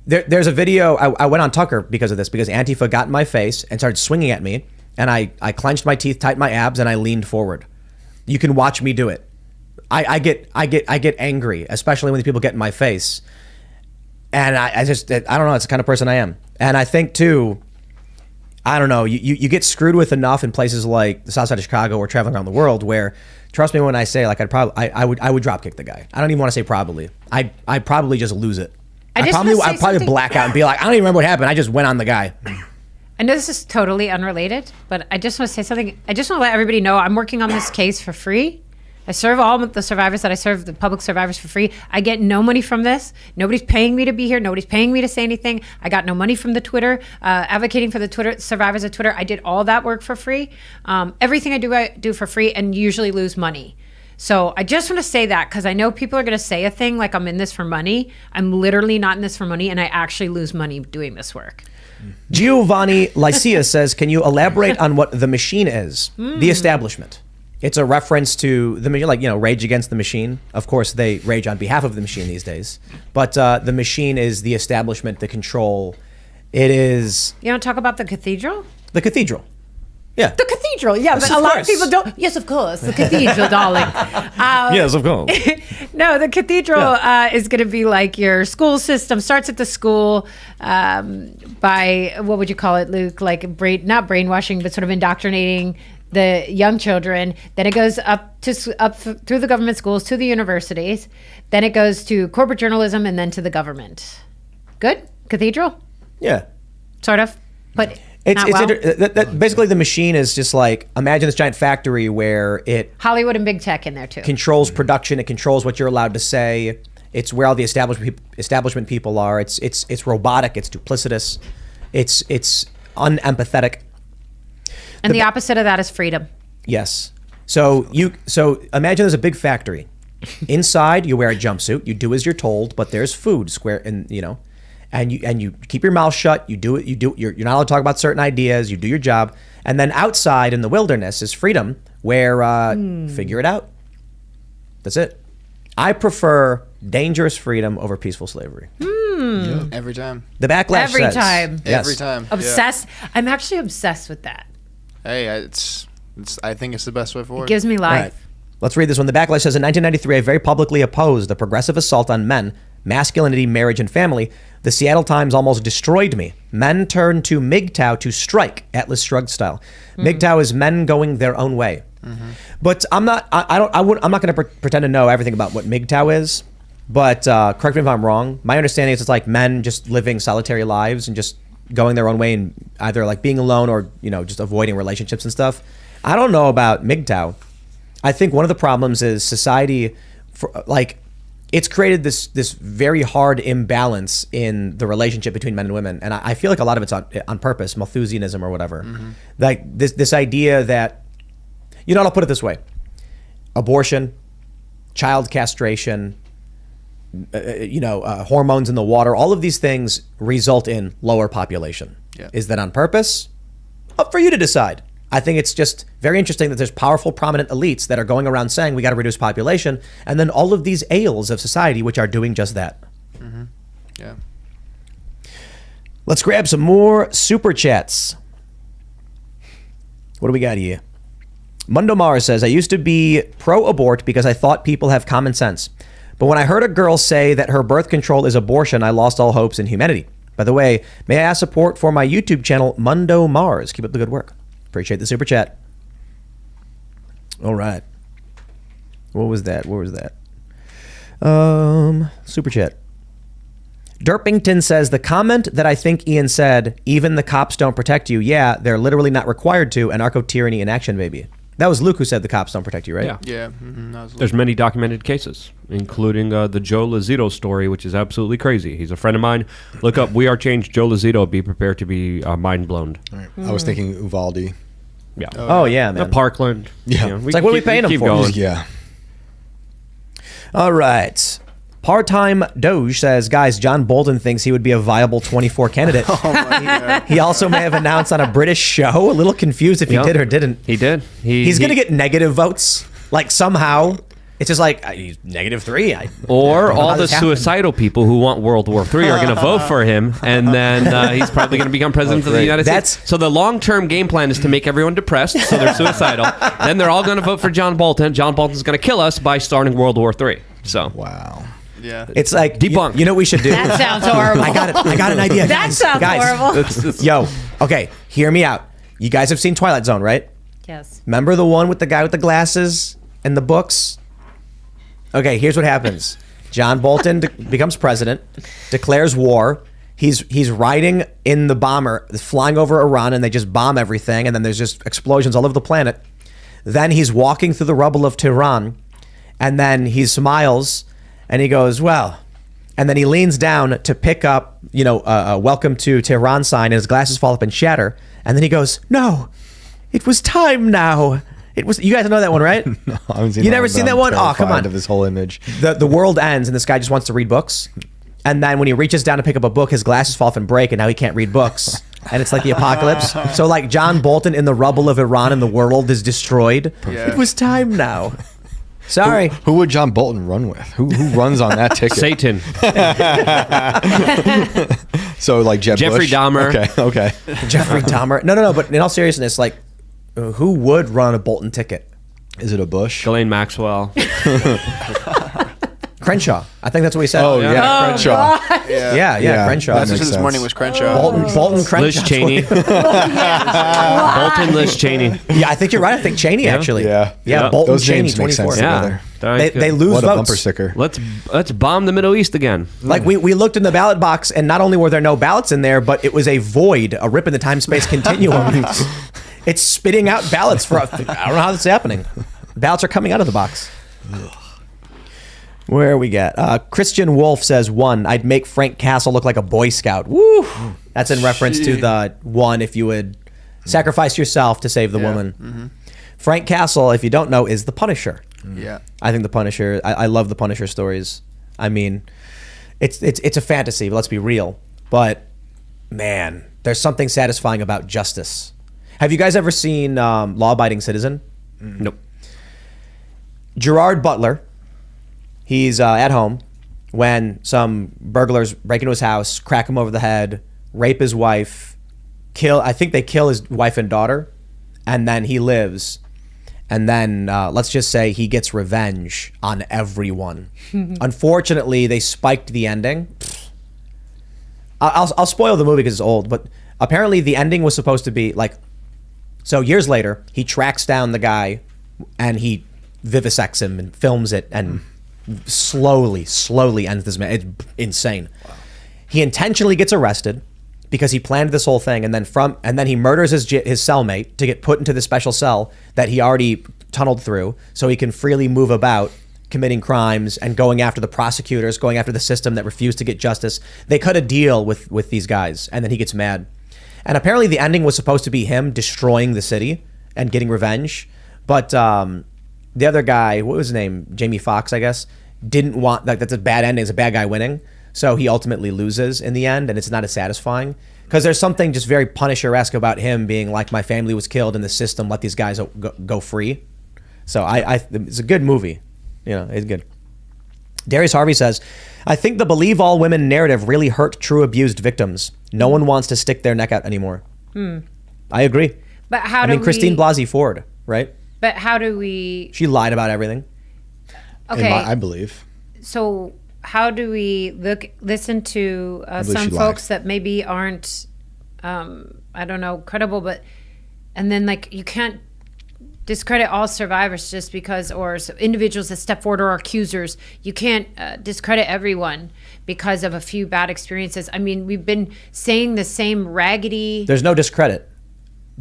there's a video, I went on Tucker because of this, because Antifa got in my face and started swinging at me. And I clenched my teeth, tightened my abs, and I leaned forward. You can watch me do it. I get angry, especially when these people get in my face. And I don't know, it's the kind of person I am. And I think too, I don't know, you get screwed with enough in places like the South Side of Chicago or traveling around the world where, trust me when I say, like, I would drop kick the guy. I don't even want to say probably. I'd probably just lose it. I'd probably black out and be like, I don't even remember what happened. I just went on the guy. I know this is totally unrelated, but I just want to say something. I just want to let everybody know I'm working on this case for free. I serve all of the survivors that I serve, the public survivors, for free. I get no money from this. Nobody's paying me to be here. Nobody's paying me to say anything. I got no money from the Twitter, advocating for the Twitter survivors of Twitter. I did all that work for free. Everything I do for free, and usually lose money. So I just want to say that because I know people are going to say a thing like I'm in this for money. I'm literally not in this for money, and I actually lose money doing this work. Giovanni Lycia says, can you elaborate on what the machine is? The establishment. It's a reference to the, like, Rage Against the Machine. Of course, they rage on behalf of the machine these days. But the machine is the establishment, the control. It is... You want to talk about the cathedral? The cathedral. Yeah. The cathedral, yeah, Yes, but a lot course. of people don't. Yes, of course, the cathedral, darling. Yes, of course. No, the cathedral is going to be like your school system. Starts at the school by, what would you call it, Luke? Like not brainwashing, but sort of indoctrinating the young children. Then it goes up through the government schools to the universities. Then it goes to corporate journalism and then to the government. Good? Cathedral? Yeah. Sort of. But basically the machine is just like, imagine this giant factory where it Hollywood and big tech in there too. Controls production. It controls what you're allowed to say. It's where all the establishment people are. It's robotic. It's duplicitous. It's unempathetic. And the opposite of that is freedom. Yes. So imagine there's a big factory. Inside, you wear a jumpsuit. You do as you're told, but there's food and you keep your mouth shut. You do it. You're not allowed to talk about certain ideas. You do your job. And then outside in the wilderness is freedom, where figure it out. That's it. I prefer dangerous freedom over peaceful slavery. Yeah. Every time. The backlash Every says, time. Yes. Every time. Obsessed. I'm actually obsessed with that. Hey, I think it's the best way forward. It gives me life. All right. Let's read this one. The backlash says, in 1993, I very publicly opposed the progressive assault on men, masculinity, marriage, and family. The Seattle Times almost destroyed me. Men turned to MGTOW to strike, Atlas Shrugged style. MGTOW is men going their own way. But I'm not going to pretend to know everything about what MGTOW is. But correct me if I'm wrong. My understanding is it's like men just living solitary lives and just going their own way and either like being alone or just avoiding relationships and stuff. I don't know about MGTOW. I think one of the problems is society, it's created this very hard imbalance in the relationship between men and women, and I feel like a lot of it's on purpose, Malthusianism or whatever. Like this idea that, I'll put it this way: abortion, child castration, hormones in the water, all of these things result in lower population. Yeah. Is that on purpose? Up for you to decide. I think it's just very interesting that there's powerful, prominent elites that are going around saying we got to reduce population, and then all of these ails of society which are doing just that. Yeah. Let's grab some more super chats. What do we got here? Mundo Mars says, I used to be pro-abort because I thought people have common sense. But when I heard a girl say that her birth control is abortion, I lost all hopes in humanity. By the way, may I ask support for my YouTube channel, Mundo Mars? Keep up the good work. Appreciate the super chat. All right. What was that? Super chat. Derpington says, the comment that I think Ian said, even the cops don't protect you. Yeah, they're literally not required to. Anarcho-tyranny in action, baby. That was Luke who said the cops don't protect you, right? Yeah. Yeah. There's many documented cases, including the Joe Lazito story, which is absolutely crazy. He's a friend of mine. Look up We Are Change Joe Lazito. Be prepared to be mind blown. Right. I was thinking Uvalde. Yeah. Oh, yeah, man. Parkland. Yeah. It's like, what are we paying him for? Yeah. All right. Part-time Doge says, guys, John Bolton thinks he would be a viable 24 candidate. Oh my God. He also may have announced on a British show. A little confused if he Yep. did or didn't. He did. He's going to get negative votes. Like somehow. It's just like, he's -3. Or all how the this happened. suicidal people who want World War III are going to vote for him, and then he's probably going to become president of the great. United States. So the long-term game plan is to make everyone depressed, so they're suicidal. Then they're all going to vote for John Bolton. John Bolton's going to kill us by starting World War III. So Wow. Yeah. It's like, Debunk. You know what we should do? That sounds horrible. I got an idea. That guys. sounds Guys. horrible. Yo, okay, hear me out. You guys have seen Twilight Zone, right? Yes. Remember the one with the guy with the glasses and the books? Okay, here's what happens. John Bolton becomes president, declares war. He's riding in the bomber, flying over Iran, and they just bomb everything, and then there's just explosions all over the planet. Then he's walking through the rubble of Tehran, and then he smiles, and he goes, well, and then he leans down to pick up, a welcome to Tehran sign, and his glasses fall up and shatter, and then he goes, no, it was time now. It was. You guys know that one, right? No, I haven't seen You that never one, seen but that I'm one? Oh, come terrified on. of this whole image. The world ends, and this guy just wants to read books. And then when he reaches down to pick up a book, his glasses fall off and break, and now he can't read books. And it's like the apocalypse. So like John Bolton in the rubble of Iran and the world is destroyed. Yeah. It was time now. Sorry. Who would John Bolton run with? Who runs on that ticket? Satan. So like Jeb Jeffrey Bush? Dahmer. Okay. Jeffrey Dahmer. No. But in all seriousness, like, who would run a Bolton ticket? Is it a Bush? Ghislaine Maxwell. Crenshaw. I think that's what we said. Oh yeah, Crenshaw. Yeah, Crenshaw. That That's makes just his sense. morning was Crenshaw. Bolton Crenshaw. Liz Cheney. Bolton, Liz Cheney. Yeah, I think you're right. I think Cheney, actually. Yeah. Yeah, Bolton, Those Cheney, names make 24. sense Yeah. together. They lose What a votes. bumper sticker. Let's bomb the Middle East again. Like we looked in the ballot box, and not only were there no ballots in there, but it was a void, a rip in the time-space continuum. It's spitting out ballots for. I don't know how that's happening. Ballots are coming out of the box. Where are we at? Christian Wolf says, 1, I'd make Frank Castle look like a Boy Scout. Woo! That's in reference to the one, if you would sacrifice yourself to save the woman. Mm-hmm. Frank Castle, if you don't know, is the Punisher. Yeah. I think the Punisher. I love the Punisher stories. I mean, it's a fantasy, but let's be real. But man, there's something satisfying about justice. Have you guys ever seen Law Abiding Citizen? Nope. Gerard Butler. He's at home when some burglars break into his house, crack him over the head, rape his wife, I think they kill his wife and daughter, and then he lives. And then let's just say he gets revenge on everyone. Unfortunately, they spiked the ending. I'll spoil the movie because it's old, but apparently the ending was supposed to be like, so years later, he tracks down the guy and he vivisects him and films it and slowly ends this man. It's insane. Wow. He intentionally gets arrested because he planned this whole thing, and then he murders his cellmate to get put into the special cell that he already tunneled through, so he can freely move about, committing crimes and going after the prosecutors, going after the system that refused to get justice. They cut a deal with these guys, and then he gets mad. And apparently the ending was supposed to be him destroying the city and getting revenge, but the other guy, what was his name? Jamie Foxx, I guess, didn't want, like, that's a bad ending. It's a bad guy winning. So he ultimately loses in the end, and it's not as satisfying. Because there's something just very Punisher-esque about him being like, my family was killed in the system, let these guys go free. So it's a good movie. It's good. Darius Harvey says, I think the believe all women narrative really hurt true abused victims. No one wants to stick their neck out anymore. I agree. But how do Christine Blasey Ford, right? But how do we? She lied about everything. Okay. I believe. So how do we listen to believe some she folks lied. that maybe aren't, I don't know, credible, and then like you can't discredit all survivors just because, or individuals that step forward or accusers. You can't discredit everyone because of a few bad experiences. I mean, we've been saying the same raggedy. There's no discredit.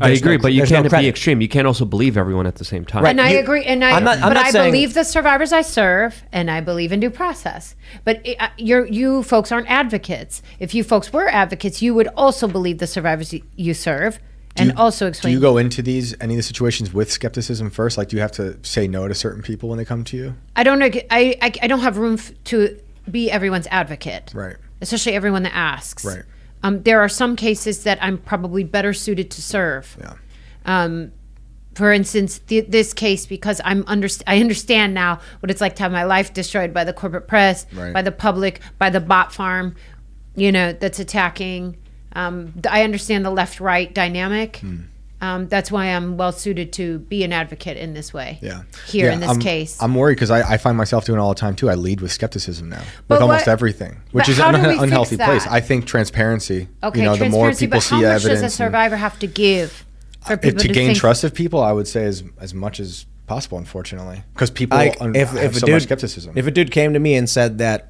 I agree, but you there's no can't be credit. extreme. You can't also believe everyone at the same time. Right. And I You- agree, and I'm not I saying- believe the survivors I serve, and I believe in due process. But you folks aren't advocates. If you folks were advocates, you would also believe the survivors you serve, and also explain. Do you go into any of the situations with skepticism first? Like, do you have to say no to certain people when they come to you? I don't know. I don't have room to be everyone's advocate. Right. Especially everyone that asks. Right. There are some cases that I'm probably better suited to serve. Yeah. For instance, this case, because I understand now what it's like to have my life destroyed by the corporate press, Right. by the public, by the bot farm, that's attacking. I understand the left-right dynamic. That's why I'm well suited to be an advocate in this way. Yeah. Here in this case. I'm worried because I find myself doing it all the time too. I lead with skepticism now But with almost what- everything, which but is how an do we fix unhealthy place. that? I think transparency. Okay, the more transparency, people but how see much evidence does a survivor have to give for people to gain think, trust of people, I would say as much as possible, unfortunately, because people Like, have so much skepticism. If a dude came to me and said that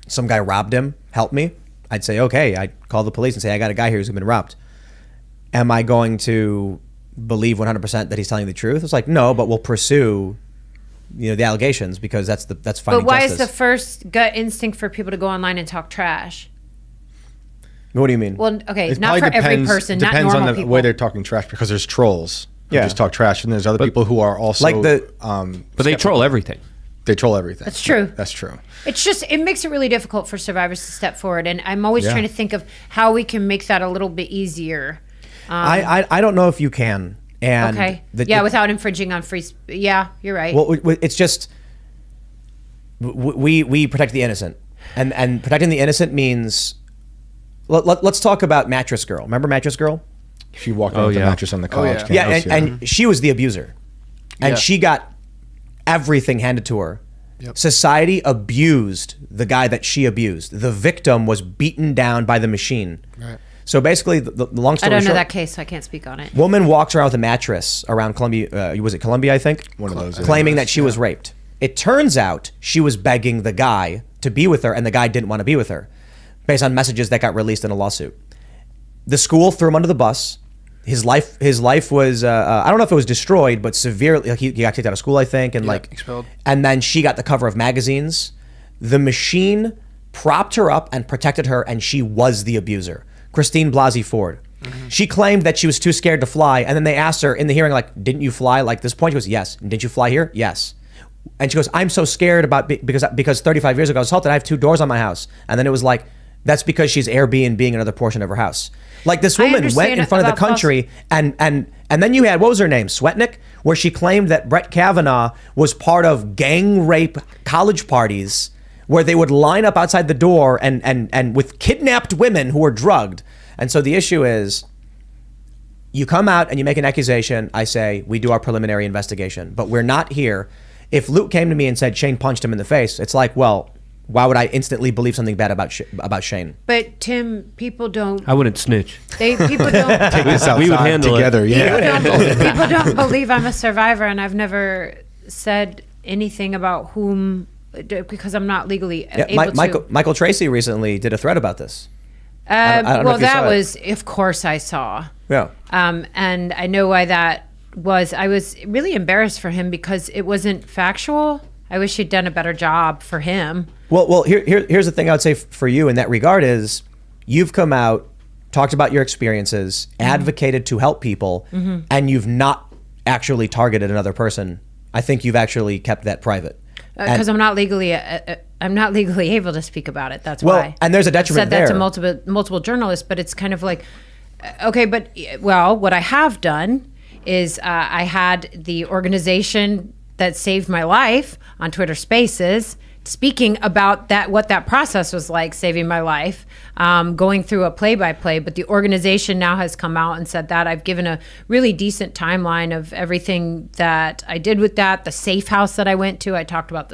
some guy robbed him, help me, I'd say, okay. I'd call the police and say, I got a guy here who's been robbed. Am I going to believe 100% that he's telling the truth? It's like, no, but we'll pursue the allegations because that's finding But why justice. is the first gut instinct for people to go online and talk trash? What do you mean? Well, okay, It not for probably every person, not Depends normal on the people. way they're talking trash because there's trolls who Yeah. just talk trash, and there's other people who are also Like the- But they troll everything. They troll everything. That's true. That's true. It's just, it makes it really difficult for survivors to step forward. And I'm always Yeah. trying to think of how we can make that a little bit easier. I don't know if you can. And Okay. Without infringing on free yeah, you're right. Well, it's just we protect the innocent, and protecting the innocent means. Let's talk about Mattress Girl. Remember Mattress Girl? She walked out with the mattress on the college yeah. campus. And she was the abuser, and Yeah. she got everything handed to her. Yep. Society abused the guy that she abused. The victim was beaten down by the machine. Right. So basically, the long I story don't know short, that case, so I can't speak on it. woman walks around with a mattress around Columbia. Was it Columbia? I think. One of those. Claiming that she was raped. It turns out she was begging the guy to be with her, and the guy didn't want to be with her, based on messages that got released in a lawsuit. The school threw him under the bus. His life was I don't know if it was destroyed, but severely. Like he got kicked out of school, I think, and expelled. And then she got the cover of magazines. The machine propped her up and protected her, and she was the abuser. Christine Blasey Ford. Mm-hmm. She claimed that she was too scared to fly, and then they asked her in the hearing, like, "Didn't you fly?" Like this point, she goes, "Yes." "And didn't you fly here?" "Yes." And she goes, "I'm so scared about because 35 years ago I was assaulted. I have 2 doors on my house." And then it was like, that's because she's Airbnb-ing another portion of her house. Like this woman went understand in front of the about country and then you had, what was her name? Swetnick, where she claimed that Brett Kavanaugh was part of gang rape college parties where they would line up outside the door and with kidnapped women who were drugged. And so the issue is, you come out and you make an accusation. I say, we do our preliminary investigation, but we're not here. If Luke came to me and said Shane punched him in the face, it's like, well, why would I instantly believe something bad about Shane? But Tim, people don't. I wouldn't snitch. People don't. Take this outside We would handle it. together. Yeah. People don't believe I'm a survivor, and I've never said anything about whom because I'm not legally able to. Michael Tracy recently did a thread about this. I don't know Well, if you that saw it. was, of course, I saw. Yeah. And I know why that was. I was really embarrassed for him because it wasn't factual. I wish he'd done a better job for him. Well, here's the thing I would say for you in that regard is you've come out, talked about your experiences, advocated to help people, and you've not actually targeted another person. I think you've actually kept that private. Because I'm not legally able to speak about it. That's Well, why. and there's a detriment I've said that there. to multiple journalists, but it's kind of like, okay, but well, what I have done is I had the organization that saved my life on Twitter Spaces speaking about what that process was like, saving my life, going through a play-by-play. But the organization now has come out and said that I've given a really decent timeline of everything that I did with that, the safe house that I went to. I talked about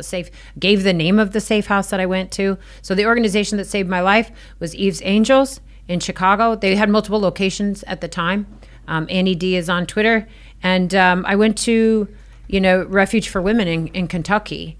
gave the name of the safe house that I went to. So the organization that saved my life was Eve's Angels in Chicago. They had multiple locations at the time. Annie D is on Twitter. And I went to, Refuge for Women in Kentucky.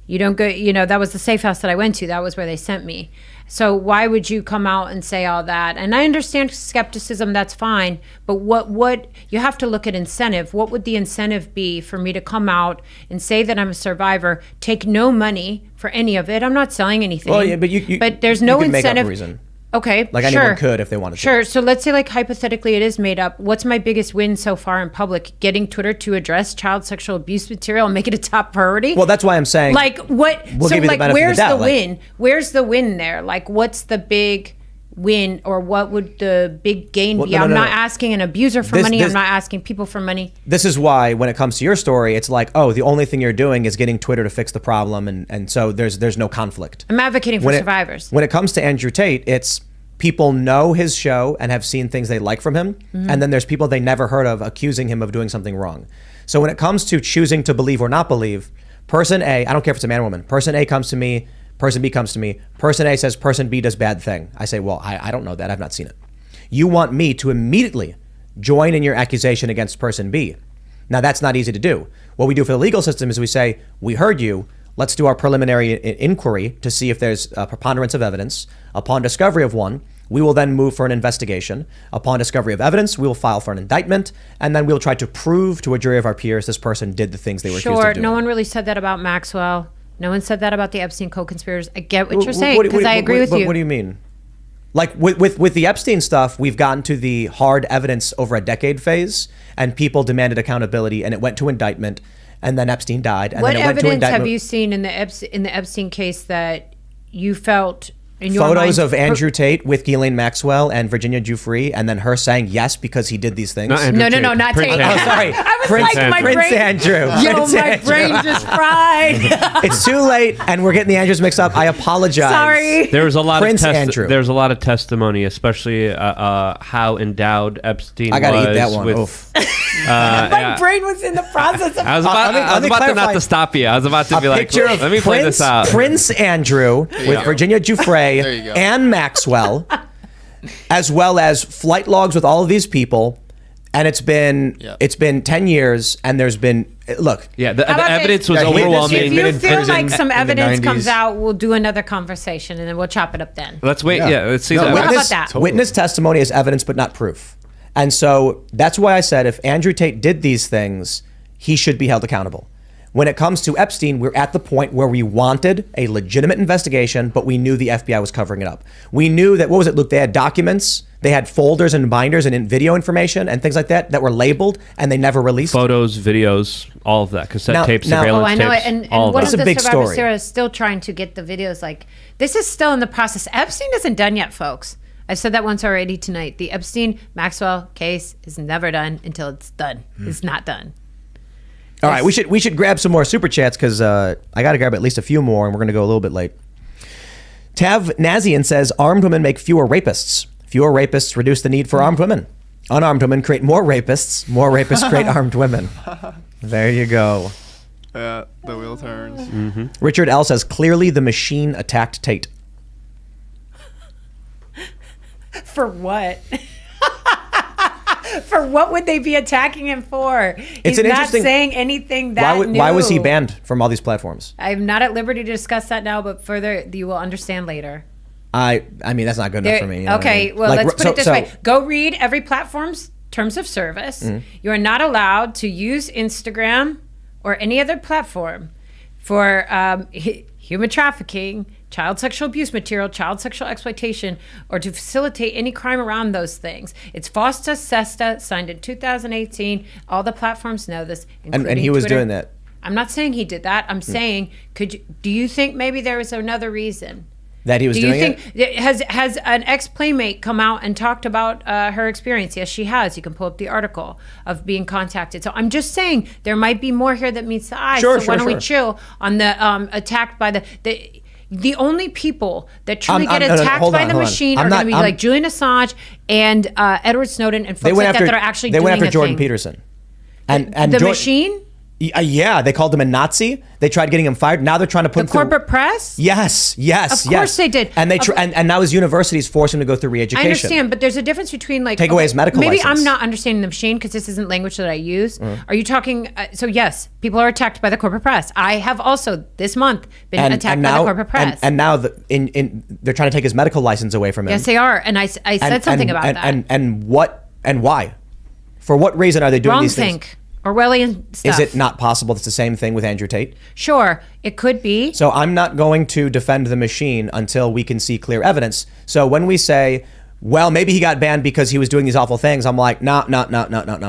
You don't go, that was the safe house that I went to. That was where they sent me. So why would you come out and say all that? And I understand skepticism, that's fine. But what you have to look at incentive. What would the incentive be for me to come out and say that I'm a survivor, take no money for any of it? I'm not selling anything. Well, yeah, but but there's no you can make up a incentive. reason. Okay, Like anyone could if they wanted to. Sure. So let's say, like, hypothetically, it is made up. What's my biggest win so far in public? Getting Twitter to address child sexual abuse material and make it a top priority? Well, that's why I'm saying. Like, what? We'll so, give you the like, benefit of the where's doubt, the like- win? Where's the win there? Like, what's the big win, or what would the big gain Well, be? no, I'm no, not no. asking an abuser for This- money. this- I'm not asking people for money. This is why, when it comes to your story, it's like, oh, the only thing you're doing is getting Twitter to fix the problem, and so there's no conflict. I'm advocating for survivors. When it comes to Andrew Tate, it's people know his show and have seen things they like from him, Mm-hmm. and then there's people they never heard of accusing him of doing something wrong. So when it comes to choosing to believe or not believe, person A, I don't care if it's a man or woman, person A comes to me, person B comes to me, person A says person B does bad thing. I say, well, I don't know that. I've not seen it. You want me to immediately join in your accusation against person B. Now, that's not easy to do. What we do for the legal system is we say, we heard you. Let's do our preliminary inquiry to see if there's a preponderance of evidence. Upon discovery of one, we will then move for an investigation. Upon discovery of evidence, we will file for an indictment, and then we'll try to prove to a jury of our peers this person did the things they were accused Sure. of doing. No one really said that about Maxwell. No one said that about the Epstein co-conspirators. I get what you're saying, because I agree with you. What do you mean? Like with the Epstein stuff, we've gotten to the hard evidence over a decade phase, and people demanded accountability, and it went to indictment, and then Epstein died, and What then it went to evidence indictment. have you seen in the Epstein case that you felt in your Photos mind, of Andrew Tate with Ghislaine Maxwell and Virginia Giuffre, and then her saying yes because he did these things. Not Andrew No, Tate. not Prince Tate. Andrew. Oh, sorry. I was Prince, like, my Prince brain. Andrew. Yo, Prince my Andrew. brain just fried. It's too late, and we're getting the Andrews mixed up. I apologize. Sorry. There was a lot Prince of Andrew. There's a lot of testimony, especially how endowed Epstein I gotta was. eat that one. With, Oof. My brain was in the process of. I was about, let me to clarify. not to stop you. I was about to be A like, picture of let me play this out. Prince Andrew with go. Virginia Giuffre There you go. and Maxwell, as well as flight logs with all of these people. And it's been 10 years, and there's been look. Yeah, the How about evidence this? was Yeah, he- overwhelming. If you in feel prison like some in the evidence comes 90s. out, we'll do another conversation, and then we'll chop it up then. Let's wait. Yeah. Yeah, let's see No, that. How about Witness, that? Totally. witness testimony is evidence, but not proof. And so that's why I said if Andrew Tate did these things, he should be held accountable. When it comes to Epstein, we're at the point where we wanted a legitimate investigation, but we knew the FBI was covering it up. We knew that, what was it, Luke? They had documents, they had folders and binders and video information and things like that were labeled, and they never released. Photos, videos, all of that. Cassette Now- tapes, now- surveillance Oh, I know it. tapes, And all of one that. of That's a the big survivors, story. Sarah, is still trying to get the videos. Like, this is still in the process. Epstein isn't done yet, folks. I've said that once already tonight. The Epstein Maxwell case is never done until it's done. It's not done. All right, we should grab some more super chats because I got to grab at least a few more, and we're going to go a little bit late. Tav Nazian says armed women make fewer rapists. Fewer rapists reduce the need for armed women. Unarmed women create more rapists. More rapists create armed women. There you go. The wheel turns. Richard L says clearly the machine attacked Tate. For what? For what would they be attacking him for? He's an not interesting- saying anything that Why was he new. banned from all these platforms? I'm not at liberty to discuss that now, but further, you will understand later. I mean that's not good enough for me. You know what I Okay, mean? well, Like, let's put so- it this so- way. Go read every platform's terms of service. Mm-hmm. You are not allowed to use Instagram or any other platform for human trafficking, child sexual abuse material, child sexual exploitation, or to facilitate any crime around those things. It's FOSTA SESTA, signed in 2018. All the platforms know this, And including he was Twitter. doing that. I'm not saying he did that. I'm saying, do you think maybe there was another reason? That he was Do you doing think it. has an ex-playmate come out and talked about her experience? Yes, she has. You can pull up the article of being contacted. So I'm just saying there might be more here that meets the eye. Sure, so why don't we sure. chill on the attacked by the only people that truly get no, attacked hold by on, the hold on. machine I'm are not- going to be I'm- like Julian Assange and Edward Snowden and They folks went like after. that are actually They doing went after a Jordan thing. Peterson. And The Jor- machine, Yeah, they called him a Nazi. They tried getting him fired. Now they're trying to put the him through- corporate press. Yes. Of course they did. And and now his universities force him to go through re-education. I understand, but there's a difference between like Take away his medical Maybe license. I'm not understanding the machine because this isn't language that I use. Are you talking? So yes, people are attacked by the corporate press. I have also this month been attacked by the corporate press. And now they're trying to take his medical license away from him. yes, they are, and I said something about that. And why? For what reason are they doing Wrong these things? think. Orwellian stuff. Is it not possible it's the same thing with Andrew Tate? Sure, it could be. So I'm not going to defend the machine until we can see clear evidence. So when we say, well, maybe he got banned because he was doing these awful things, I'm like, no.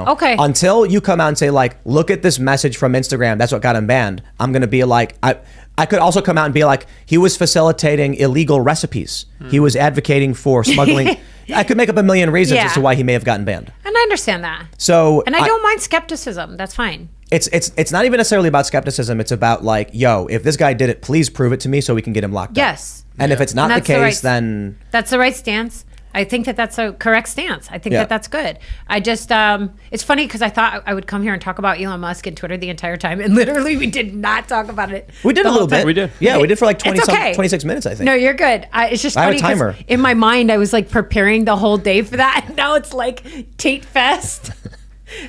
Okay. Until you come out and say, like, look at this message from Instagram, that's what got him banned. I'm going to be like, I could also come out and be like, he was facilitating illegal recipes. He was advocating for smuggling. I could make up a million reasons as to why he may have gotten banned. And I understand that. So, and I don't mind skepticism. That's fine. It's not even necessarily about skepticism. It's about like, yo, if this guy did it, please prove it to me so we can get him locked up. Yes. And if it's not the case, then that's the right stance. I think that that's a correct stance. I think that that's good. I just, it's funny because I thought I would come here and talk about Elon Musk and Twitter the entire time, and literally we did not talk about it. We did a little bit. We did. Yeah, we did for like 26 minutes, I think. No, you're good. It's just I have funny a timer. 'cause in my mind I was like preparing the whole day for that, and now it's like Tate Fest.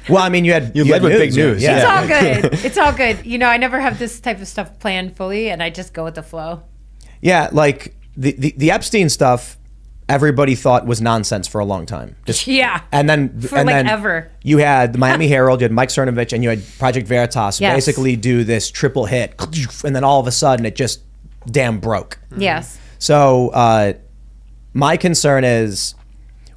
Well, I mean, you led with big news. Yeah. It's all good. It's all good. You know, I never have this type of stuff planned fully, and I just go with the flow. Yeah, like the Epstein stuff, everybody thought was nonsense for a long time. And then ever. You had the Miami Herald, you had Mike Cernovich, and you had Project Veritas basically do this triple hit, and then all of a sudden it just damn broke. Yes. So my concern is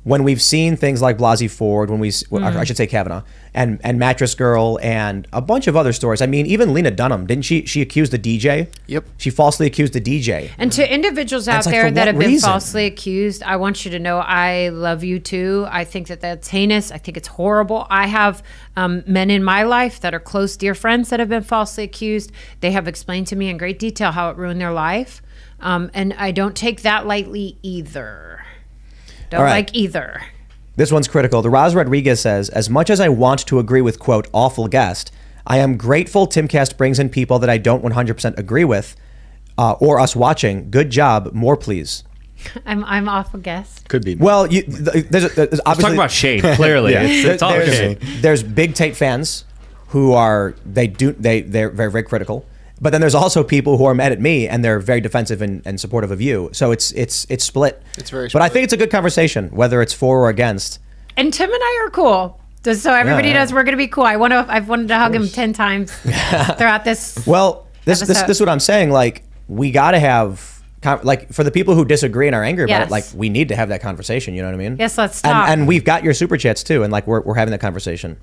when we've seen things like Blasey Ford, I should say Kavanaugh, and Mattress Girl, and a bunch of other stories. I mean, even Lena Dunham, didn't she accuse the DJ? Yep. She falsely accused the DJ. And to individuals out like, there for that what have been reason? falsely accused, I want you to know I love you too. I think that that's heinous. I think it's horrible. I have men in my life that are close, dear friends that have been falsely accused. They have explained to me in great detail how it ruined their life. And I don't take that lightly either. Don't All right. like either. This one's critical. The Raz Rodriguez says, as much as I want to agree with, quote, awful guest, I am grateful Timcast brings in people that I don't 100% agree with or us watching. Good job. More, please. I'm awful guest. Could be. Well, there's obviously... Talking about shade, clearly. It's all shade. There's big Tate fans who are, they're very, very critical. But then there's also people who are mad at me and they're very defensive and supportive of you. So it's split. It's very But I split. think it's a good conversation, whether it's for or against. And Tim and I are cool. Just so everybody Yeah. knows we're going to be cool. I've wanted to hug him 10 times throughout this. Well, this is what I'm saying. Like, we got to have, like, for the people who disagree and are angry about Yes. it, like, we need to have that conversation. You know what I mean? Yes, let's talk. And we've got your super chats too, and like we're having that conversation.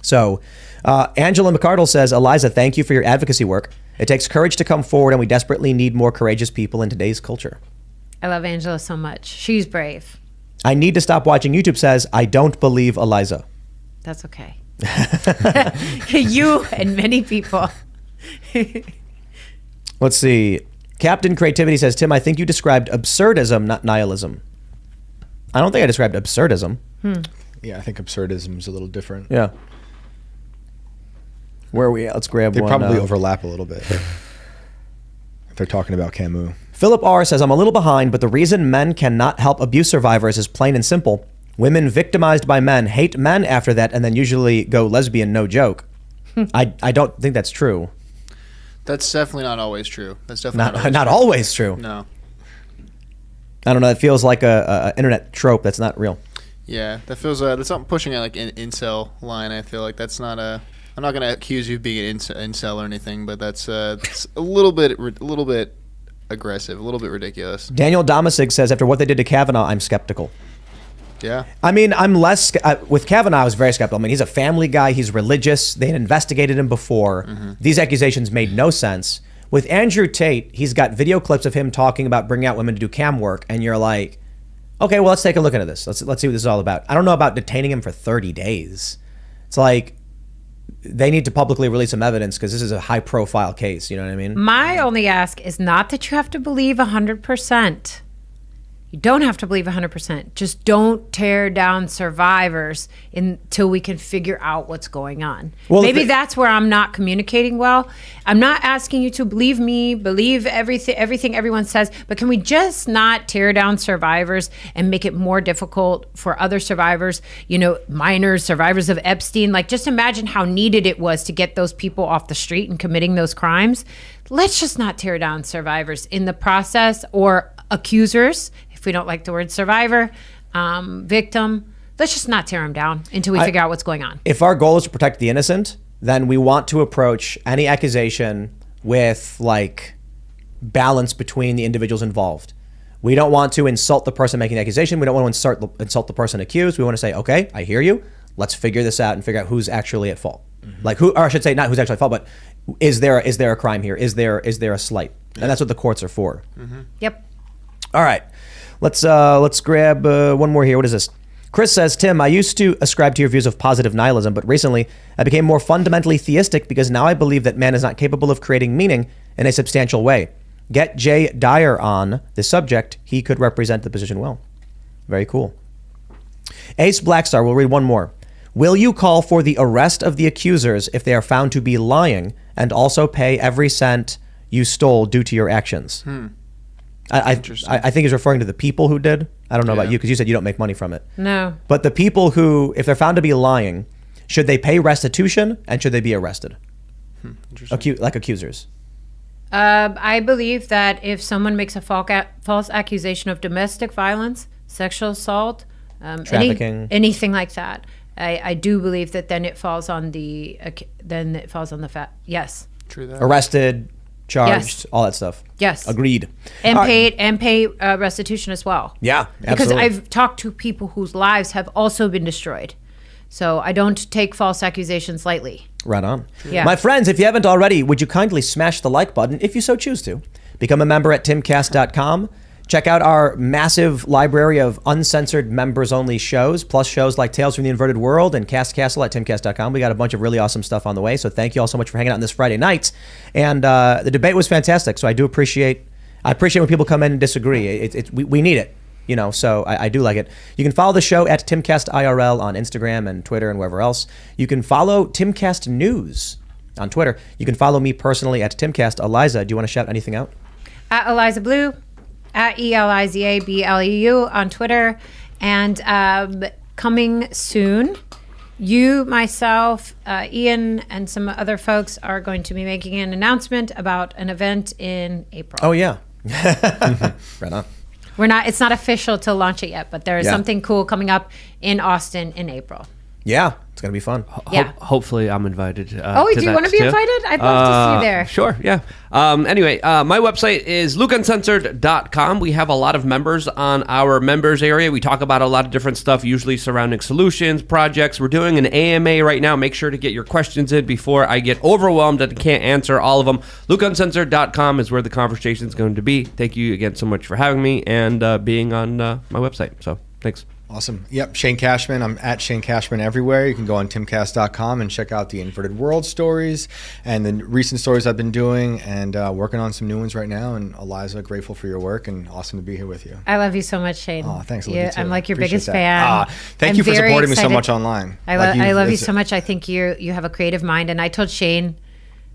So, Angela McCardle says, Eliza, thank you for your advocacy work. It takes courage to come forward, and we desperately need more courageous people in today's culture. I love Angela so much. She's brave. I need to stop watching YouTube says, I don't believe Eliza. That's okay. You and many people. Let's see. Captain Creativity says, Tim, I think you described absurdism, not nihilism. I don't think I described absurdism. Yeah, I think absurdism is a little different. Yeah. Where are we at? Let's grab They one. probably overlap a little bit if they're talking about Camus. Philip R. says, I'm a little behind, but the reason men cannot help abuse survivors is plain and simple. Women victimized by men hate men after that and then usually go lesbian, no joke. I don't think that's true. That's definitely not always true. That's definitely Not always true. No. I don't know. It feels like a internet trope that's not real. Yeah, that feels that's not pushing it like an incel line. I feel like that's not a. I'm not gonna accuse you of being an incel or anything, but that's it's a little bit aggressive, a little bit ridiculous. Daniel Domasig says, after what they did to Kavanaugh, I'm skeptical. Yeah. I mean, I'm less with Kavanaugh. I was very skeptical. I mean, he's a family guy. He's religious. They had investigated him before. These accusations made no sense. With Andrew Tate, he's got video clips of him talking about bringing out women to do cam work, and you're like, okay, well, let's take a look into this. Let's see what this is all about. I don't know about detaining him for 30 days. It's like they need to publicly release some evidence because this is a high-profile case. You know what I mean? My only ask is not that you have to believe 100%. You don't have to believe 100%. Just don't tear down survivors until we can figure out what's going on. Well, maybe that's where I'm not communicating well. I'm not asking you to believe me, believe everything everyone says, but can we just not tear down survivors and make it more difficult for other survivors, minors, survivors of Epstein? Like, just imagine how needed it was to get those people off the street and committing those crimes. Let's just not tear down survivors in the process, or accusers, if we don't like the word survivor, victim. let's just not tear them down until we figure out what's going on. If our goal is to protect the innocent, then we want to approach any accusation with like balance between the individuals involved. We don't want to insult the person making the accusation. We don't want to insult the person accused. We want to say, okay, I hear you. Let's figure this out and figure out who's actually at fault. Like who, or I should say, not who's actually at fault, but is there a crime here? Is there a slight? And that's what the courts are for. Yep. All right, let's grab one more here. What is this? Chris says, Tim, I used to ascribe to your views of positive nihilism, but recently I became more fundamentally theistic because now I believe that man is not capable of creating meaning in a substantial way. Get Jay Dyer on this subject. He could represent the position well. Very cool. Ace Blackstar, we'll read one more. Will you call for the arrest of the accusers if they are found to be lying and also pay every cent you stole due to your actions? I think he's referring to the people who did. I don't know about you because you said you don't make money from it. No. But the people who, if they're found to be lying, should they pay restitution and should they be arrested? Like accusers. I believe that if someone makes a false accusation of domestic violence, sexual assault, trafficking, anything like that, I do believe that then it falls on the yes. True that. Arrested, charged, Yes. all that stuff. Yes. Agreed. And All right. pay restitution as well. Yeah, Because absolutely. I've talked to people whose lives have also been destroyed. So I don't take false accusations lightly. Right on. Yeah. My friends, if you haven't already, would you kindly smash the like button if you so choose to? Become a member at timcast.com. Check out our massive library of uncensored members-only shows, plus shows like Tales from the Inverted World and Cast Castle at timcast.com. We got a bunch of really awesome stuff on the way, so thank you all so much for hanging out on this Friday night. And the debate was fantastic, so I appreciate when people come in and disagree. We need it, you know, so I do like it. You can follow the show at Timcast IRL on Instagram and Twitter and wherever else. You can follow Timcast News on Twitter. You can follow me personally at Timcast. Eliza, do you want to shout anything out? At Eliza Bleu, at ELIZABLEU on Twitter. And coming soon, you, myself, Ian, and some other folks are going to be making an announcement about an event in April. Oh, yeah. Right on. It's not official to launch it yet, but there is something cool coming up in Austin in April. Yeah, it's going to be fun. Yeah. Hopefully I'm invited. Do you want to be invited? I'd love to see you there. Sure, yeah. Anyway, my website is lukeuncensored.com. We have a lot of members on our members area. We talk about a lot of different stuff, usually surrounding solutions, projects. We're doing an AMA right now. Make sure to get your questions in before I get overwhelmed and can't answer all of them. lukeuncensored.com is where the conversation is going to be. Thank you again so much for having me and being on my website. So, thanks. Awesome. Yep. Shane Cashman. I'm at Shane Cashman everywhere. You can go on timcast.com and check out the Inverted World stories and the recent stories I've been doing and working on some new ones right now. And Eliza, grateful for your work and awesome to be here with you. I love you so much, Shane. Oh, thanks. I love you too. I'm like your Appreciate biggest that. fan. Thank you for supporting me so much online. I love you so much. I think you have a creative mind. And I told Shane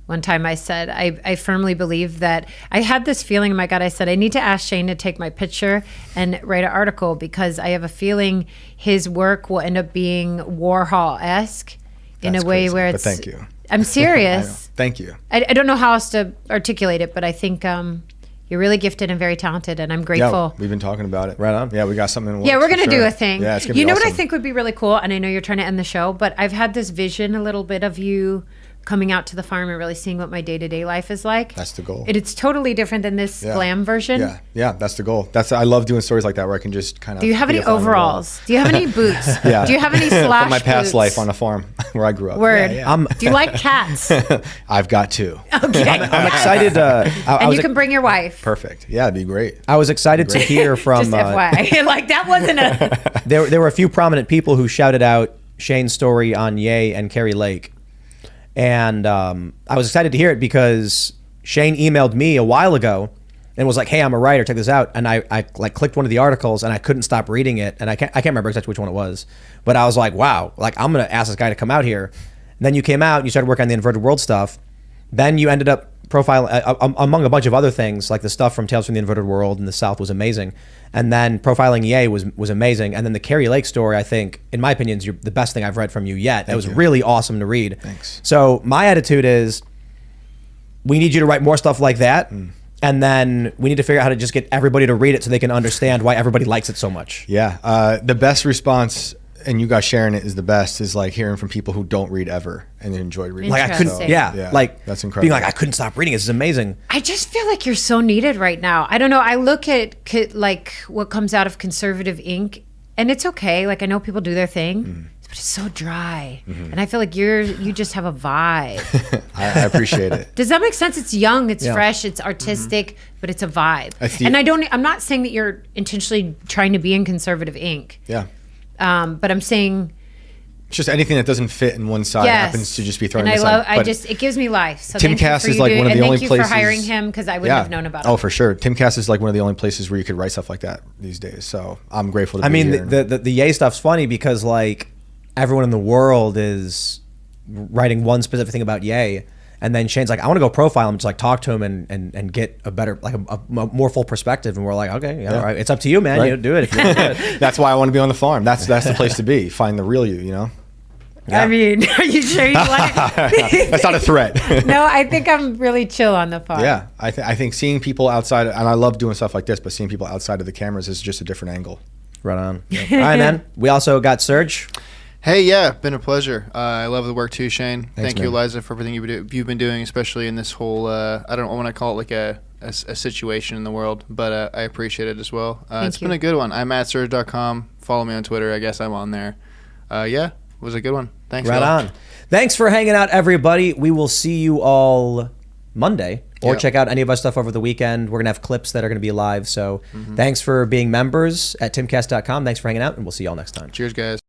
one time, I said, I firmly believe that I had this feeling in my gut. I said, I need to ask Shane to take my picture and write an article because I have a feeling his work will end up being Warhol-esque in a way where it's... But thank you. I'm serious. Thank you. I don't know how else to articulate it, but I think you're really gifted and very talented, and I'm grateful. Yeah, we've been talking about it. Right on. Yeah, we got something in the works. Yeah, we're going to for do sure. a thing. Yeah, it's going to be You know awesome. what I think would be really cool? And I know you're trying to end the show, but I've had this vision a little bit of you coming out to the farm and really seeing what my day-to-day life is like. That's the goal. It's totally different than this glam version. Yeah, that's the goal. I love doing stories like that where I can just kind of... Do you have any overalls? Do you have any boots? Yeah. Do you have any slash From my past boots? life on a farm where I grew up. Word. Yeah, yeah. Do you like cats? I've got two. Okay. I'm excited. And you can bring your wife. Perfect. Yeah, it'd be great. I was excited to hear from... Just FYI. Like, that wasn't a... There were a few prominent people who shouted out Shane's story on Ye and Carrie Lake. And I was excited to hear it because Shane emailed me a while ago and was like, hey, I'm a writer, check this out. And I like clicked one of the articles and I couldn't stop reading it. And I can't remember exactly which one it was. But I was like, wow, like I'm going to ask this guy to come out here. And then you came out and you started working on the Inverted World stuff. Then you ended up profiling, among a bunch of other things, like the stuff from Tales from the Inverted World in the South was amazing. And then profiling Ye was amazing. And then the Carrie Lake story, I think, in my opinion, is the best thing I've read from you yet. It was really awesome to read. Thanks. So my attitude is we need you to write more stuff like that. And then we need to figure out how to just get everybody to read it so they can understand why everybody likes it so much. Yeah. The best response and you guys sharing it is the best, is like hearing from people who don't read ever and enjoy reading. Like I couldn't, Interesting. yeah, like that's incredible. being like I couldn't stop reading. This is amazing. I just feel like you're so needed right now. I don't know. I look at like what comes out of conservative ink, and it's okay. Like I know people do their thing, but it's so dry, and I feel like you just have a vibe. I appreciate it. Does that make sense? It's young, it's Yeah. fresh, it's artistic, but it's a vibe. That's the- And I'm not saying that you're intentionally trying to be in conservative ink, Yeah. but I'm saying. It's just anything that doesn't fit in one side Yes. happens to just be thrown And aside. But it gives me life. So thank you Timcast for is you like doing- one of and the only thank you places. for hiring him because I wouldn't have known about it. Oh, for sure. Timcast is like one of the only places where you could write stuff like that these days. So I'm grateful to I be mean, here. the Yay stuff's funny because like everyone in the world is writing one specific thing about Yay, and then Shane's like, I want to go profile him, just like talk to him and get a better, like a more full perspective. And we're like, okay, yeah, all right, it's up to you, man. Right. You do it if you want to do it. That's why I want to be on the farm. That's the place to be. Find the real you know? Yeah. I mean, are you sure you want it? That's not a threat. No, I think I'm really chill on the farm. Yeah. I think seeing people outside, and I love doing stuff like this, but seeing people outside of the cameras is just a different angle. Right on. All right, man. We also got Serge. Hey, yeah, been a pleasure. I love the work too, Shane. Thank you, man. Eliza, for everything you've been doing, especially in this whole, I don't want to call it like a situation in the world, but I appreciate it as well. It's been you. a good one. I'm at Serge.com. Follow me on Twitter. I guess I'm on there. Yeah, it was a good one. Thanks. Right y'all. on. Thanks for hanging out, everybody. We will see you all Monday, or Yep. check out any of our stuff over the weekend. We're going to have clips that are going to be live. So thanks for being members at timcast.com. Thanks for hanging out, and we'll see you all next time. Cheers, guys.